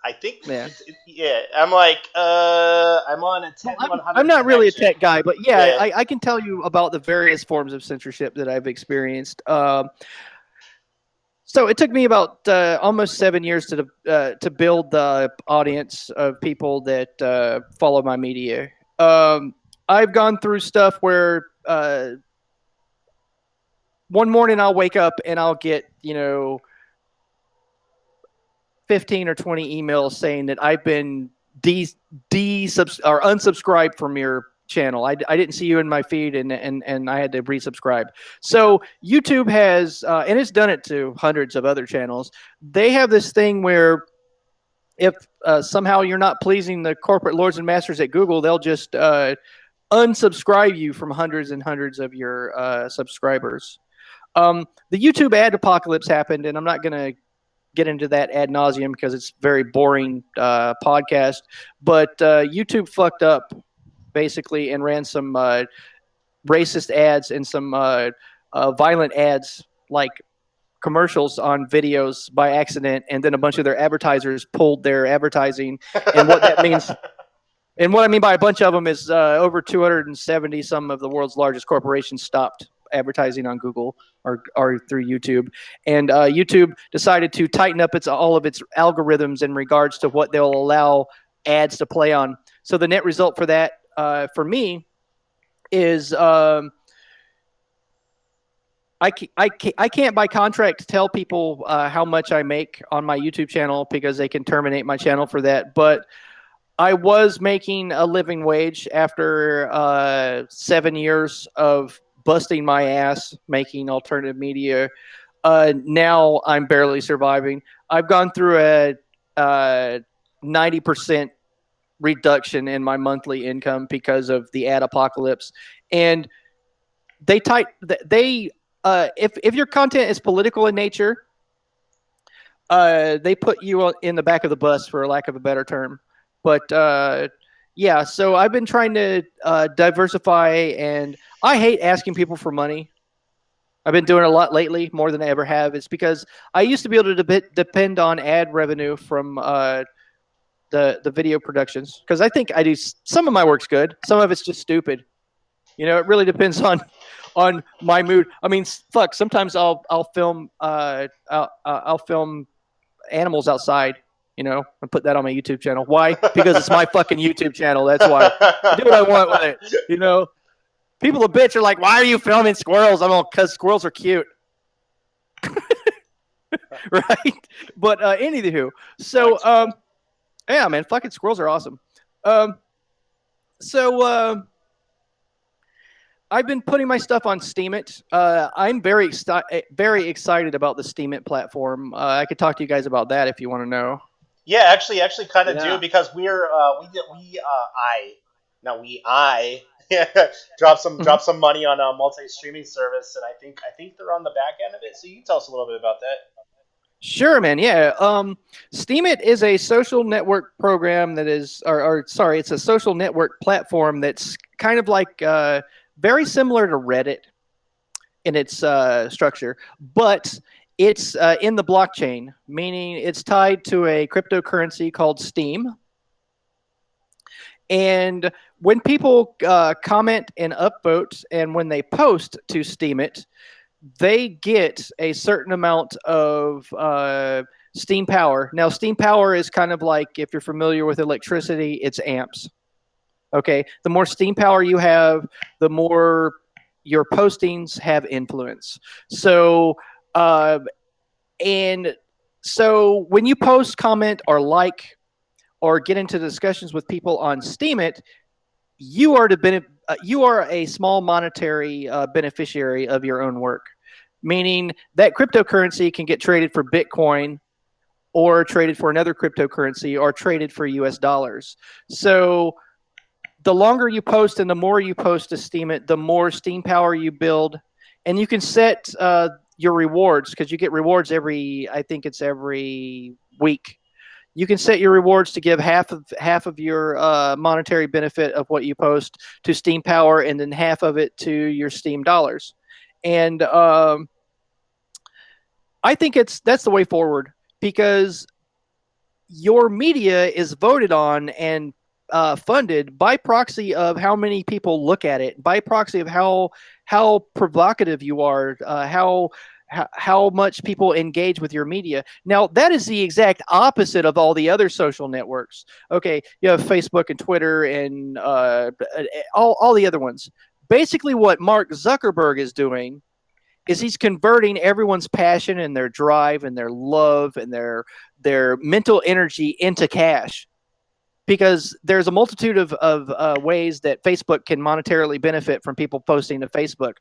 A: I think.
B: Yeah.
A: I'm like, I'm on a 10-100.
B: I'm not really a
A: connection.
B: tech guy, but yeah. I can tell you about the various forms of censorship that I've experienced. So it took me about almost 7 years to build the audience of people that follow my media. I've gone through stuff where one morning I'll wake up and I'll get 15 or 20 emails saying that I've been unsubscribed from your channel. I didn't see you in my feed and I had to resubscribe. So YouTube has, and it's done it to hundreds of other channels. They have this thing where if somehow you're not pleasing the corporate lords and masters at Google, they'll just unsubscribe you from hundreds and hundreds of your subscribers. The YouTube ad apocalypse happened, and I'm not going to get into that ad nauseum because it's very boring podcast. But YouTube fucked up basically and ran some racist ads and some violent ads like commercials on videos by accident, and then a bunch of their advertisers pulled their advertising. And what that means, and what I mean by a bunch of them is over 270 some of the world's largest corporations stopped advertising on Google or through YouTube, and YouTube decided to tighten up all of its algorithms in regards to what they'll allow ads to play on. So the net result for that, for me, is I can't by contract tell people how much I make on my YouTube channel because they can terminate my channel for that. But I was making a living wage after 7 years of busting my ass making alternative media. Now I'm barely surviving. I've gone through a 90% reduction in my monthly income because of the ad apocalypse. And if your content is political in nature, they put you in the back of the bus, for lack of a better term. But yeah, so I've been trying to diversify, and I hate asking people for money. I've been doing it a lot lately, more than I ever have. It's because I used to be able to depend on ad revenue from the video productions, because I think I do some of my work's good, some of it's just stupid. You know, it really depends on my mood. I mean, fuck. Sometimes I'll film I'll film animals outside. You know, and put that on my YouTube channel. Why? Because it's my fucking YouTube channel. That's why. I do what I want with it. You know, people a bitch are like, "Why are you filming squirrels?" I'm all, because squirrels are cute. Right? But anywho, so yeah, man, fucking squirrels are awesome. So I've been putting my stuff on Steemit. I'm very excited about the Steemit platform. I could talk to you guys about that if you want to know.
A: Yeah, actually, kind of do, because I drop some money on a multi-streaming service, and I think they're on the back end of it. So you can tell us a little bit about that.
B: Sure, man. Yeah. Steemit is a social network program that is, it's a social network platform that's kind of like very similar to Reddit in its structure, but it's in the blockchain, meaning it's tied to a cryptocurrency called Steem. And when people comment and upvote, and when they post to Steemit, they get a certain amount of steam power. Now, steam power is kind of like, if you're familiar with electricity, it's amps. Okay, the more steam power you have, the more your postings have influence. So, and so when you post, comment, or like, or get into discussions with people on Steemit, you are a small monetary beneficiary of your own work. Meaning that cryptocurrency can get traded for Bitcoin, or traded for another cryptocurrency, or traded for US dollars. So the longer you post and the more you post to Steemit, the more steam power you build. And you can set your rewards, because you get rewards every week. You can set your rewards to give half of your monetary benefit of what you post to steam power, and then half of it to your Steam dollars. And I think that's the way forward, because your media is voted on and funded by proxy of how many people look at it, by proxy of how provocative you are, how much people engage with your media. Now, that is the exact opposite of all the other social networks. Okay, you have Facebook and Twitter and all the other ones. Basically, what Mark Zuckerberg is doing is he's converting everyone's passion and their drive and their love and their mental energy into cash. Because there's a multitude of ways that Facebook can monetarily benefit from people posting to Facebook.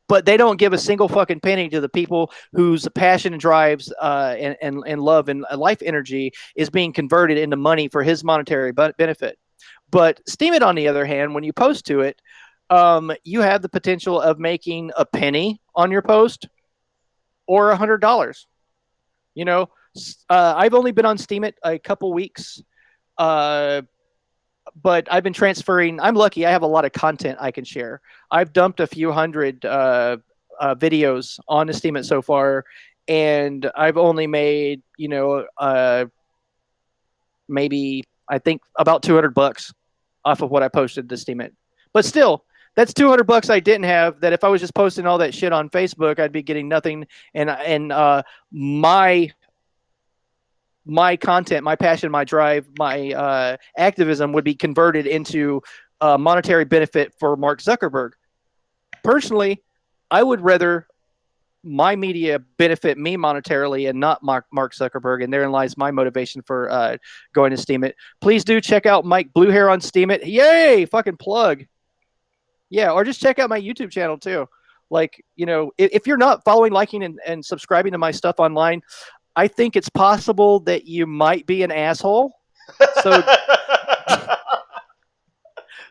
B: But they don't give a single fucking penny to the people whose passion and drives and love and life energy is being converted into money for his monetary benefit. But Steemit, on the other hand, when you post to it, you have the potential of making a penny on your post or $100. You know, I've only been on Steam a couple weeks, but I've been transferring. I'm lucky. I have a lot of content I can share. I've dumped a few hundred videos onto Steam so far, and I've only made maybe I think about $200 off of what I posted to Steam. But still, that's $200 I didn't have. That if I was just posting all that shit on Facebook, I'd be getting nothing. And my content, my passion, my drive, my activism would be converted into monetary benefit for Mark Zuckerberg. Personally, I would rather my media benefit me monetarily and not Mark Zuckerberg, and therein lies my motivation for going to Steam It. Please do check out Mike Bluehair on Steam It. Yay! Fucking plug. Yeah, or just check out my YouTube channel too. Like, if you're not following, liking, and subscribing to my stuff online, I think it's possible that you might be an asshole.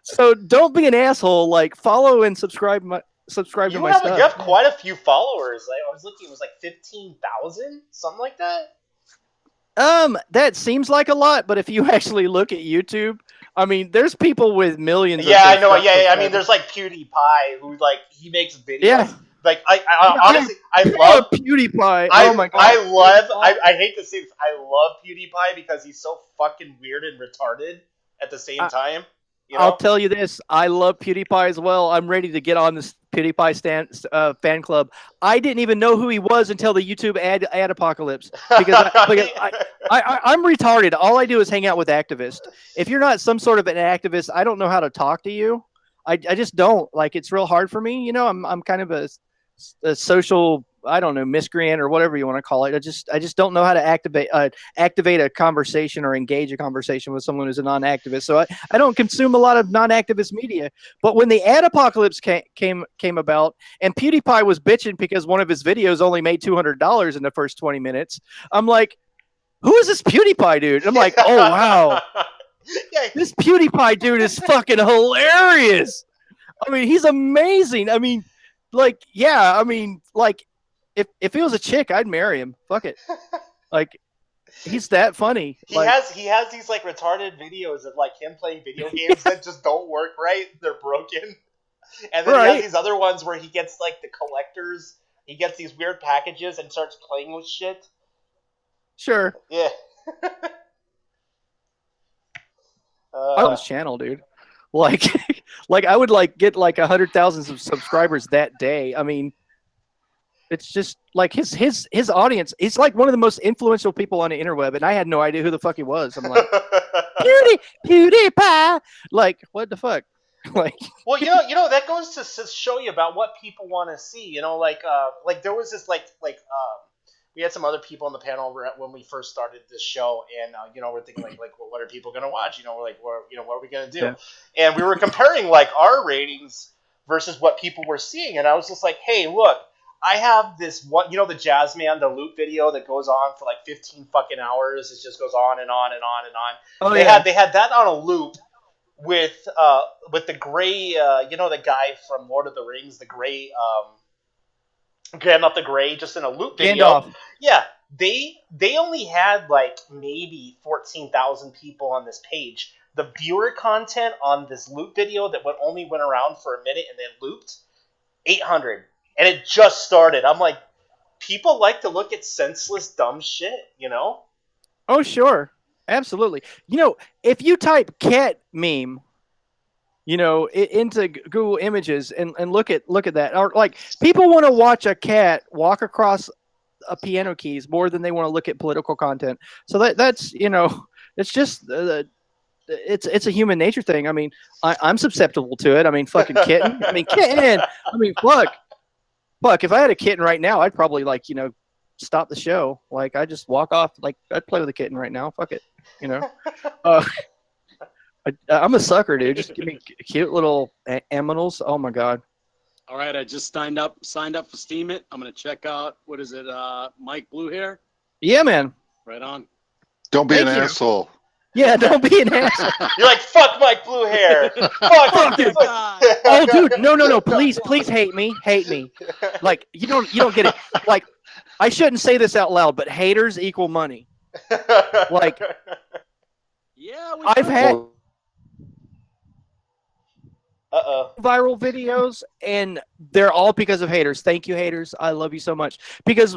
B: So don't be an asshole. Like, follow and subscribe to my stuff.
A: You have quite a few followers. I was looking, it was like 15,000, something like that.
B: That seems like a lot, but if you actually look at YouTube, I mean, there's people with millions.
A: Yeah, I know. Yeah. I mean, there's like PewDiePie who he makes videos. Yeah. Like honestly, I love
B: PewDiePie. Oh my god.
A: I hate to say this. I love PewDiePie because he's so fucking weird and retarded at the same time.
B: I'll tell you this. I love PewDiePie as well. I'm ready to get on this PewDiePie fan club. I didn't even know who he was until the YouTube ad apocalypse because I'm retarded. All I do is hang out with activists. If you're not some sort of an activist, I don't know how to talk to you. I just don't. Like, it's real hard for me. I'm kind of a social, I don't know, miscreant or whatever you want to call it. I just don't know how to activate a conversation or engage a conversation with someone who's a non-activist. So I don't consume a lot of non-activist media. But when the ad apocalypse came about and PewDiePie was bitching because one of his videos only made $200 in the first 20 minutes, I'm like, who is this PewDiePie dude? And I'm like, oh wow, this PewDiePie dude is fucking hilarious. I mean, he's amazing. I mean, like, yeah, I mean, like, if he was a chick, I'd marry him. Fuck it. Like, he's that funny.
A: He has these like retarded videos of like him playing video games that just don't work right. They're broken. And then he has these other ones where he gets like the collectors. He gets these weird packages and starts playing with shit.
B: Sure.
A: Yeah.
B: On his channel, dude. Like I would like get like 100,000 subscribers that day. I mean, it's just like his audience. He's like one of the most influential people on the interweb, and I had no idea who the fuck he was. I'm like, PewDiePie. Like, what the fuck? Like,
A: well, that goes to show you about what people want to see. Like there was this we had some other people on the panel when we first started this show, and we're thinking like well, what are people gonna watch? We're like, what are we gonna do? Yeah. And we were comparing like our ratings versus what people were seeing, and I was just like, hey, look, I have this one, the Jazzman, the loop video that goes on for like 15 fucking hours. It just goes on and on and on and on. Oh, they had that on a loop with the gray, the guy from Lord of the Rings, the gray. Not the gray, just in a loop video.
B: Gandalf.
A: Yeah, they only had like maybe 14,000 people on this page. The viewer content on this loop video that only went around for a minute and then looped, 800. And it just started. I'm like, people like to look at senseless, dumb shit,
B: Oh, sure. Absolutely. If you type cat meme, into Google Images and look at that. Or like, people want to watch a cat walk across a piano keys more than they want to look at political content. So that's it's just it's a human nature thing. I mean, I'm susceptible to it. I mean, fucking kitten. I mean, kitten. I mean, fuck. If I had a kitten right now, I'd probably stop the show. Like, I just walk off. Like, I'd play with a kitten right now. Fuck it. I'm a sucker, dude. Just give me cute little aminals. Oh my god.
E: All right, I just signed up for Steam It. I'm gonna check out, what is it, Mike Bluehair?
B: Yeah, man.
E: Right on.
C: Don't be an asshole.
B: Yeah, don't be an asshole.
A: You're like, fuck Mike Bluehair. Fuck
B: him. Oh, dude, no. Please hate me. Like, you don't get it. Like, I shouldn't say this out loud, but haters equal money. Like,
E: Yeah,
B: I've had viral videos, and they're all because of haters. Thank you, haters. I love you so much. Because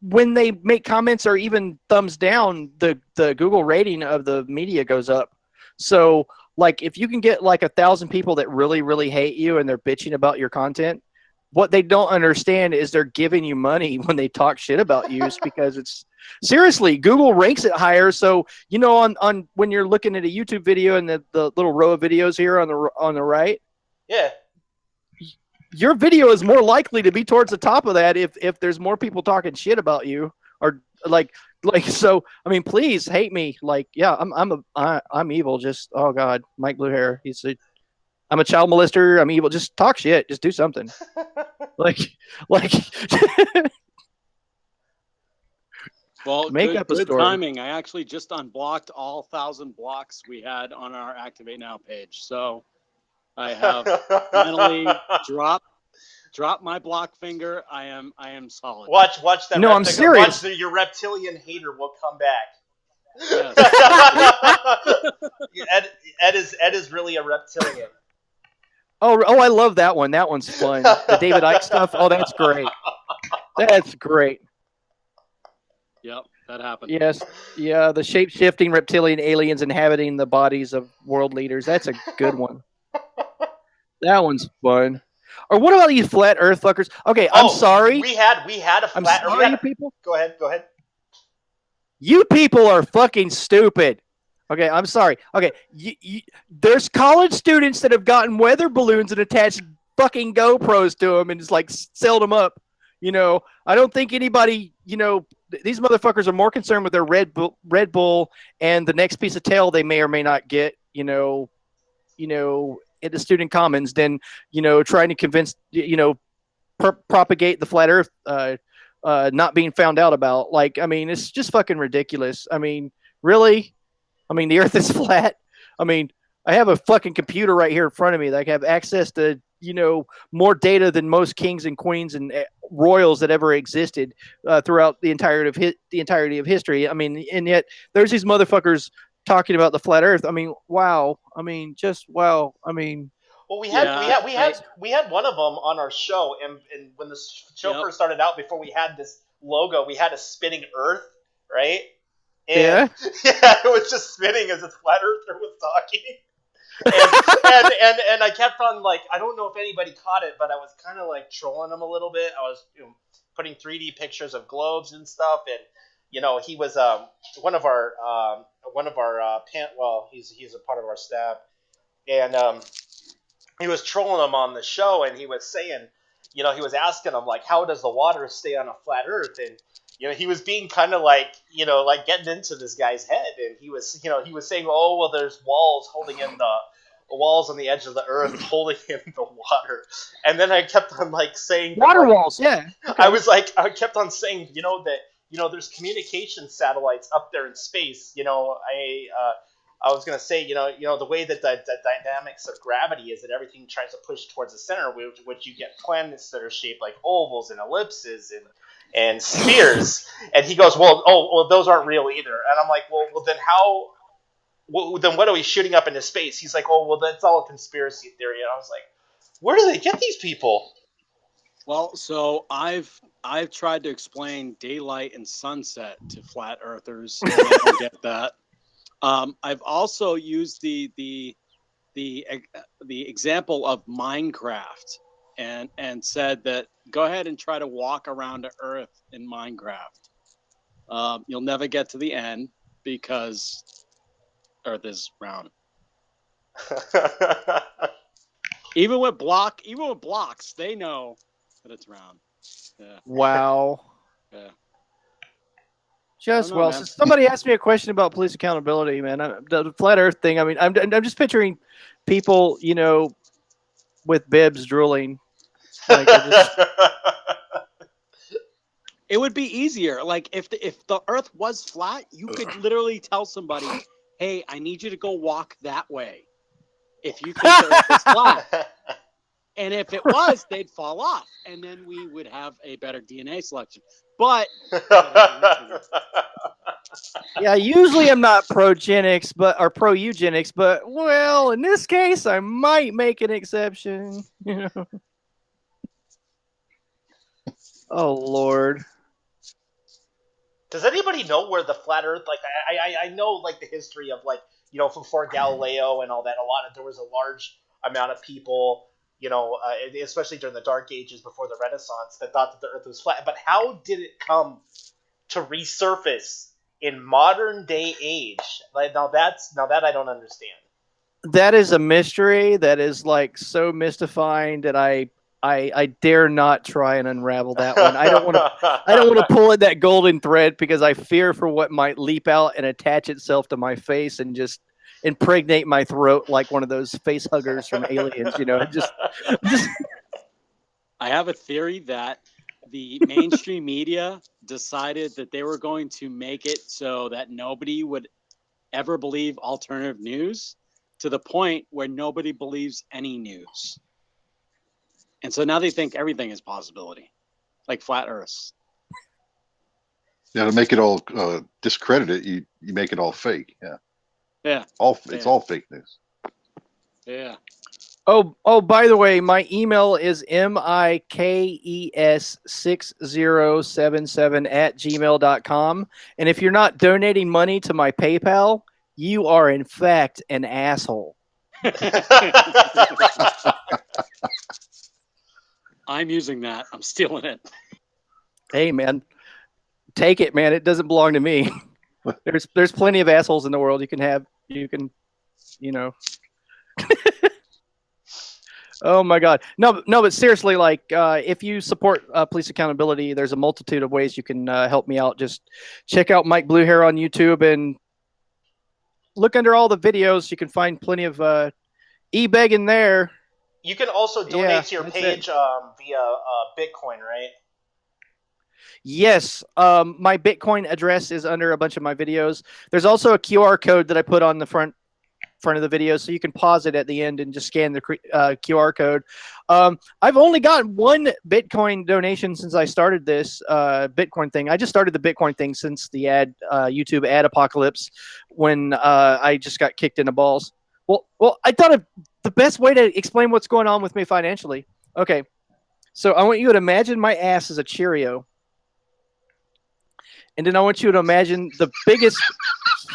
B: when they make comments or even thumbs down, the Google rating of the media goes up. So, like, if you can get like 1,000 people that really, really hate you and they're bitching about your content, what they don't understand is they're giving you money when they talk shit about you. It's because it's seriously, Google ranks it higher. So, you know, on when you're looking at a YouTube video and the little row of videos here on the right,
A: Yeah.
B: your video is more likely to be towards the top of that if there's more people talking shit about you, or like so. I mean, please hate me. Like, yeah, I'm evil. Just, oh god, Mike Bluehair. I'm a child molester. I'm evil. Just talk shit. Just do something. like
E: Well,
B: make
E: good,
B: up a
E: good
B: story.
E: timing. I actually just unblocked all 1,000 blocks we had on our Activate Now page. So I have finally dropped my block finger. I am solid.
A: Watch that.
B: No, I'm serious.
A: Watch your reptilian hater will come back.
E: Yes.
A: Ed is really a reptilian.
B: Oh, I love that one. That one's fun. The David Icke stuff. Oh, that's great. That's great.
E: Yep, that happened.
B: Yes. Yeah, the shape-shifting reptilian aliens inhabiting the bodies of world leaders. That's a good one. That one's fun. Or what about these flat Earth fuckers? Okay, I'm sorry.
A: We had a
B: I'm
A: flat.
B: sorry, you people.
A: Go ahead.
B: You people are fucking stupid. Okay, I'm sorry. Okay, there's college students that have gotten weather balloons and attached fucking GoPros to them and just like sold them up. You know, I don't think anybody, you know, these motherfuckers are more concerned with their Red Bull and the next piece of tail they may or may not get, you know, at the student commons than, you know, trying to convince, you know, propagate the flat Earth not being found out about. Like, I mean, it's just fucking ridiculous. I mean, really? I mean, the Earth is flat. I mean, I have a fucking computer right here in front of me that I have access to, you know, more data than most kings and queens and royals that ever existed throughout the entirety of history. I mean, and yet there's these motherfuckers talking about the flat Earth. I mean, wow. I mean, just wow. I mean,
A: well, we had one of them on our show, and when the show first started out, before we had this logo, we had a spinning Earth, right? And, yeah, it was just spinning as a flat earther was talking. And I kept on, like, I don't know if anybody caught it, but I was kind of like trolling him a little bit. I was, you know, putting 3D pictures of globes and stuff, and you know, he was one of our he's a part of our staff, and he was trolling him on the show, and he was saying, you know, he was asking him, like, how does the water stay on a flat Earth? And you know, he was being kind of like, you know, like getting into this guy's head, and he was, you know, he was saying, oh, well, there's walls holding in the walls on the edge of the Earth holding in the water. And then I kept on like saying
B: water walls, yeah.
A: Okay. I kept on saying, you know, that, you know, there's communication satellites up there in space. You know, I was gonna say, you know, the way that the dynamics of gravity is that everything tries to push towards the center, which you get planets that are shaped like ovals and ellipses and spheres. And he goes, well, those aren't real either. And I'm like, well, then how? Well, then what are we shooting up into space? He's like, oh, well, that's all a conspiracy theory. And I was like, where do they get these people?
E: Well, so I've tried to explain daylight and sunset to flat earthers. And they don't get that. I've also used the example of Minecraft and said that go ahead and try to walk around the Earth in Minecraft. You'll never get to the end because Earth is round. Even with blocks, they know that it's round. Yeah.
B: Wow.
E: Yeah.
B: Just well, since somebody asked me a question about police accountability, man, the flat Earth thing. I mean, I'm just picturing people, you know, with bibs drooling. Like,
E: it would be easier. Like if the Earth was flat, you could literally tell somebody, "Hey, I need you to go walk that way." If you think the Earth is flat, And if it was, they'd fall off, and then we would have a better DNA selection. But
B: yeah, usually I'm not pro-genics, or pro-eugenics, but well, in this case, I might make an exception. You know? Oh Lord.
A: Does anybody know where the flat Earth? Like, I know like the history of like before Galileo and all that. There was a large amount of people, especially during the Dark Ages before the Renaissance, that thought that the Earth was flat. But how did it come to resurface in modern day age? Like now that I don't understand.
B: That is a mystery that is like so mystifying that I dare not try and unravel that one. I don't want to pull at that golden thread because I fear for what might leap out and attach itself to my face and just impregnate my throat like one of those face huggers from Aliens. Just.
E: I have a theory that the mainstream media decided that they were going to make it so that nobody would ever believe alternative news, to the point where nobody believes any news. And so now they think everything is possibility, like flat Earths.
C: Yeah, to make it all discredit it, you make it all fake. Yeah.
E: Yeah.
C: It's all fake news.
E: Yeah.
B: Oh, by the way, my email is mikes6077@gmail.com. And if you're not donating money to my PayPal, you are in fact an asshole.
E: I'm using that. I'm stealing it.
B: Hey, man. Take it, man. It doesn't belong to me. There's plenty of assholes in the world. Oh my God. No, but seriously, like, if you support police accountability, there's a multitude of ways you can help me out. Just check out Mike Bluehair on YouTube and look under all the videos. You can find plenty of e-begging there.
A: You can also donate to your page via Bitcoin, right?
B: Yes. My Bitcoin address is under a bunch of my videos. There's also a QR code that I put on the front of the video, so you can pause it at the end and just scan the QR code. I've only gotten one Bitcoin donation since I started this Bitcoin thing. I just started the Bitcoin thing since the YouTube ad apocalypse, when I just got kicked in the balls. Well, I thought of the best way to explain what's going on with me financially. Okay, so I want you to imagine my ass is a Cheerio, and then I want you to imagine the biggest,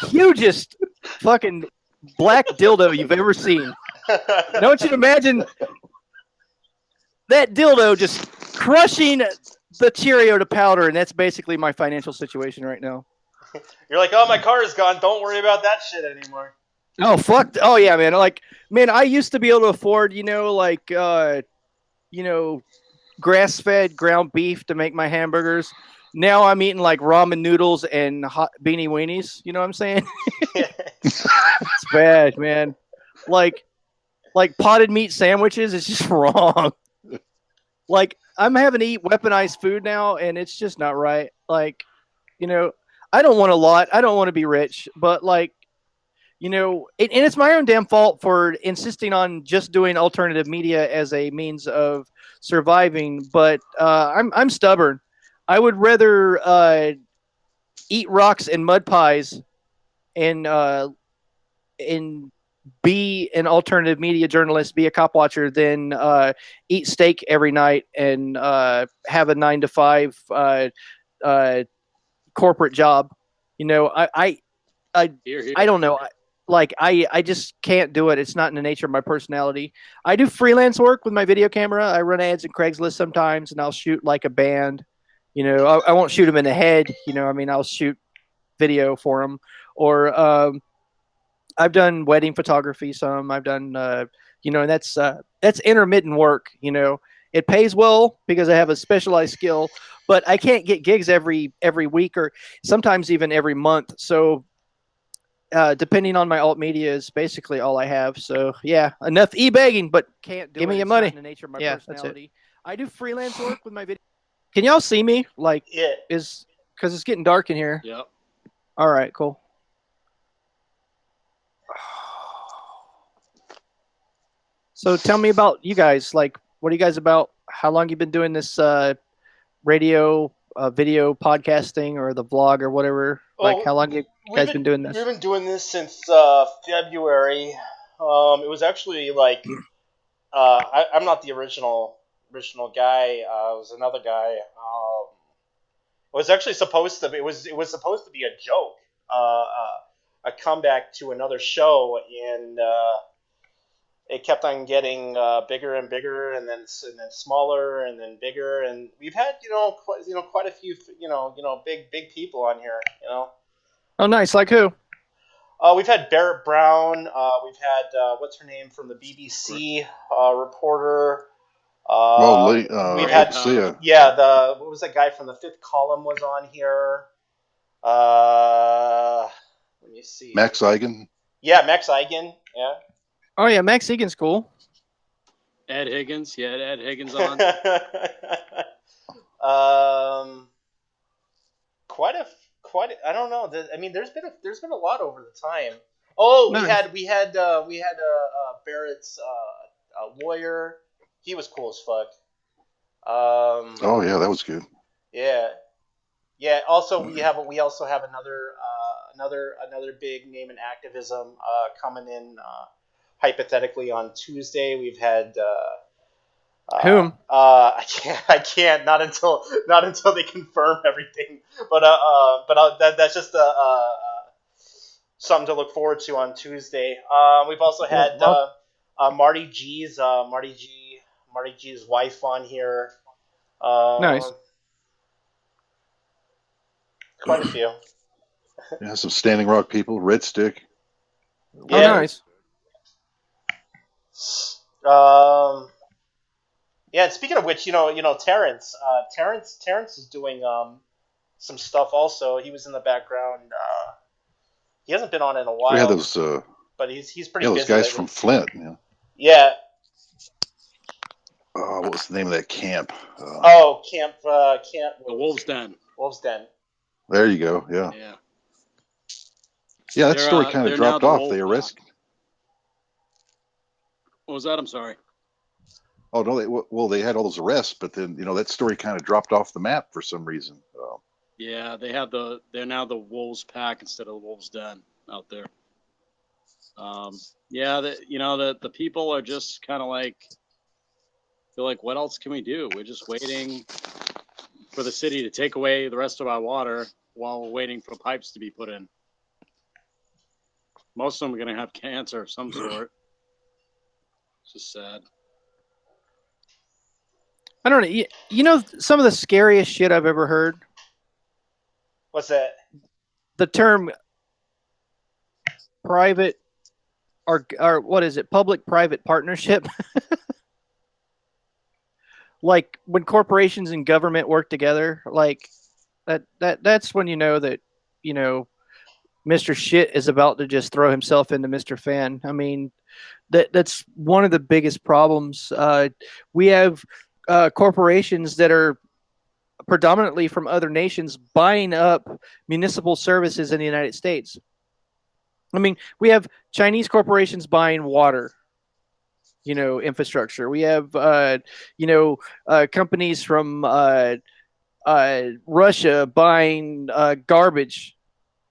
B: hugest fucking black dildo you've ever seen. I want you to imagine that dildo just crushing the Cheerio to powder, and that's basically my financial situation right now.
A: You're like, oh, my car is gone. Don't worry about that shit anymore.
B: Oh, fuck. Oh, yeah, man. Like, man, I used to be able to afford, grass-fed ground beef to make my hamburgers. Now I'm eating like ramen noodles and hot beanie weenies. You know what I'm saying? It's bad, man. Like potted meat sandwiches is just wrong. Like, I'm having to eat weaponized food now, and it's just not right. Like, I don't want a lot. I don't want to be rich, but and it's my own damn fault for insisting on just doing alternative media as a means of surviving. But I'm stubborn. I would rather eat rocks and mud pies and be an alternative media journalist, be a cop watcher, than eat steak every night and have a 9-to-5 corporate job. I don't know. I just can't do it. It's not in the nature of my personality. I do freelance work with my video camera. I run ads in Craigslist sometimes, and I'll shoot like a band. I won't shoot them in the head. I'll shoot video for them. Or I've done wedding photography some. I've done, and that's intermittent work. It pays well because I have a specialized skill, but I can't get gigs every week or sometimes even every month. So depending on my alt media is basically all I have. So yeah, enough e-begging, but can't do Give it. me your
A: It's
B: money.
A: not
B: In the nature of my Yeah, personality. I do freelance work with my video. Can y'all see me? Like,
A: Yeah.
B: because it's getting dark in here.
E: Yep.
B: All right, cool. So tell me about you guys. Like, What are you guys about? How long you been doing this radio, video podcasting, or the vlog or whatever? Like, how long you guys been doing this?
A: We've been doing this since February. It was actually like I'm not the original guy. It was another guy. It was actually supposed to be. It was supposed to be a joke. A comeback to another show, and it kept on getting bigger and bigger, and then smaller, and then bigger, and we've had quite a few big people on here.
B: Oh, nice. Like who?
A: We've had Barrett Brown. We've had what's her name from the BBC reporter. We've had what was that guy from the Fifth Column was on here. Let me see.
C: Max Eigen.
A: Yeah, Max Eigen. Yeah.
B: Oh yeah, Max Higgins, cool.
E: Ed Higgins, yeah, Ed Higgins on.
A: I don't know. I mean, there's been a lot over the time. Oh, nice. we had Barrett's lawyer. He was cool as fuck.
C: Oh yeah, that was good.
A: Yeah. Also, we also have another big name in activism coming in. Hypothetically, on Tuesday, we've had
B: whom?
A: I can't. Not until they confirm everything. But that's just something to look forward to on Tuesday. We've also had Marty G's wife on here.
B: Nice.
A: Quite a few.
C: Yeah, some Standing Rock people. Red Stick.
B: Yeah. Oh, nice.
A: Yeah, and speaking of which, Terrence is doing some stuff also. He was in the background. He hasn't been on in a while.
C: We had those,
A: but he's pretty busy.
C: Those guys from Flint. Yeah.
A: Yeah.
C: What was the name of that camp?
A: Camp.
E: The Wolves Den.
A: Wolves Den.
C: There you go. Yeah.
E: Yeah.
C: Yeah, that story kind of dropped off. They arrested.
E: What was that? I'm sorry.
C: Oh no! They had all those arrests, but then that story kind of dropped off the map for some reason.
E: Yeah, they're now the Wolves Pack instead of the Wolves Den out there. Yeah, the people are just kind of like, they're like, what else can we do? We're just waiting for the city to take away the rest of our water while we're waiting for pipes to be put in. Most of them are going to have cancer of some sort. It's just sad.
B: I don't know. Some of the scariest shit I've ever heard?
A: What's that?
B: The term private or what is it? Public-private partnership. Like when corporations and government work together, like that's when you know that, Mr. Shit is about to just throw himself into Mr. Fan. I mean, that's one of the biggest problems. We have corporations that are predominantly from other nations buying up municipal services in the United States. I mean, we have Chinese corporations buying water, infrastructure. We have, companies from Russia buying garbage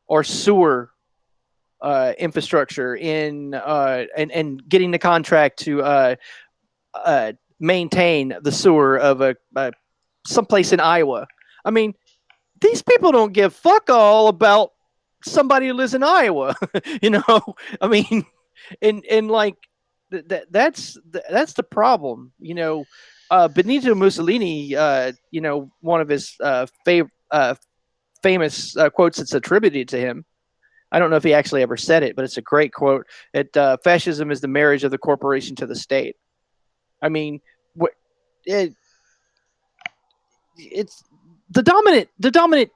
B: or sewer infrastructure and getting the contract to maintain the sewer of someplace in Iowa. I mean, these people don't give fuck all about somebody who lives in Iowa. I mean, and like that's the problem. Benito Mussolini, one of his famous quotes that's attributed to him. I don't know if he actually ever said it, but it's a great quote. Fascism is the marriage of the corporation to the state. I mean, it's the dominant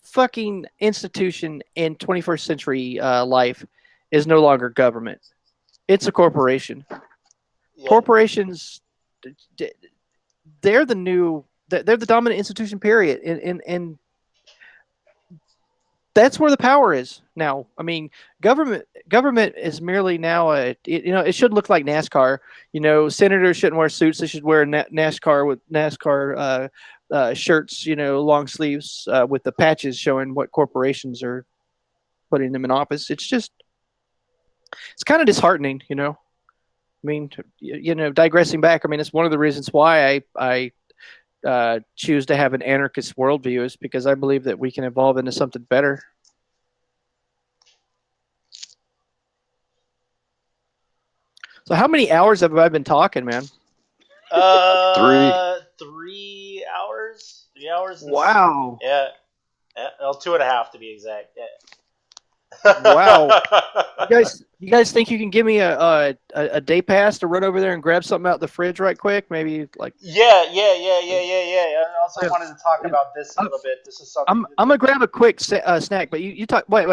B: fucking institution in 21st century life is no longer government. It's a corporation. Yeah. Corporations, they're the dominant institution, period. And that's where the power is now. I mean, government is merely now it should look like NASCAR. Senators shouldn't wear suits; they should wear NASCAR with NASCAR shirts. Long sleeves with the patches showing what corporations are putting them in office. It's kind of disheartening. I mean, digressing back. I mean, it's one of the reasons why I choose to have an anarchist worldview is because I believe that we can evolve into something better. So how many hours have I been talking, man?
A: 3 hours. 3 hours.
B: Wow.
A: Yeah. Well, 2.5 to be exact. Yeah.
B: Wow. You guys think you can give me a day pass to run over there and grab something out the fridge right quick? Maybe like.
A: Yeah. I also wanted to talk about this a little bit. This is something.
B: I'm gonna grab a quick snack, but you talk. Wait.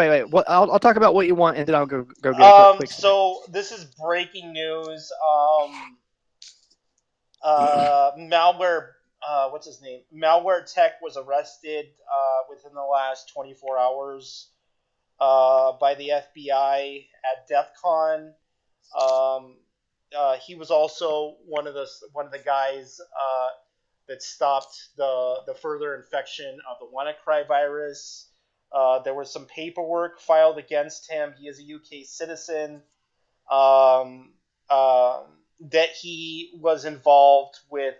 B: I'll talk about what you want, and then I'll go get a quick snack.
A: So this is breaking news. Malware. What's his name? Malware Tech was arrested within the last 24 hours by the FBI at DEF CON. He was also one of the guys that stopped the further infection of the WannaCry virus. There was some paperwork filed against him. He is a UK citizen. That he was involved with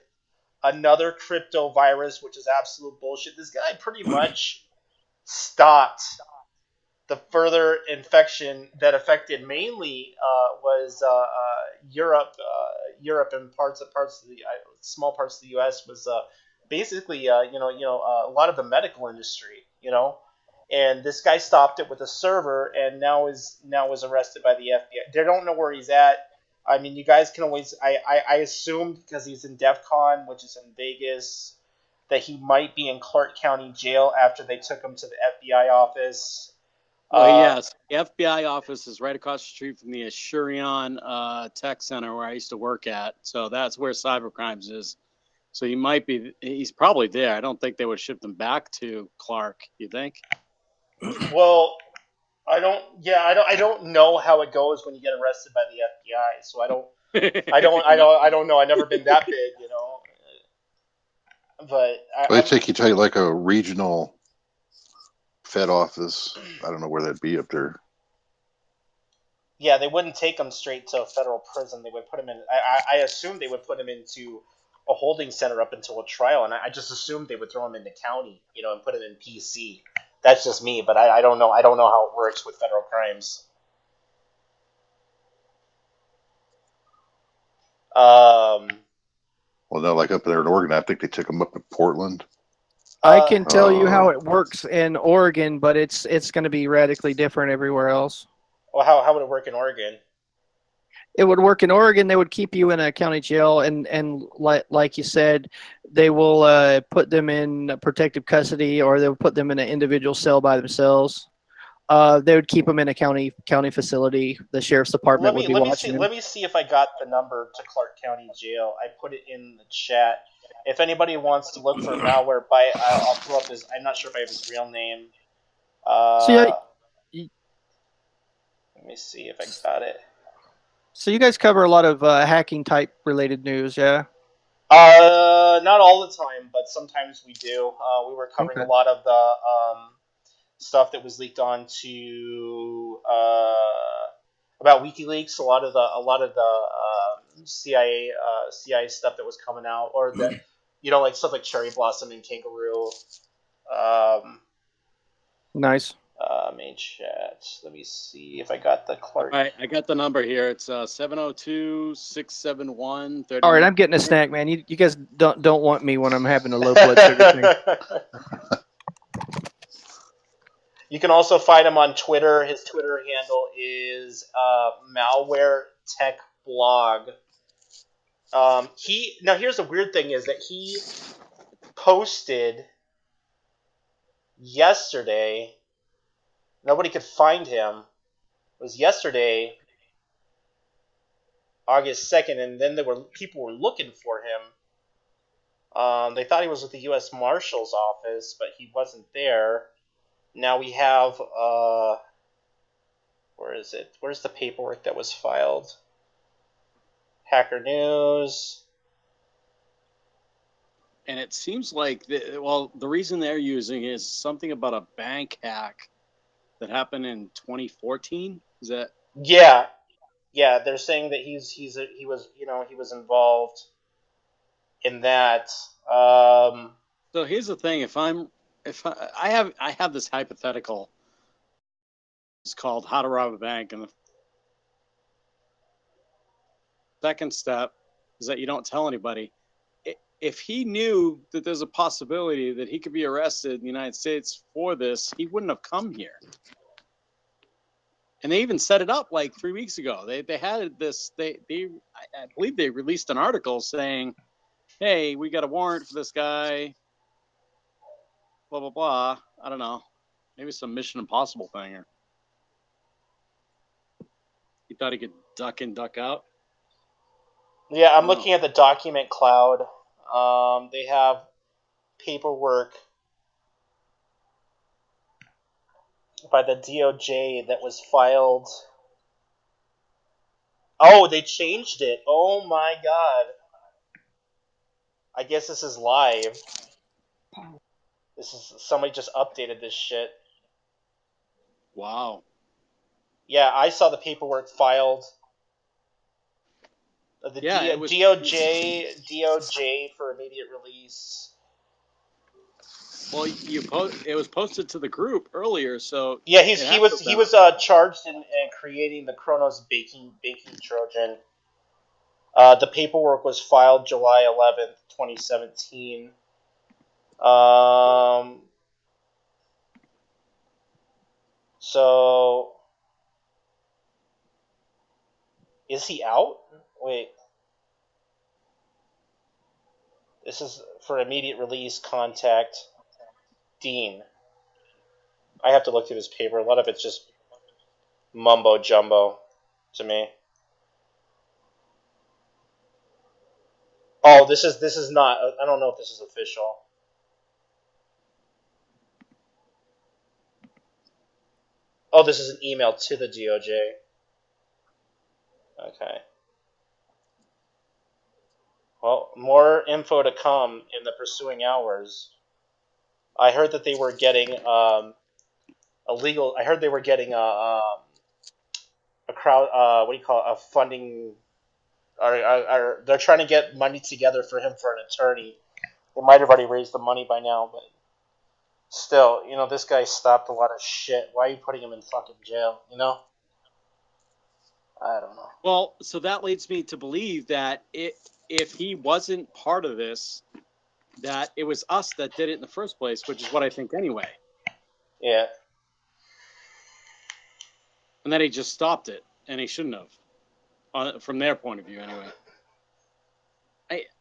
A: another crypto virus, which is absolute bullshit. This guy pretty much stopped the further infection that affected mainly was Europe. Europe and parts of the small parts of the U.S. was basically a lot of the medical industry. And this guy stopped it with a server, and now is arrested by the FBI. They don't know where he's at. I mean, you guys can always. I assumed because he's in DEF CON, which is in Vegas, that he might be in Clark County Jail after they took him to the FBI office.
E: Well, yes, the FBI office is right across the street from the Ashurian Tech Center where I used to work at. So that's where cybercrimes is. So he's probably there. I don't think they would ship him back to Clark. You think?
A: Well, I don't know how it goes when you get arrested by the FBI. So I don't know. I've never been that big, But
C: they take you to like a regional Fed office. I don't know where that'd be up there.
A: Yeah, they wouldn't take him straight to a federal prison. They would put him in. I assumed they would put him into a holding center up until a trial, and I just assumed they would throw him in the county, and put him in PC. That's just me, but I don't know. I don't know how it works with federal crimes.
C: Well, no, like up there in Oregon, I think they took him up to Portland.
B: I can tell you how it works in Oregon, but it's going to be radically different everywhere else.
A: Well, how would it work in Oregon?
B: It would work in Oregon. They would keep you in a county jail, and like you said, they will put them in protective custody, or they'll put them in an individual cell by themselves. They would keep them in a county facility. The sheriff's department would be watching them.
A: Let me see if I got the number to Clark County Jail. I put it in the chat. If anybody wants to look for malware, I'll pull up his. I'm not sure if I have his real name. Let me see if I got it.
B: So you guys cover a lot of hacking type related news, yeah?
A: Not all the time, but sometimes we do. We were covering a lot of the stuff that was leaked on to about WikiLeaks. A lot of the CIA stuff that was coming out, or the like stuff like Cherry Blossom and Kangaroo.
B: Nice.
A: Main chat. Let me see if I got the Clark.
E: All right, I got the number here. It's 702-671-30.
B: All right, I'm getting a snack, man. You guys don't want me when I'm having a low blood sugar thing.
A: You can also find him on Twitter. His Twitter handle is Malware Tech Blog. Here's the weird thing is that he posted yesterday. Nobody could find him. It was yesterday, August 2nd, and then people were looking for him. They thought he was at the U.S. Marshal's office, but he wasn't there. Now we have where is it? Where's the paperwork that was filed? Hacker News.
E: And it seems like the reason they're using is something about a bank hack that happened in 2014. Is that?
A: Yeah, they're saying that he was involved in that.
E: So here's the thing: I have this hypothetical. It's called "How to Rob a Bank," and the second step is that you don't tell anybody. If he knew that there's a possibility that he could be arrested in the United States for this, he wouldn't have come here. And they even set it up like 3 weeks ago. They had this. I believe they released an article saying, "Hey, we got a warrant for this guy." Blah blah blah. I don't know. Maybe some Mission Impossible thing. Or he thought he could duck in, duck out.
A: Yeah, I'm looking at the document cloud. They have paperwork by the DOJ that was filed. Oh, they changed it. Oh my god. I guess this is live. Somebody just updated this shit.
E: Wow.
A: Yeah, I saw the paperwork filed. The DOJ for immediate release.
E: Well, it was posted to the group earlier, so
A: yeah, he was charged in creating the Kronos baking Trojan. The paperwork was filed July 11th, 2017. So is he out? Wait. This is for immediate release. Contact Dean. I have to look through this paper. A lot of it's just mumbo jumbo to me. Oh, this is not. I don't know if this is official. Oh, this is an email to the DOJ. Okay. Well, more info to come in the pursuing hours. I heard that they were getting illegal. I heard they were getting a crowd. What do you call it? A funding. Or they're trying to get money together for him for an attorney. They might have already raised the money by now, but still, this guy stopped a lot of shit. Why are you putting him in fucking jail? I don't know.
E: Well, so that leads me to believe that if he wasn't part of this, that it was us that did it in the first place, which is what I think anyway.
A: Yeah.
E: And then he just stopped it, and he shouldn't have, from their point of view anyway.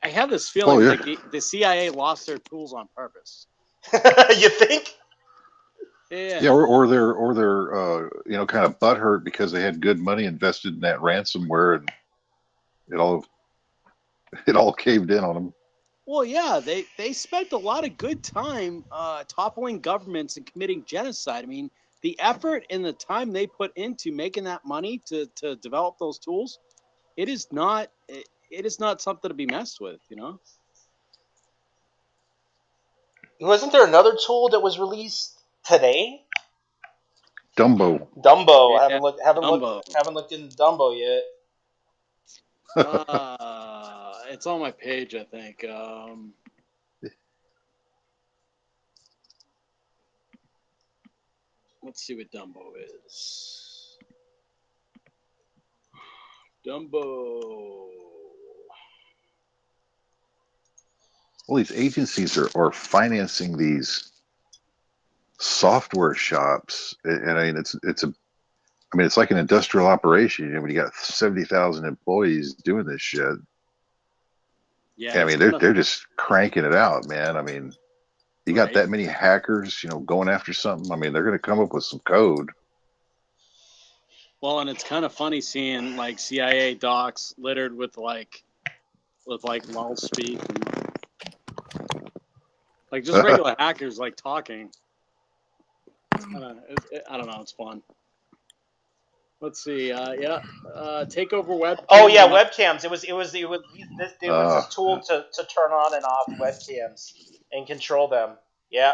E: I have this feeling like the CIA lost their tools on purpose.
A: You think?
E: Yeah.
C: Yeah, or they're kind of butthurt because they had good money invested in that ransomware and it all caved in on them.
E: Well, yeah, they spent a lot of good time toppling governments and committing genocide. I mean, the effort and the time they put into making that money to develop those tools, it is not something to be messed with,
A: Wasn't there another tool that was released today?
C: Dumbo.
A: Yeah, haven't looked into Dumbo yet.
E: It's on my page, I think. Let's see what Dumbo is. Dumbo.
C: Well, these agencies are financing these software shops, and I mean it's like an industrial operation. When you got 70,000 employees doing this shit.
E: Yeah,
C: I mean they're just cranking it out, man. I mean, you got that many hackers, going after something. I mean, they're going to come up with some code.
E: Well, and it's kind of funny seeing like CIA docs littered with like lull speak and like just regular hackers like talking. I don't know. It's fun. Let's see. Takeover webcam.
A: Oh yeah, webcams. It was this tool to turn on and off webcams and control them. Yeah.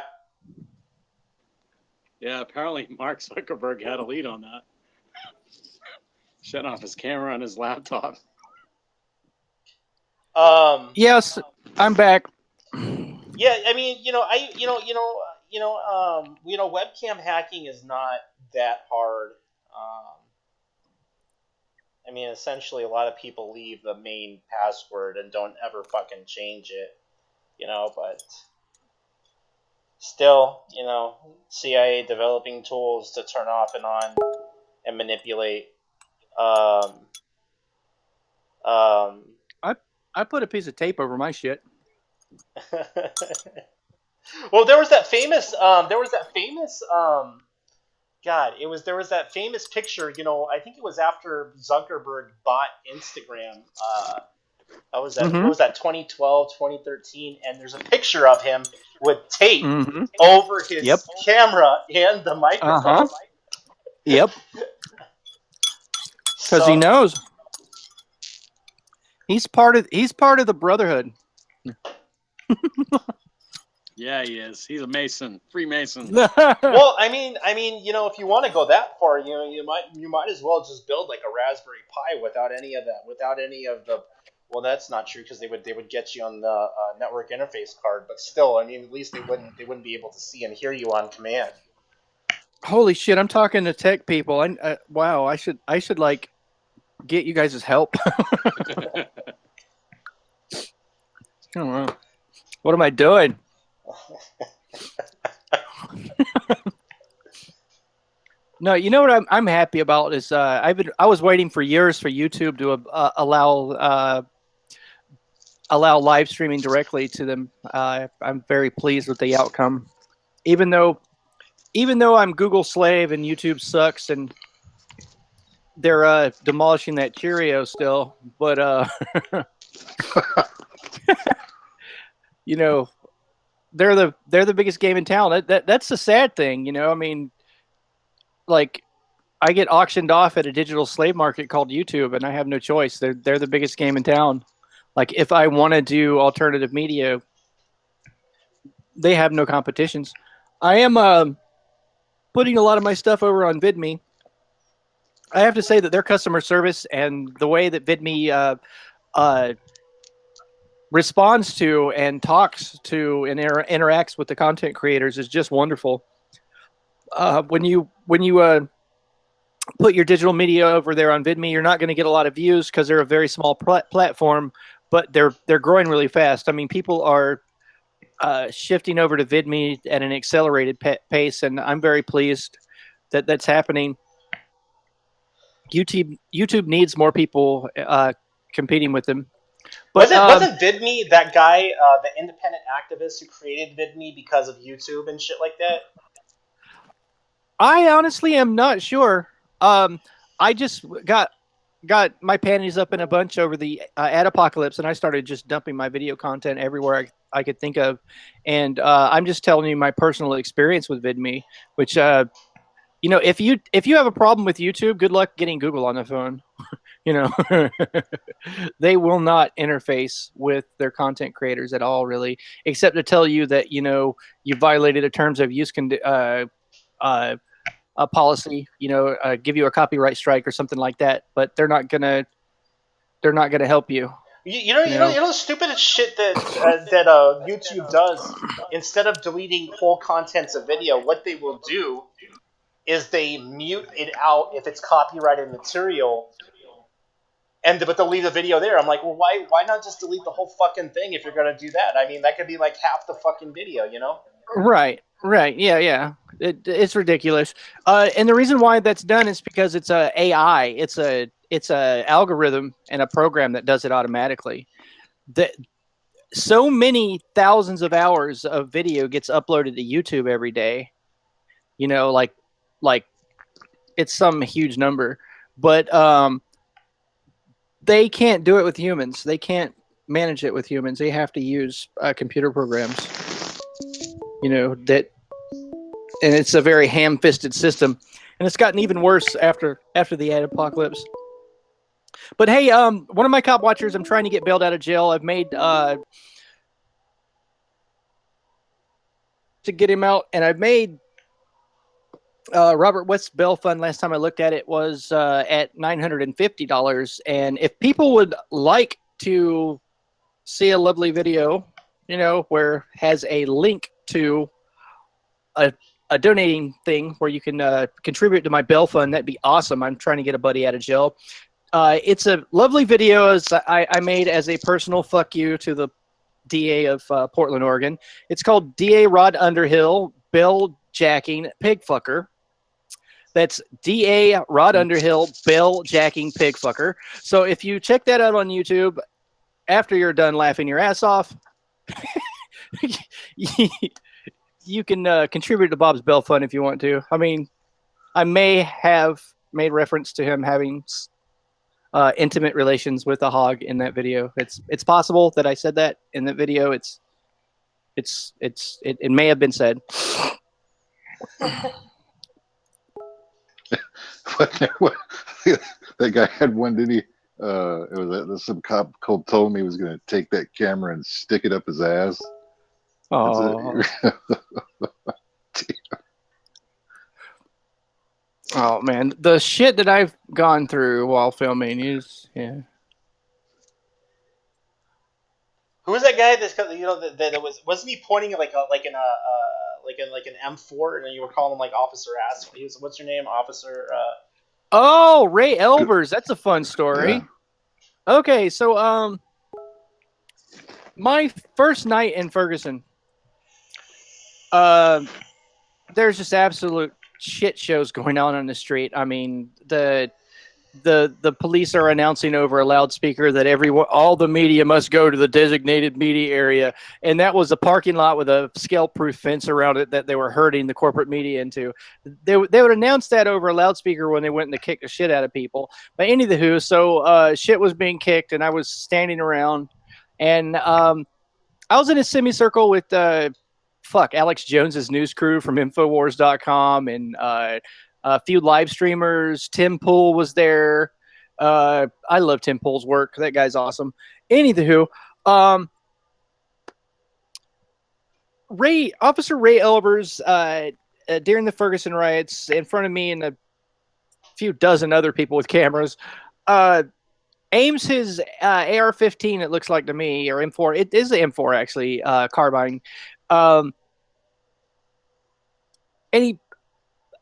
E: Yeah. Apparently, Mark Zuckerberg had a lead on that. Shut off his camera on his laptop.
B: Yes, I'm back.
A: Yeah, I mean, webcam hacking is not that hard. I mean, essentially, a lot of people leave the main password and don't ever fucking change it, but still, CIA developing tools to turn off and on and manipulate.
B: I put a piece of tape over my shit.
A: Well, there was that famous picture, I think it was after Zuckerberg bought Instagram. What was that, 2012, 2013, and there's a picture of him with tape over his camera and the microphone.
B: Yep. Because he knows. He's part of the Brotherhood.
E: Yeah, he is. He's a Mason, Freemason.
A: Well, I mean, if you want to go that far, you might as well just build like a Raspberry Pi without any of the. Well, that's not true because they would get you on the network interface card, but still, I mean, at least they wouldn't be able to see and hear you on command.
B: Holy shit! I'm talking to tech people. Wow, I should like get you guys' help. Oh, wow. What am I doing? No, you know what I'm happy about is I was waiting for years for YouTube to allow live streaming directly to them. I'm very pleased with the outcome, even though I'm Google slave and YouTube sucks and they're demolishing that Cheerio still, but they're the biggest game in town. That's the sad thing, I mean, like I get auctioned off at a digital slave market called YouTube, and I have no choice. They're the biggest game in town. Like if I want to do alternative media, they have no competitions. I am putting a lot of my stuff over on VidMe. I have to say that their customer service and the way that VidMe responds to and talks to and interacts with the content creators is just wonderful. When you put your digital media over there on VidMe, you're not going to get a lot of views because they're a very small platform, but they're growing really fast. I mean, people are shifting over to VidMe at an accelerated pace, and I'm very pleased that that's happening. YouTube needs more people competing with them. But,
A: wasn't VidMe that guy, the independent activist who created VidMe because of YouTube and shit like that?
B: I honestly am not sure. I just got my panties up in a bunch over the ad apocalypse, and I started just dumping my video content everywhere I could think of. And I'm just telling you my personal experience with VidMe, which if you have a problem with YouTube, good luck getting Google on the phone. They will not interface with their content creators at all, really, except to tell you that you violated a terms of use a policy, give you a copyright strike or something like that. But they're not gonna help you.
A: You know the stupidest shit that YouTube does. Instead of deleting whole contents of video, what they will do is they mute it out if it's copyrighted material, but they'll leave the video there. I'm like, well, why not just delete the whole fucking thing if you're gonna do that? I mean, that could be like half the fucking video,
B: Right. Yeah. It's ridiculous. And the reason why that's done is because it's a AI. It's a algorithm and a program that does it automatically. So many thousands of hours of video gets uploaded to YouTube every day. Like it's some huge number, but they can't do it with humans. They can't manage it with humans. They have to use computer programs. and it's a very ham-fisted system, and it's gotten even worse after the apocalypse. But hey, one of my cop watchers, I'm trying to get bailed out of jail. I've made to get him out, and I've made Robert West's bail fund. Last time I looked at it was at $950. And if people would like to see a lovely video, where has a link to a donating thing where you can contribute to my bail fund, that'd be awesome. I'm trying to get a buddy out of jail. It's a lovely video as I made as a personal fuck you to the DA of Portland, Oregon. It's called DA Rod Underhill Bail Jacking Pig Fucker. That's DA Rod Underhill Bail Jacking Pig Fucker. So if you check that out on YouTube, after you're done laughing your ass off, you can contribute to Bob's bail fund if you want to. I mean, I may have made reference to him having intimate relations with a hog in that video. It's possible that I said that in the video. It may have been said.
C: That guy had one, did he? It was some cop told him he was going to take that camera and stick it up his ass.
B: Oh. Oh man, the shit that I've gone through while filming is
A: Who was that guy that wasn't he pointing like an M4 and then you were calling him like Officer Ass? What's your name, Officer?
B: Oh, Ray Elbers. That's a fun story.
C: Yeah.
B: Okay, so my first night in Ferguson, there's just absolute shit shows going on the street. I mean, the police are announcing over a loudspeaker that all the media must go to the designated media area, and that was a parking lot with a scale-proof fence around it that they were herding the corporate media into. They would announce that over a loudspeaker when they went to kick the shit out of people. But anywho, so shit was being kicked, and I was standing around, and I was in a semicircle with Alex Jones's news crew from Infowars.com and a few live streamers. Tim Pool was there. I love Tim Pool's work. That guy's awesome. Anywho, Officer Ray Elbers, during the Ferguson riots, in front of me and a few dozen other people with cameras, aims his AR-15, it looks like to me, or M4. It is an M4, actually, carbine. And he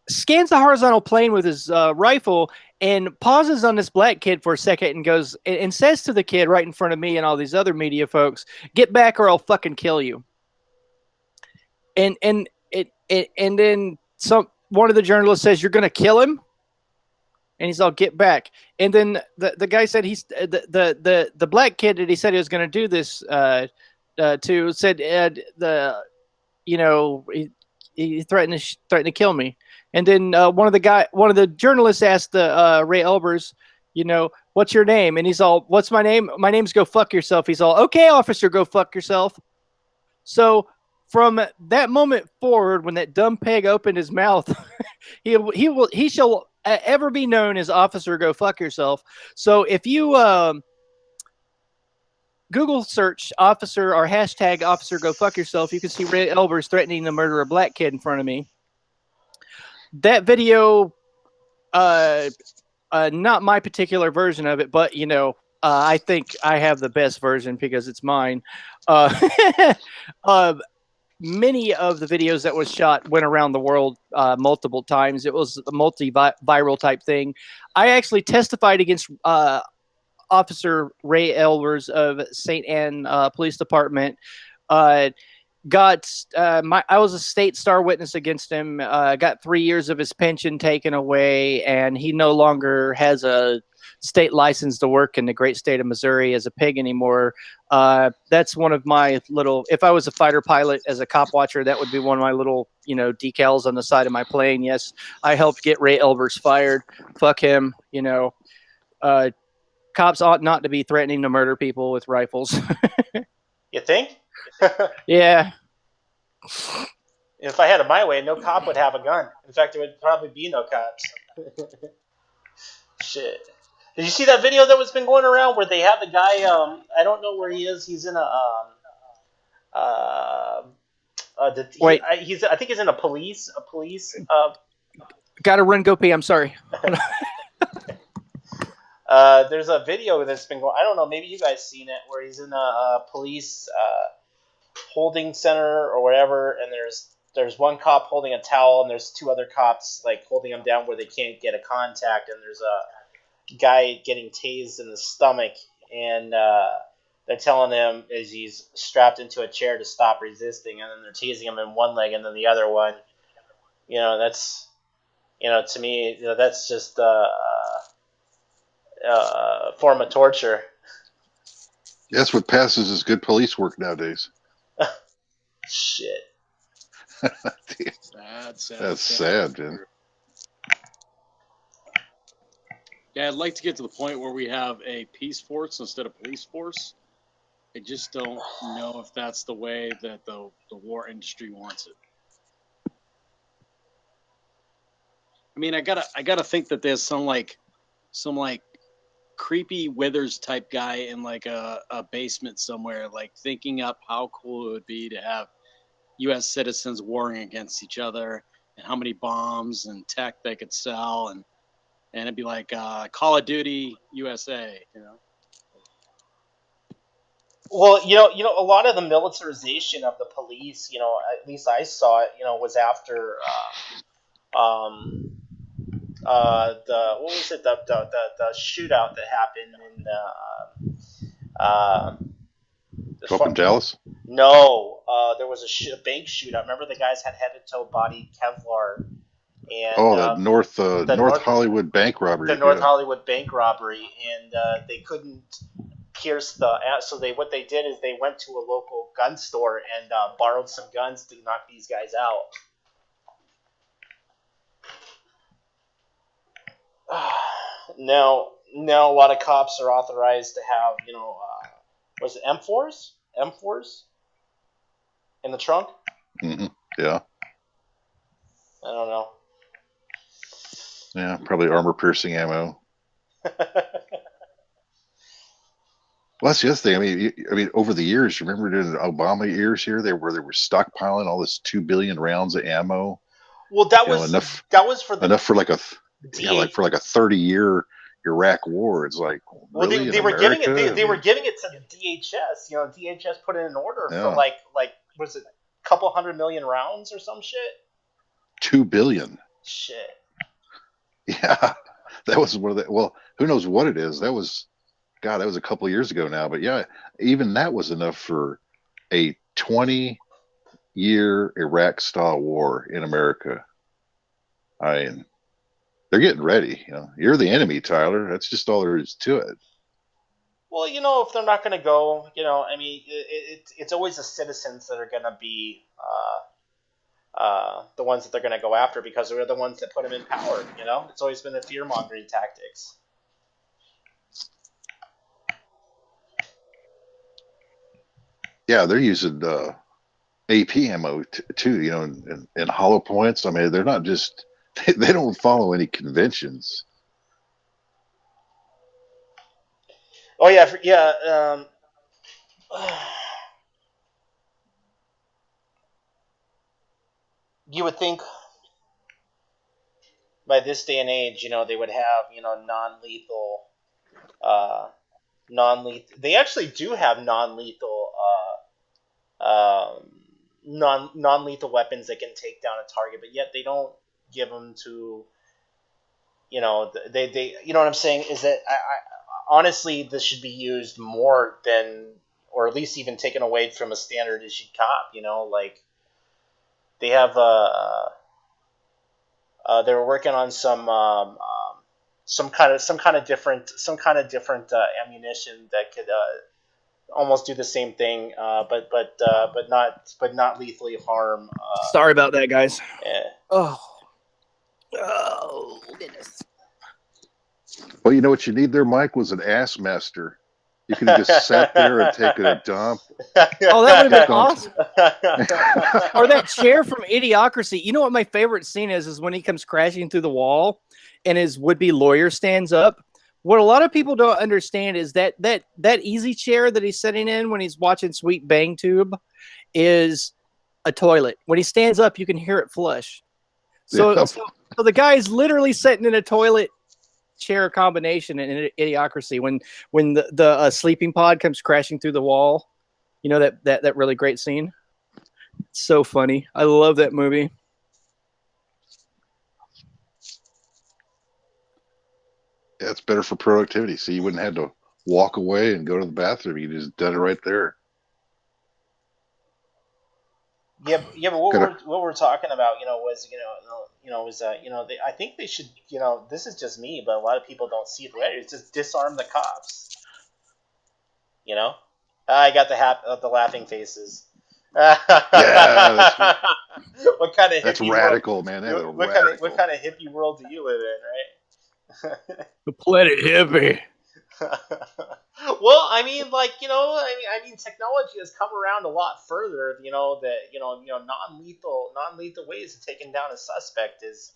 B: scans the horizontal plane with his rifle and pauses on this black kid for a second and goes and says to the kid right in front of me and all these other media folks, "Get back or I'll fucking kill you." And then one of the journalists says, "You're gonna kill him?" And he's all, "Get back." And then the guy said the black kid that he said he was gonna do this to said he threatened to kill me. And then one of the journalists asked Ray Elbers, "What's your name?" And he's all, "What's my name? My name's Go Fuck Yourself." He's all, "Okay, officer, go fuck yourself." So from that moment forward, when that dumb pig opened his mouth, he shall ever be known as Officer Go Fuck Yourself. So if you Google search officer or hashtag Officer Go Fuck Yourself, you can see Ray Elbers threatening to murder a black kid in front of me. That video, not my particular version of it, but I think I have the best version because it's mine. Many of the videos that was shot went around the world multiple times. It was a multi-viral type thing. I actually testified against Officer Ray Elbers of St. Anne Police Department. I was a state star witness against him. Got 3 years of his pension taken away, and he no longer has a state license to work in the great state of Missouri as a pig anymore. That's one of my little, if I was a fighter pilot as a cop watcher, that would be one of my little, decals on the side of my plane. Yes, I helped get Ray Elbers fired. Fuck him. Cops ought not to be threatening to murder people with rifles.
A: You think?
B: Yeah.
A: If I had it my way, no cop would have a gun. In fact, there would probably be no cops. Shit. Did you see that video that was been going around where they have the guy? I don't know where he is. He's in a
B: Wait.
A: I think he's in a police.
B: Gotta run, go pee. I'm sorry.
A: There's a video that's been going. I don't know. Maybe you guys seen it, where he's in a police holding center or whatever, and there's one cop holding a towel, and there's two other cops like holding him down where they can't get a contact, and there's a guy getting tased in the stomach, and they're telling him as he's strapped into a chair to stop resisting, and then they're tasing him in one leg and then the other one. That's to me, that's just a form of torture.
C: That's what passes as good police work nowadays.
A: Shit.
C: That's sad, man.
E: Yeah, I'd like to get to the point where we have a peace force instead of police force. I just don't know if that's the way that the war industry wants it. I mean, I gotta think that there's some creepy Withers type guy in like a basement somewhere, like thinking up how cool it would be to have U.S. citizens warring against each other and how many bombs and tech they could sell, and it'd be like Call of Duty USA,
A: Well, a lot of the militarization of the police, at least I saw it, was after what was it, the shootout that happened in
C: Up in Dallas?
A: No, there was a bank shootout. Remember, the guys had head-to-toe body Kevlar, and
C: that North Hollywood bank robbery.
A: The North Hollywood bank robbery, and they couldn't pierce so what they did is they went to a local gun store and borrowed some guns to knock these guys out. Now a lot of cops are authorized to have, was it M4s? M4s in the trunk?
C: Mm-hmm. Yeah.
A: I don't know.
C: Yeah, probably armor-piercing ammo. Well, that's the other thing. I mean, over the years, remember during the Obama years here, they were stockpiling all this 2 billion rounds of ammo.
A: Well, that was enough for
C: like a 30-year Iraq war. It's like, really?
A: They were giving it. They were giving it to the DHS. DHS put in an order for like was it a couple 100 million rounds or some shit?
C: 2 billion.
A: Shit.
C: Yeah, that was one of the. Well, who knows what it is? That was a couple of years ago now. But yeah, even that was enough for a 20-year Iraq-style war in America. I mean, they're getting ready. You're the enemy, Tyler. That's just all there is to it.
A: Well, if they're not going to go, it's always the citizens that are going to be the ones that they're going to go after, because they're the ones that put them in power. It's always been the fear-mongering tactics.
C: Yeah, they're using AP ammo too, and hollow points. I mean, they're not just they don't follow any conventions.
A: Oh yeah. You would think by this day and age, they would have, non-lethal. They actually do have non-lethal non-lethal weapons that can take down a target, but yet they don't give them to, they you know what I'm saying, is that I honestly, this should be used more than, or at least even taken away from a standard issued cop. Like they have they were working on some kind of different ammunition that could almost do the same thing, but not lethally harm.
B: Sorry about that, guys.
A: Yeah.
B: Oh goodness.
C: Well, you know what you need there, Mike, was an ass master. You could have just sat there and taken a dump.
B: Oh, that would have been
C: Stepped on-
B: awesome. Or that chair from Idiocracy. You know what my favorite scene is when he comes crashing through the wall and his would-be lawyer stands up. What a lot of people don't understand is that easy chair that he's sitting in when he's watching Sweet Bang Tube is a toilet. When he stands up, you can hear it flush. So,
C: Yep.
B: so the guy's literally sitting in a toilet chair combination in Idiocracy when the sleeping pod comes crashing through the wall. You know that really great scene? It's so funny. I love that movie.
C: Yeah, it's better for productivity. See, you wouldn't have to walk away and go to the bathroom. You just done it right there.
A: Yeah, but what we're talking about, was I think they should, this is just me, but a lot of people don't see it the way. It's just disarm the cops. I got the laughing faces.
C: Yeah,
A: What kind of
C: that's
A: hippie
C: radical,
A: world,
C: man. That is
A: what
C: radical.
A: kind of hippie world do you live in, right?
B: The planet hippie.
A: Well, I mean, technology has come around a lot further. Non-lethal ways of taking down a suspect is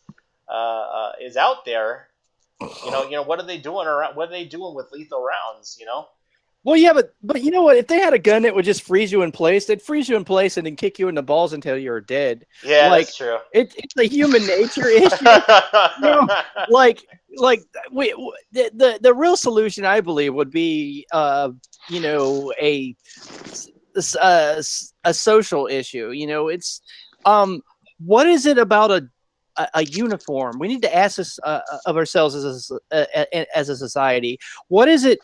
A: out there. What are they doing around? What are they doing with lethal rounds?
B: Well, yeah, but you know what? If they had a gun that would just freeze you in place, they'd freeze you in place and then kick you in the balls until you're dead.
A: Yeah,
B: like,
A: that's true.
B: It's a human nature issue. The real solution, I believe, would be a social issue. It's what is it about a uniform? We need to ask this of ourselves as a society. What is it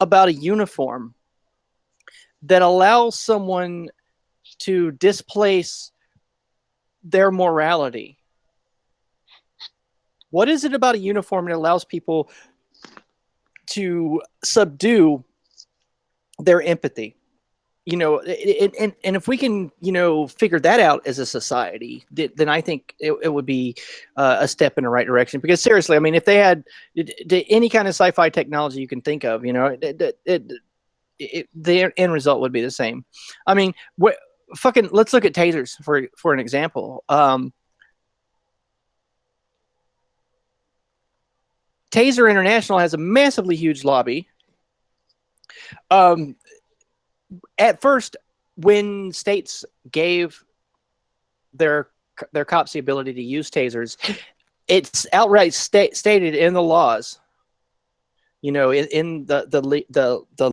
B: about a uniform that allows someone to displace their morality? What is it about a uniform that allows people to subdue their empathy? And if we can, figure that out as a society, then I think it would be a step in the right direction. Because seriously, I mean, if they had any kind of sci-fi technology you can think of, the end result would be the same. I mean, let's look at tasers for an example. Taser International has a massively huge lobby. At first, when states gave their cops the ability to use tasers, it's outright stated in the laws, in the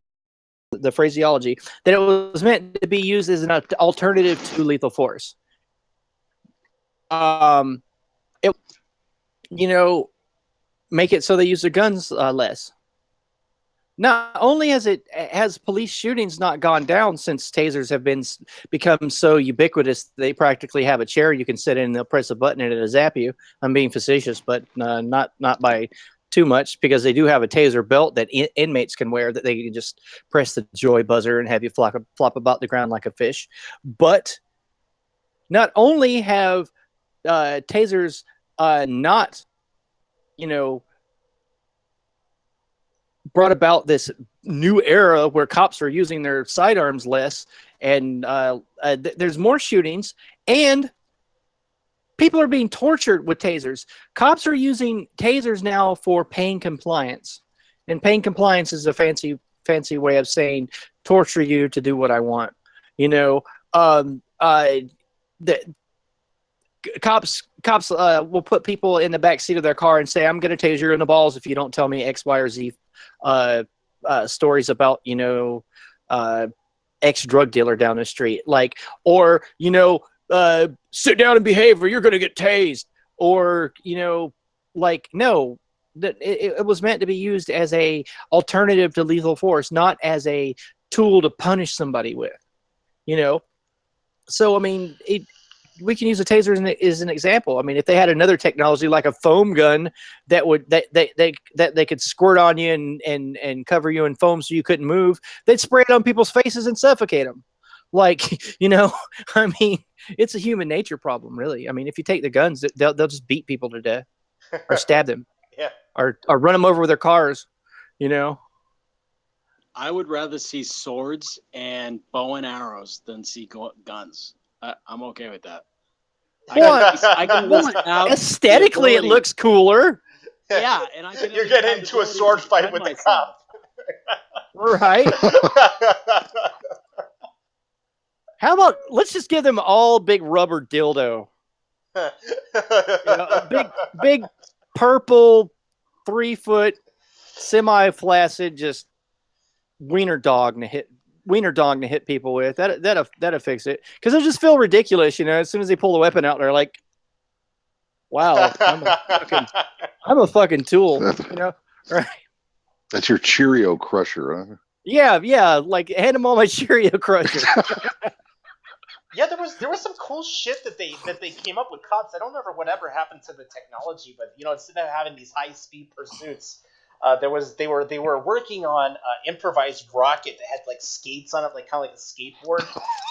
B: phraseology, that it was meant to be used as an alternative to lethal force. Make it so they use their guns less. Not only has police shootings not gone down since tasers have become so ubiquitous, they practically have a chair you can sit in and they'll press a button and it'll zap you. I'm being facetious, but not by too much, because they do have a taser belt that inmates can wear that they can just press the joy buzzer and have you flop about the ground like a fish. But not only have tasers not, brought about this new era where cops are using their sidearms less, and there's more shootings, and people are being tortured with tasers. Cops are using tasers now for pain compliance, and pain compliance is a fancy way of saying torture you to do what I want. The cops will put people in the back seat of their car and say, "I'm going to tase you in the balls if you don't tell me X, Y, or Z stories about ex drug dealer down the street, or sit down and behave or you're going to get tased," or no, that it was meant to be used as a alternative to lethal force, not as a tool to punish somebody with. So I mean, we can use a taser as an example. I mean, if they had another technology like a foam gun that they could squirt on you and cover you in foam so you couldn't move, they'd spray it on people's faces and suffocate them. I mean, it's a human nature problem, really. I mean, if you take the guns, they'll just beat people to death or stab them,
A: Yeah,
B: or run them over with their cars.
E: I would rather see swords and bow and arrows than see guns. I'm okay with that. I can at least have
B: aesthetically, it looks cooler.
E: Yeah, and I can.
A: You're getting into a sword fight with the cop.
B: Right. How about let's just give them all big rubber dildo. A big purple 3-foot semi-flaccid just wiener dog to hit people with. That'll fix it, because they'll just feel ridiculous, as soon as they pull the weapon out, they're like, wow, I'm a fucking tool, right?
C: That's your Cheerio crusher, huh?
B: Yeah, like hand them all my Cheerio crusher.
A: Yeah, there was some cool shit that they came up with cops. I don't remember whatever happened to the technology, but instead of having these high speed pursuits, they were working on improvised rocket that had like skates on it, like kind of like a skateboard,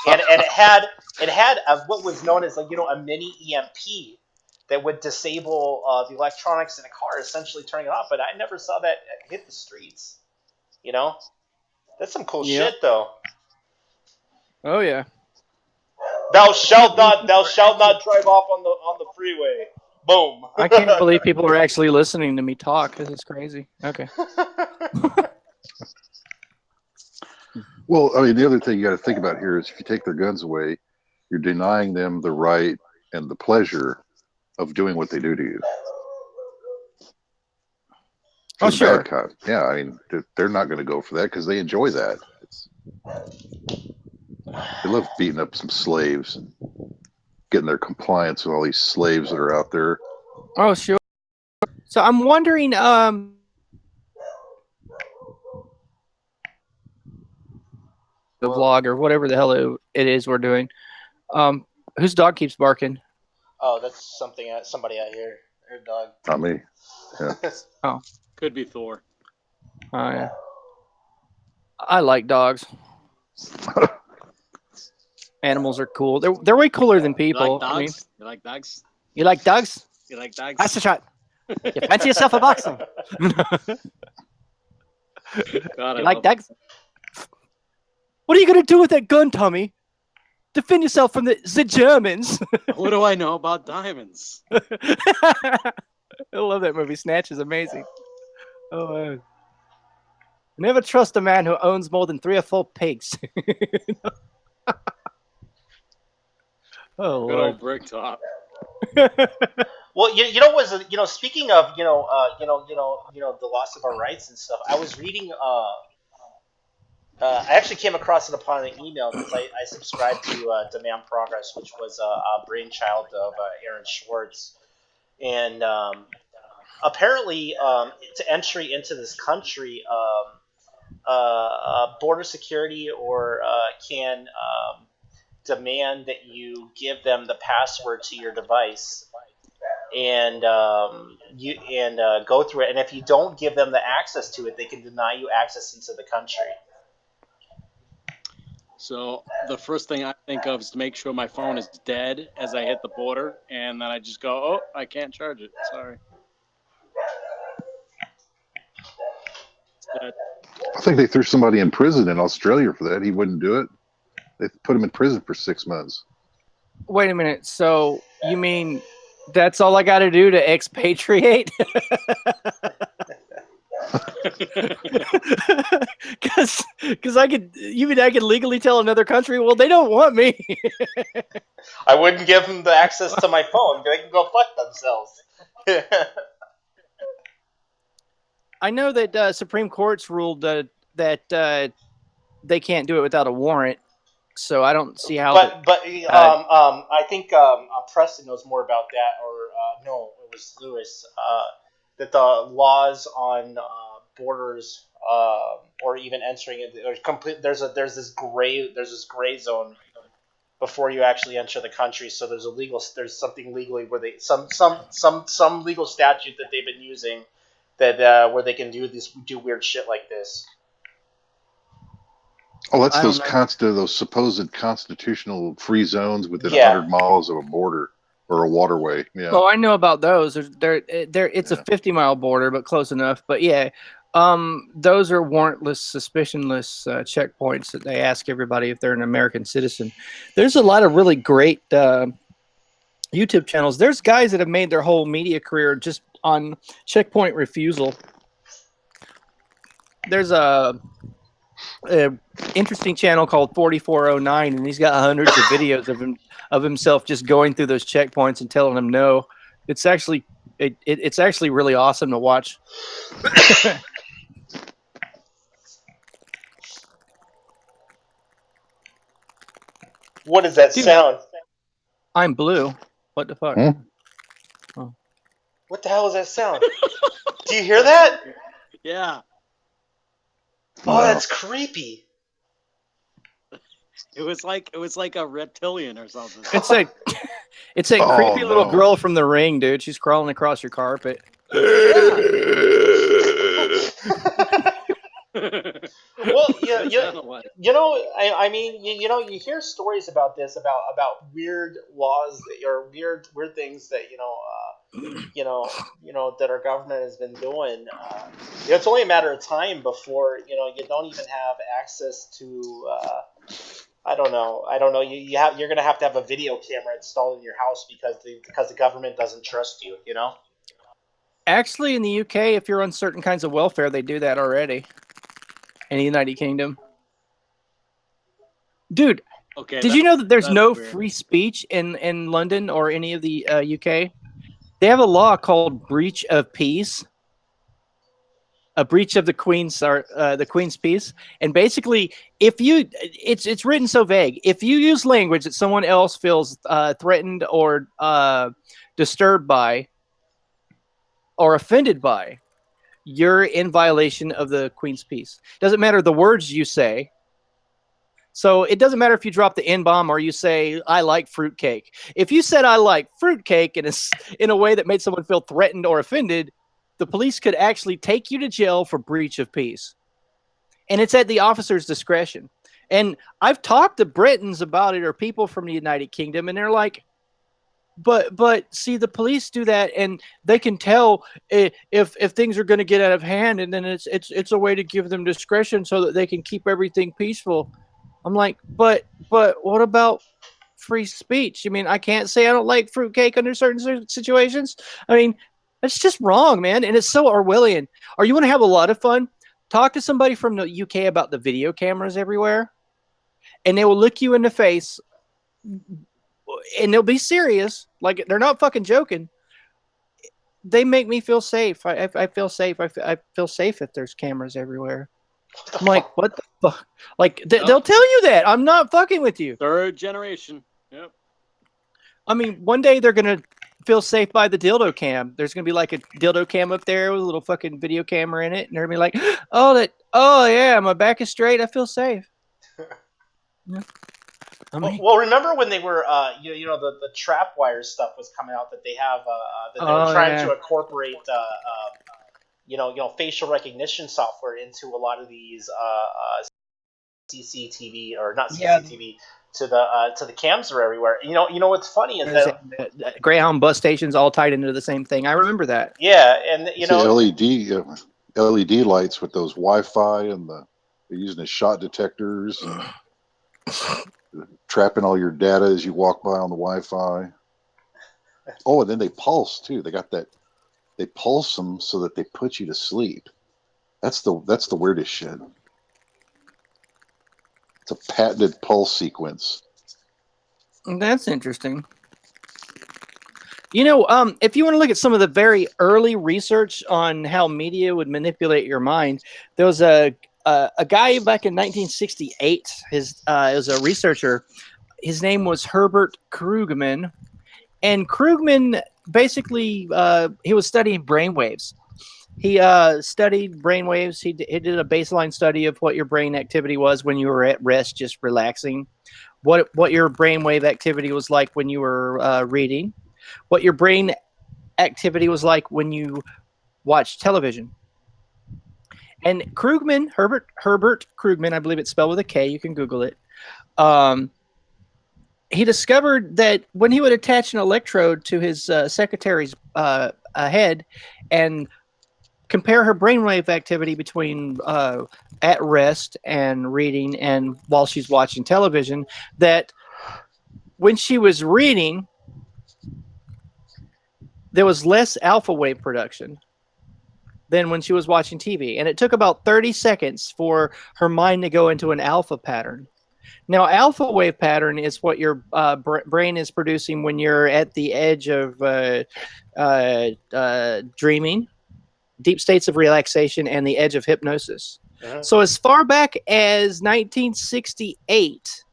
A: and it had what was known as a mini EMP that would disable the electronics in a car, essentially turning it off. But I never saw that hit the streets. That's some cool shit, though.
B: Oh yeah.
A: Thou shalt not drive off on the freeway. Boom.
B: I can't believe people are actually listening to me talk. This is crazy. Okay.
C: Well, I mean, the other thing you got to think about here is if you take their guns away, you're denying them the right and the pleasure of doing what they do to you.
B: Oh, sure.
C: Yeah, I mean, they're not going to go for that because they enjoy that. They love beating up some slaves and getting their compliance with all these slaves that are out there.
B: Oh, sure. So I'm wondering, the vlog or whatever the hell it is we're doing. Whose dog keeps barking?
A: Oh, that's somebody out here. Their dog.
C: Not me. Yeah.
B: Oh.
E: Could be Thor.
B: Oh, yeah. I like dogs. Animals are cool. They're way cooler than people.
E: You like dogs?
B: You like dogs?
E: You like dogs?
B: That's a shot. You fancy yourself a boxing?
E: God,
B: you like dogs? What are you gonna do with that gun, Tommy? Defend yourself from the Germans.
E: What do I know about diamonds?
B: I love that movie. Snatch is amazing. Oh, never trust a man who owns more than 3 or 4 pigs. Oh,
E: good old brick top.
A: Well, speaking of the loss of our rights and stuff, I was reading. I actually came across it upon an email because I subscribed to Demand Progress, which was a brainchild of Aaron Schwartz, and apparently to entry into this country, border security can demand that you give them the password to your device and go through it, and if you don't give them the access to it, they can deny you access into the country.
E: So the first thing I think of is to make sure my phone is dead as I hit the border, and then I just go, oh, I can't charge it. Sorry.
C: I think they threw somebody in prison in Australia for that. He wouldn't do it. They put him in prison for 6 months.
B: Wait a minute. So you mean that's all I got to do to expatriate? Because I could legally tell another country, well, they don't want me.
A: I wouldn't give them the access to my phone. They can go fuck themselves.
B: I know that Supreme Court's ruled that they can't do it without a warrant. So I don't see how.
A: I think Preston knows more about that, or no, it was Lewis. That the laws on borders or even entering it are complete. There's this gray zone before you actually enter the country. So there's something legally where they some legal statute that they've been using that where they can do weird shit like this.
C: Oh, that's those supposed constitutional free zones within 100 miles of a border or a waterway. Yeah.
B: Oh, I know about those. It's a 50-mile border, but close enough. But yeah, Those are warrantless, suspicionless checkpoints that they ask everybody if they're an American citizen. There's a lot of really great YouTube channels. There's guys that have made their whole media career just on checkpoint refusal. There's a interesting channel called 4409, and he's got hundreds of videos of himself just going through those checkpoints and telling them no. It's actually it's actually really awesome to watch.
A: What is that sound?
B: I'm blue. What the fuck?
A: Oh. What the hell is that sound? Do you hear that?
E: Yeah.
A: Oh, that's creepy.
E: It was like a reptilian or something.
B: It's a creepy little girl from The Ring, dude. She's crawling across your carpet.
A: Well, I mean, you hear stories about this, about weird laws or weird things that that our government has been doing. It's only a matter of time before you don't even have access to. I don't know. You're gonna have to have a video camera installed in your house because the government doesn't trust you.
B: Actually, in the UK, if you're on certain kinds of welfare, they do that already. In the United Kingdom, dude. Okay. Did you know that there's no free speech in London or any of the UK? They have a law called breach of peace. A breach of the Queen's peace, and basically, it's written so vague. If you use language that someone else feels threatened or disturbed by, or offended by, you're in violation of the Queen's peace. Doesn't matter the words you say. So it doesn't matter if you drop the N-bomb or you say, I like fruitcake. If you said I like fruitcake in a way that made someone feel threatened or offended, the police could actually take you to jail for breach of peace. And it's at the officer's discretion. And I've talked to Britons about it, or people from the United Kingdom, and they're like, but see, the police do that, and they can tell if things are going to get out of hand, and then it's a way to give them discretion so that they can keep everything peaceful. I'm like, but what about free speech? I mean, I can't say I don't like fruitcake under certain situations. I mean, it's just wrong, man, and it's so Orwellian. Or you want to have a lot of fun? Talk to somebody from the UK about the video cameras everywhere, and they will look you in the face, and they'll be serious, like they're not fucking joking. They make me feel safe. I feel safe. I feel safe if there's cameras everywhere. I'm like, what the fuck? Like they'll tell you that. I'm not fucking with you.
E: Third generation. Yep.
B: I mean, one day they're gonna feel safe by the dildo cam. There's gonna be like a dildo cam up there with a little fucking video camera in it, and they're gonna be like, oh yeah, my back is straight. I feel safe. Yeah.
A: Well, remember when they were, the trap wire stuff was coming out that they have, that they were trying to incorporate, facial recognition software into a lot of these CCTV or not CCTV to the cams that are everywhere. You know what's funny is that
B: Greyhound bus stations all tied into the same thing. I remember that.
A: Yeah, and
C: LED lights with those Wi-Fi and they're using the shot detectors. And trapping all your data as you walk by on the Wi-Fi. Oh, and then they pulse too. They pulse them so that they put you to sleep. That's the weirdest shit. It's a patented pulse sequence.
B: That's interesting. If you want to look at some of the very early research on how media would manipulate your mind, there was a guy back in 1968. His was a researcher. His name was Herbert Krugman, and Krugman basically he was studying brainwaves. He studied brainwaves. He did a baseline study of what your brain activity was when you were at rest, just relaxing. What your brainwave activity was like when you were reading. What your brain activity was like when you watched television. And Krugman, Herbert Krugman, I believe it's spelled with a K. You can Google it. He discovered that when he would attach an electrode to his secretary's head and compare her brainwave activity between at rest and reading and while she's watching television, that when she was reading, there was less alpha wave production than when she was watching TV. And it took about 30 seconds for her mind to go into an alpha pattern. Now, alpha wave pattern is what your brain is producing when you're at the edge of dreaming, deep states of relaxation, and the edge of hypnosis.
A: Uh-huh.
B: So as far back as 1968,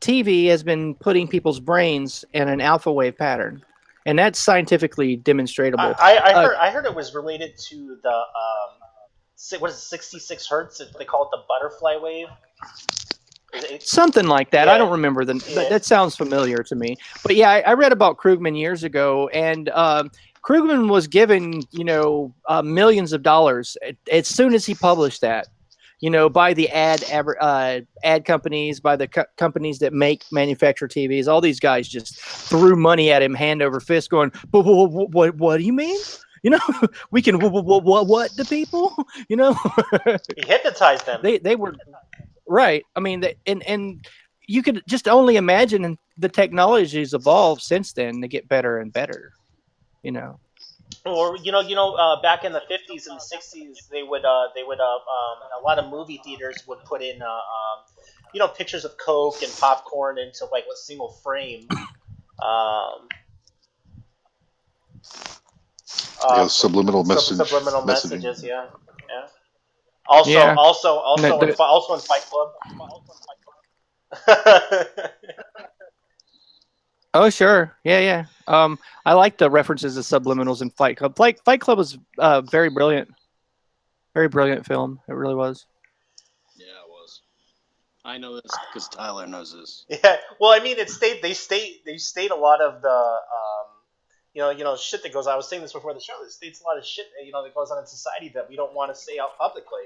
B: TV has been putting people's brains in an alpha wave pattern. And that's scientifically demonstrable.
A: I heard it was related to the what is it, 66 hertz? They call it the butterfly wave.
B: Something like that.
A: Yeah.
B: I don't remember that sounds familiar to me. But yeah, I read about Krugman years ago, and Krugman was given millions of dollars as soon as he published that. By the ad companies, by the companies that manufacture TVs. All these guys just threw money at him hand over fist, going, what do you mean? We can what the people?
A: He hypnotized them.
B: They were right. I mean, and you could just only imagine the technology's evolved since then to get better and better.
A: Or back in the 50s and the 60s, they would a lot of movie theaters would put in pictures of Coke and popcorn into like a single frame.
C: Subliminal message.
A: Subliminal messages, yeah. Also in Fight Club.
B: Oh, sure. Yeah. I like the references to subliminals in Fight Club. Fight Club was very brilliant. Very brilliant film. It really was.
E: Yeah, it was. I know this because Tyler knows this.
A: Yeah. Well, I mean, they state a lot of the shit that goes on. I was saying this before the show. It states a lot of shit that goes on in society that we don't want to say out publicly.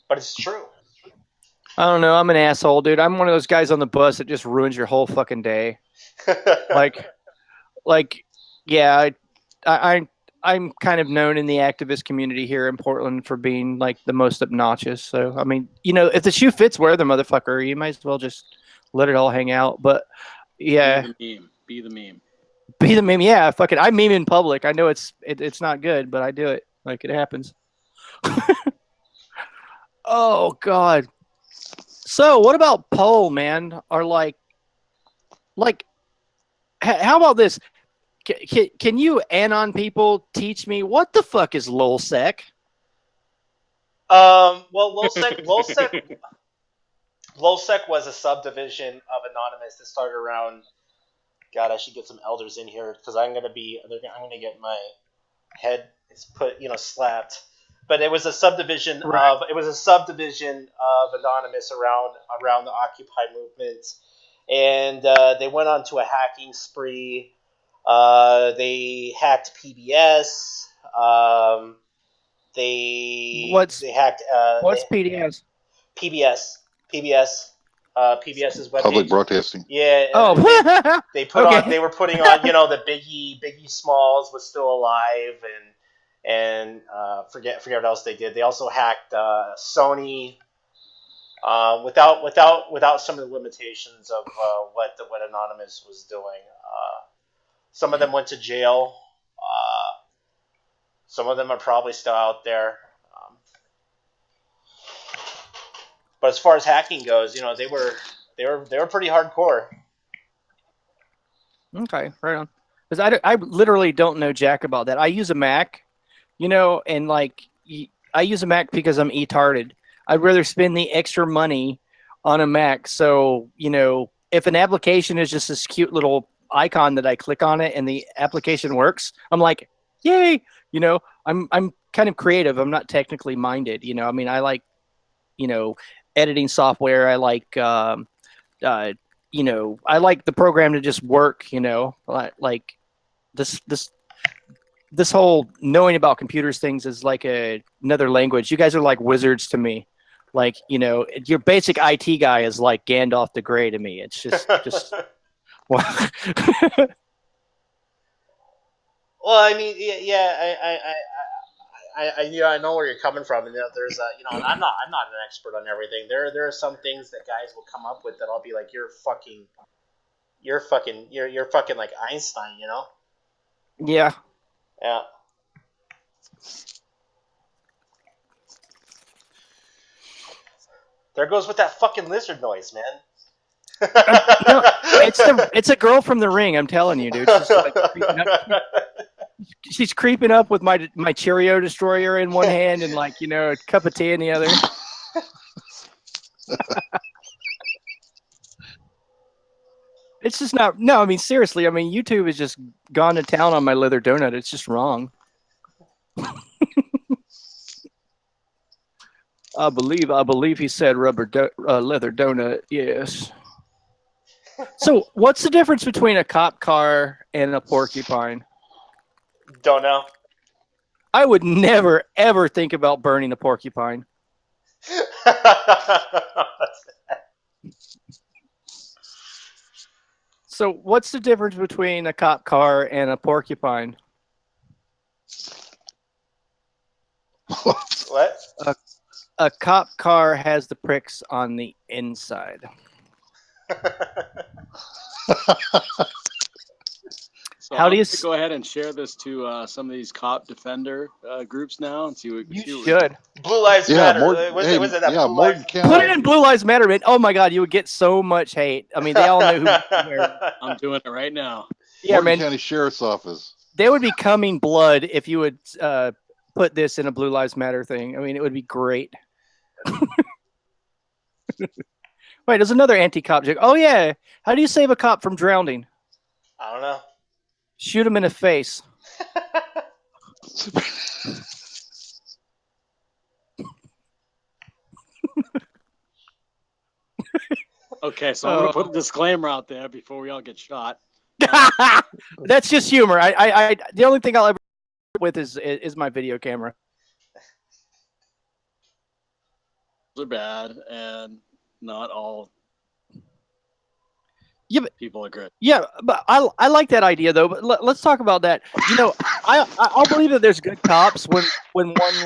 A: But it's true.
B: I don't know. I'm an asshole, dude. I'm one of those guys on the bus that just ruins your whole fucking day. Yeah, I'm kind of known in the activist community here in Portland for being like the most obnoxious. So I mean, if the shoe fits, wear the motherfucker. You might as well just let it all hang out. But yeah,
E: Be the meme.
B: Yeah, fuck it. I meme in public. I know it's not good, but I do it. Like it happens. Oh God. So what about Poll, man? Or like, how about this? Can you anon people teach me what the fuck is LulzSec?
A: Well, LulzSec was a subdivision of Anonymous that started around. God, I should get some elders in here because I'm gonna get my head slapped. But it was a subdivision of Anonymous around the Occupy movement, and they went on to a hacking spree. They hacked PBS. They hacked.
B: What's PBS?
A: PBS. PBS's web
C: Public Broadcasting.
A: Yeah.
B: Oh.
A: They put on. They were putting on. The Biggie Smalls was still alive, and forget what else they did. They also hacked Sony. Without some of the limitations of what Anonymous was doing. Some of them went to jail. Some of them are probably still out there. But as far as hacking goes, they were pretty hardcore.
B: Okay, right on. Because I literally don't know jack about that. I use a Mac, and like I use a Mac because I'm retarded. I'd rather spend the extra money on a Mac. So, if an application is just this cute little icon that I click on it and the application works, I'm like, yay! I'm kind of creative. I'm not technically minded. I mean, I like, editing software. I like, I like the program to just work. Like this whole knowing about computers things is like another language. You guys are like wizards to me. Like, your basic IT guy is like Gandalf the Grey to me. It's just well,
A: Well, I mean, I know where you're coming from, and there's and I'm not an expert on everything. There are some things that guys will come up with that I'll be like, you're fucking like Einstein, you know?
B: Yeah.
A: Yeah. There goes with that fucking lizard noise, man.
B: No, it's a girl from The Ring. I'm telling you, dude. She's creeping up with my Cheerio destroyer in one hand and a cup of tea in the other. It's just not. No, I mean seriously. I mean YouTube has just gone to town on my leather donut. It's just wrong. I believe he said leather donut. Yes. So, what's the difference between a cop car and a porcupine?
A: Don't know.
B: I would never ever think about burning a porcupine. So, what's the difference between a cop car and a porcupine?
A: What?
B: A cop car has the pricks on the inside.
E: So
B: How do you
E: go ahead and share this to some of these cop defender groups now and see what
B: you
E: see
B: should.
A: Blue Lives Matter. Was it that Blue
C: Morgan
A: Lives?
C: County.
B: Put it in Blue Lives Matter, man. Oh my God, you would get so much hate. I mean, they all know who.
E: I'm doing it right now.
B: Yeah,
C: Morgan
B: man.
C: County Sheriff's Office.
B: They would be coming blood if you would put this in a Blue Lives Matter thing. I mean, it would be great. Wait, there's another anti-cop joke. Oh yeah, how do you save a cop from drowning?
A: I don't know.
B: Shoot him in the face.
E: Okay, so I'm gonna put a disclaimer out there before we all get shot.
B: That's just humor. I the only thing I'll ever with is my video camera.
E: They're bad, and not all people agree.
B: Yeah, but I like that idea though. But let's talk about that. I'll believe that there's good cops when one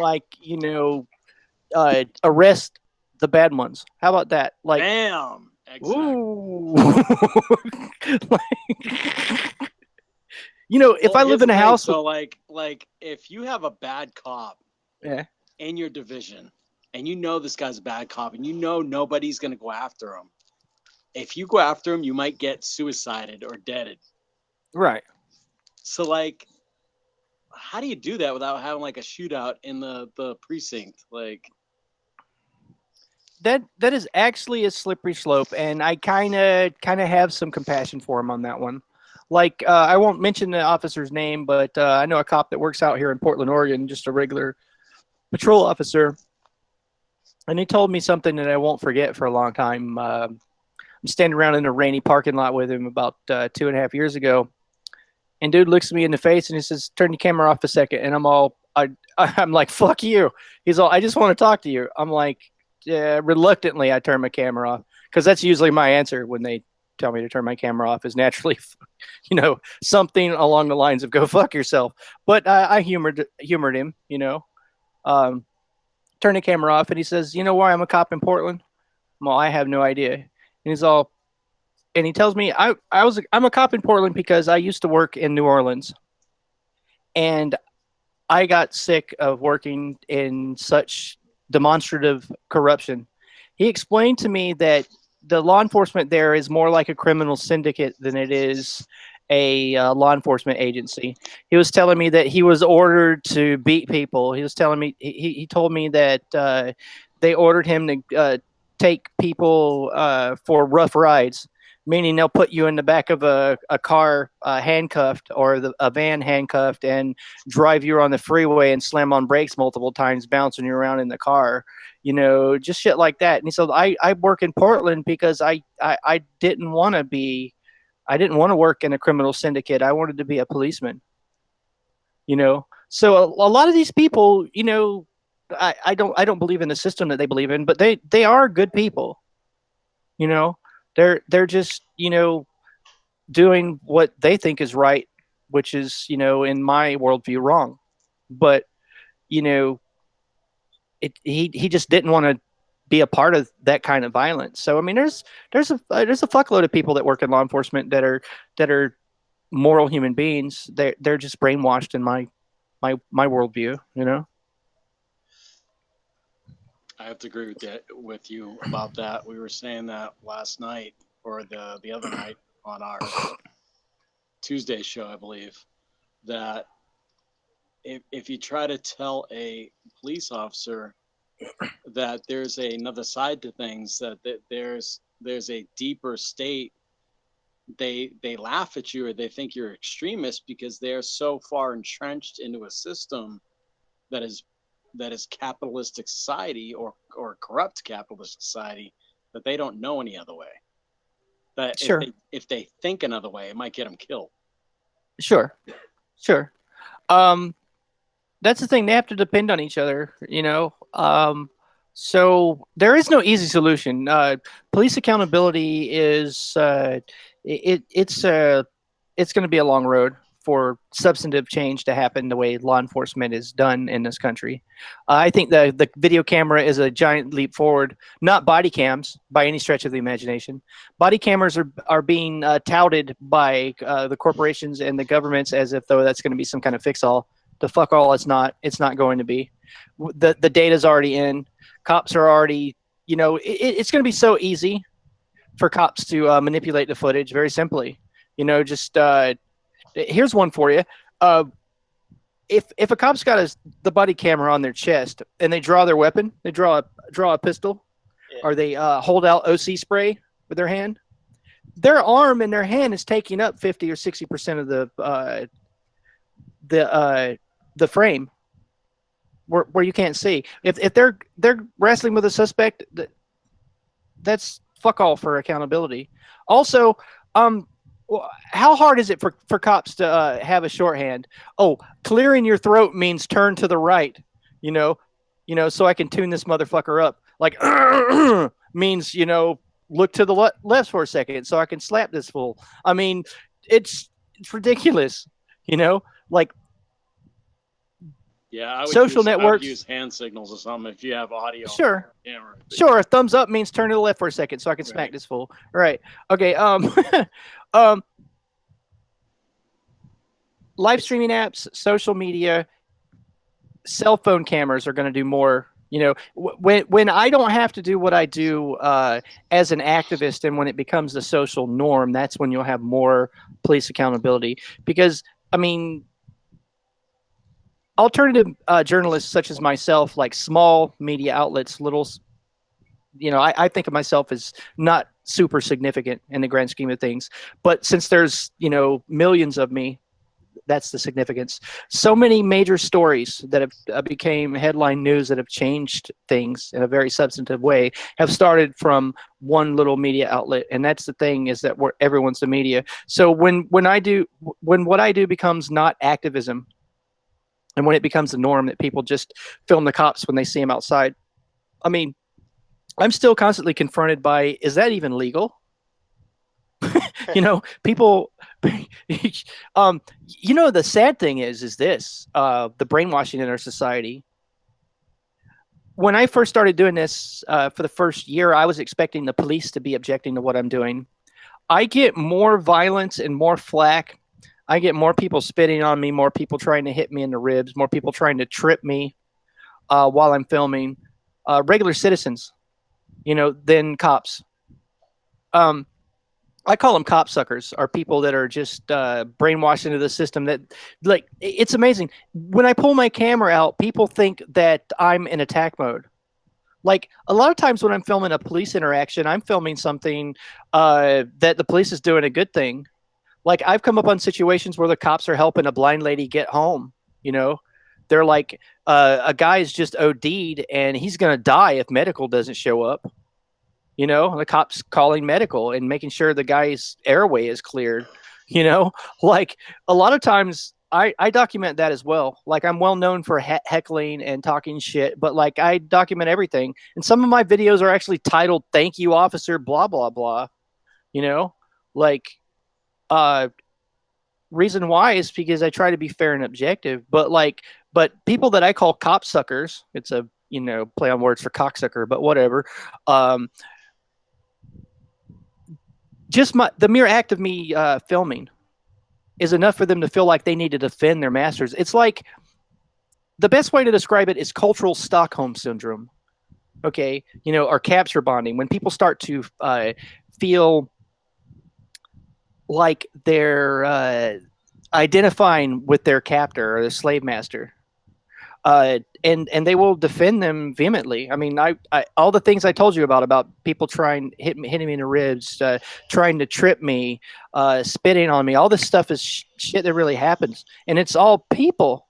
B: arrest the bad ones. How about that? Like,
E: bam. Exactly.
B: Ooh. If I live in a house,
E: so like if you have a bad cop,
B: yeah,
E: in your division, and this guy's a bad cop, and nobody's gonna go after him. If you go after him, you might get suicided or deaded.
B: Right.
E: So how do you do that without having a shootout in the precinct?
B: That is actually a slippery slope, and I kind of have some compassion for him on that one. I won't mention the officer's name, but I know a cop that works out here in Portland, Oregon, just a regular patrol officer, and he told me something that I won't forget for a long time. I'm standing around in a rainy parking lot with him about 2.5 years ago, and dude looks at me in the face and he says, "Turn your camera off a second." And I'm like, "Fuck you." He's all, "I just want to talk to you." I'm like, reluctantly, I turn my camera off because that's usually my answer when they tell me to turn my camera off, is naturally, something along the lines of "go fuck yourself." But I humored him, turn the camera off, and he says, "You know why I'm a cop in Portland?" Well, I have no idea. And he tells me I'm a cop in Portland because I used to work in New Orleans, and I got sick of working in such demonstrative corruption. He explained to me that the law enforcement there is more like a criminal syndicate than it is a law enforcement agency. He was telling me that he was ordered to beat people. He was telling me, he told me that they ordered him to take people for rough rides, meaning they'll put you in the back of a car handcuffed, or a van handcuffed, and drive you on the freeway and slam on brakes multiple times, bouncing you around in the car, just shit like that. And he said, I work in Portland because I didn't want to work in a criminal syndicate. I wanted to be a policeman, So a lot of these people, I don't believe in the system that they believe in, but they are good people, They're just, doing what they think is right which is, in my worldview, wrong. But, he just didn't want to be a part of that kind of violence. So, I mean, there's a fuckload of people that work in law enforcement that are moral human beings. They're just brainwashed in my worldview,
E: I have to agree with you about that. We were saying that last night or the other night on our Tuesday show, I believe, that if you try to tell a police officer that there's another side to things, that there's a deeper state, they laugh at you or they think you're extremist because they're so far entrenched into a system that is capitalistic society or corrupt capitalist society that they don't know any other way. But
B: sure.
E: if they think another way, it might get them killed.
B: Sure. That's the thing. They have to depend on each other, so there is no easy solution. Police accountability is it's going to be a long road for substantive change to happen the way law enforcement is done in this country. I think the video camera is a giant leap forward. Not body cams by any stretch of the imagination. Body cameras are being touted by the corporations and the governments as if though that's going to be some kind of fix-all. The fuck all, it's not. It's not going to be. The data's already in. Cops are already, it's going to be so easy for cops to manipulate the footage very simply. Just here's one for you. If a cop's got the body camera on their chest and they draw their weapon, they draw a pistol, or they hold out OC spray with their hand, their arm and their hand is taking up 50 or 60% of the frame where you can't see. If they're wrestling with a suspect, that's fuck all for accountability. Also, how hard is it for cops to have a shorthand? Oh, clearing your throat means turn to the right, so I can tune this motherfucker up. Like means, look to the left for a second so I can slap this fool. I mean, it's ridiculous, like.
E: Yeah, I would
B: social networks.
E: I would use hand signals or something if you have audio.
B: Sure.
E: Camera.
B: Sure. Thumbs up means turn to the left for a second so I can smack this fool. Right. Okay. Live streaming apps, social media, cell phone cameras are going to do more. When I don't have to do what I do as an activist, and when it becomes the social norm, that's when you'll have more police accountability. Because, I mean, alternative journalists such as myself, like small media outlets, I think of myself as not super significant in the grand scheme of things. But since there's, millions of me, that's the significance. So many major stories that have became headline news that have changed things in a very substantive way have started from one little media outlet. And that's the thing, is that everyone's the media. So when what I do becomes not activism, and when it becomes the norm that people just film the cops when they see them outside, I mean, I'm still constantly confronted by, is that even legal? People, the sad thing is this, the brainwashing in our society. When I first started doing this for the first year, I was expecting the police to be objecting to what I'm doing. I get more violence and more flack. I get more people spitting on me, more people trying to hit me in the ribs, more people trying to trip me while I'm filming. Regular citizens, than cops. I call them cop suckers, are people that are just brainwashed into the system. That, like, it's amazing. When I pull my camera out, people think that I'm in attack mode. Like, a lot of times when I'm filming a police interaction, I'm filming something that the police is doing a good thing. Like, I've come up on situations where the cops are helping a blind lady get home. They're like, a guy's just OD'd and he's going to die if medical doesn't show up. The cops calling medical and making sure the guy's airway is cleared. Like, a lot of times I document that as well. Like, I'm well known for heckling and talking shit, but like, I document everything. And some of my videos are actually titled "Thank You, Officer," blah, blah, blah. Like, reason why is because I try to be fair and objective. But people that I call copsuckers, it's a play on words for cocksucker, but whatever. Just the mere act of me filming is enough for them to feel like they need to defend their masters. It's like the best way to describe it is cultural Stockholm syndrome. Okay, or capture bonding, when people start to feel like they're identifying with their captor or the slave master, and they will defend them vehemently. I mean, I all the things I told you about people hitting me in the ribs, trying to trip me, spitting on me. All this stuff is shit that really happens, and it's all people.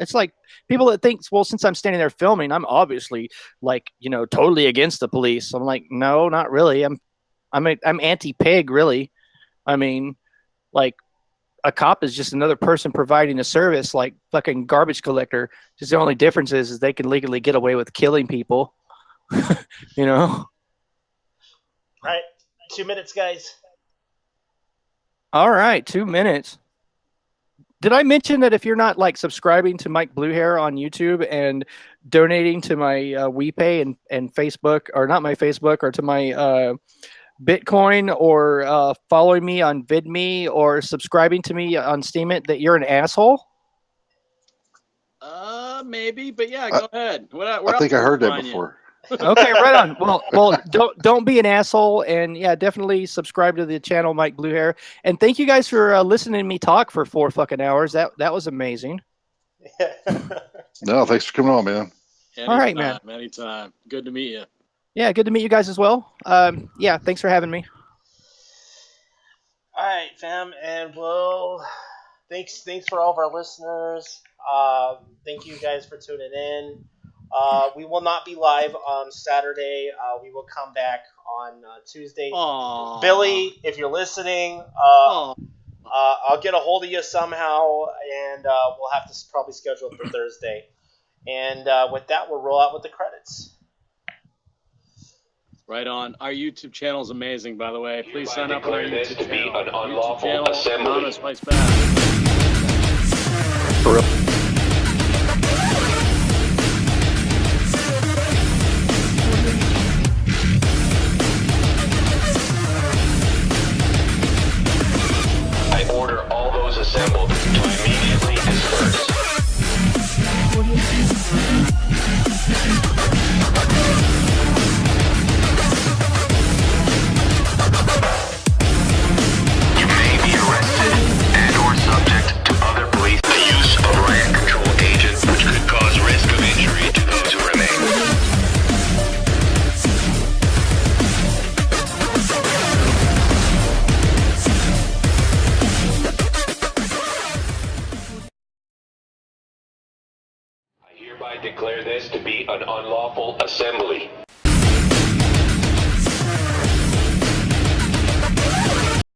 B: It's like people that think, well, since I'm standing there filming, I'm obviously totally against the police. I'm like, no, not really. I'm anti-pig, really. I mean, like, a cop is just another person providing a service, like fucking garbage collector. Just the only difference is they can legally get away with killing people.
A: All right, 2 minutes, guys.
B: All right, 2 minutes. Did I mention that if you're not subscribing to Mike Bluehair on YouTube and donating to my WePay and Facebook, or not my Facebook, or to my Bitcoin, or following me on VidMe, or subscribing to me on Steemit, that you're an asshole?
E: Maybe, but yeah, go ahead.
C: I think I heard that before.
B: Okay, right on. Well, don't be an asshole, and yeah, definitely subscribe to the channel, Mike Bluehair. And thank you guys for listening to me talk for 4 fucking hours. That was amazing.
C: No, thanks for coming on, man.
E: Anytime,
B: all right, man.
E: Anytime. Good to meet you.
B: Yeah, good to meet you guys as well. Yeah, thanks for having me.
A: All right, fam, and thanks for all of our listeners. Thank you guys for tuning in. We will not be live on Saturday. We will come back on Tuesday.
E: Aww.
A: Billy, if you're listening, I'll get a hold of you somehow, and we'll have to probably schedule it for Thursday. And with that, we'll roll out with the credits.
E: Right on. Our YouTube channel is amazing, by the way. Please sign up on our YouTube
F: to be
E: channel.
F: an unlawful
E: YouTube channel,
F: assembly.
E: Anonymous Fights Back.
C: For real.
F: I order all those assembled to immediately disperse. You may be arrested and/or subject to other police. The use of riot control agents, which could cause risk of injury to those who remain. I hereby declare this to be an unlawful assembly.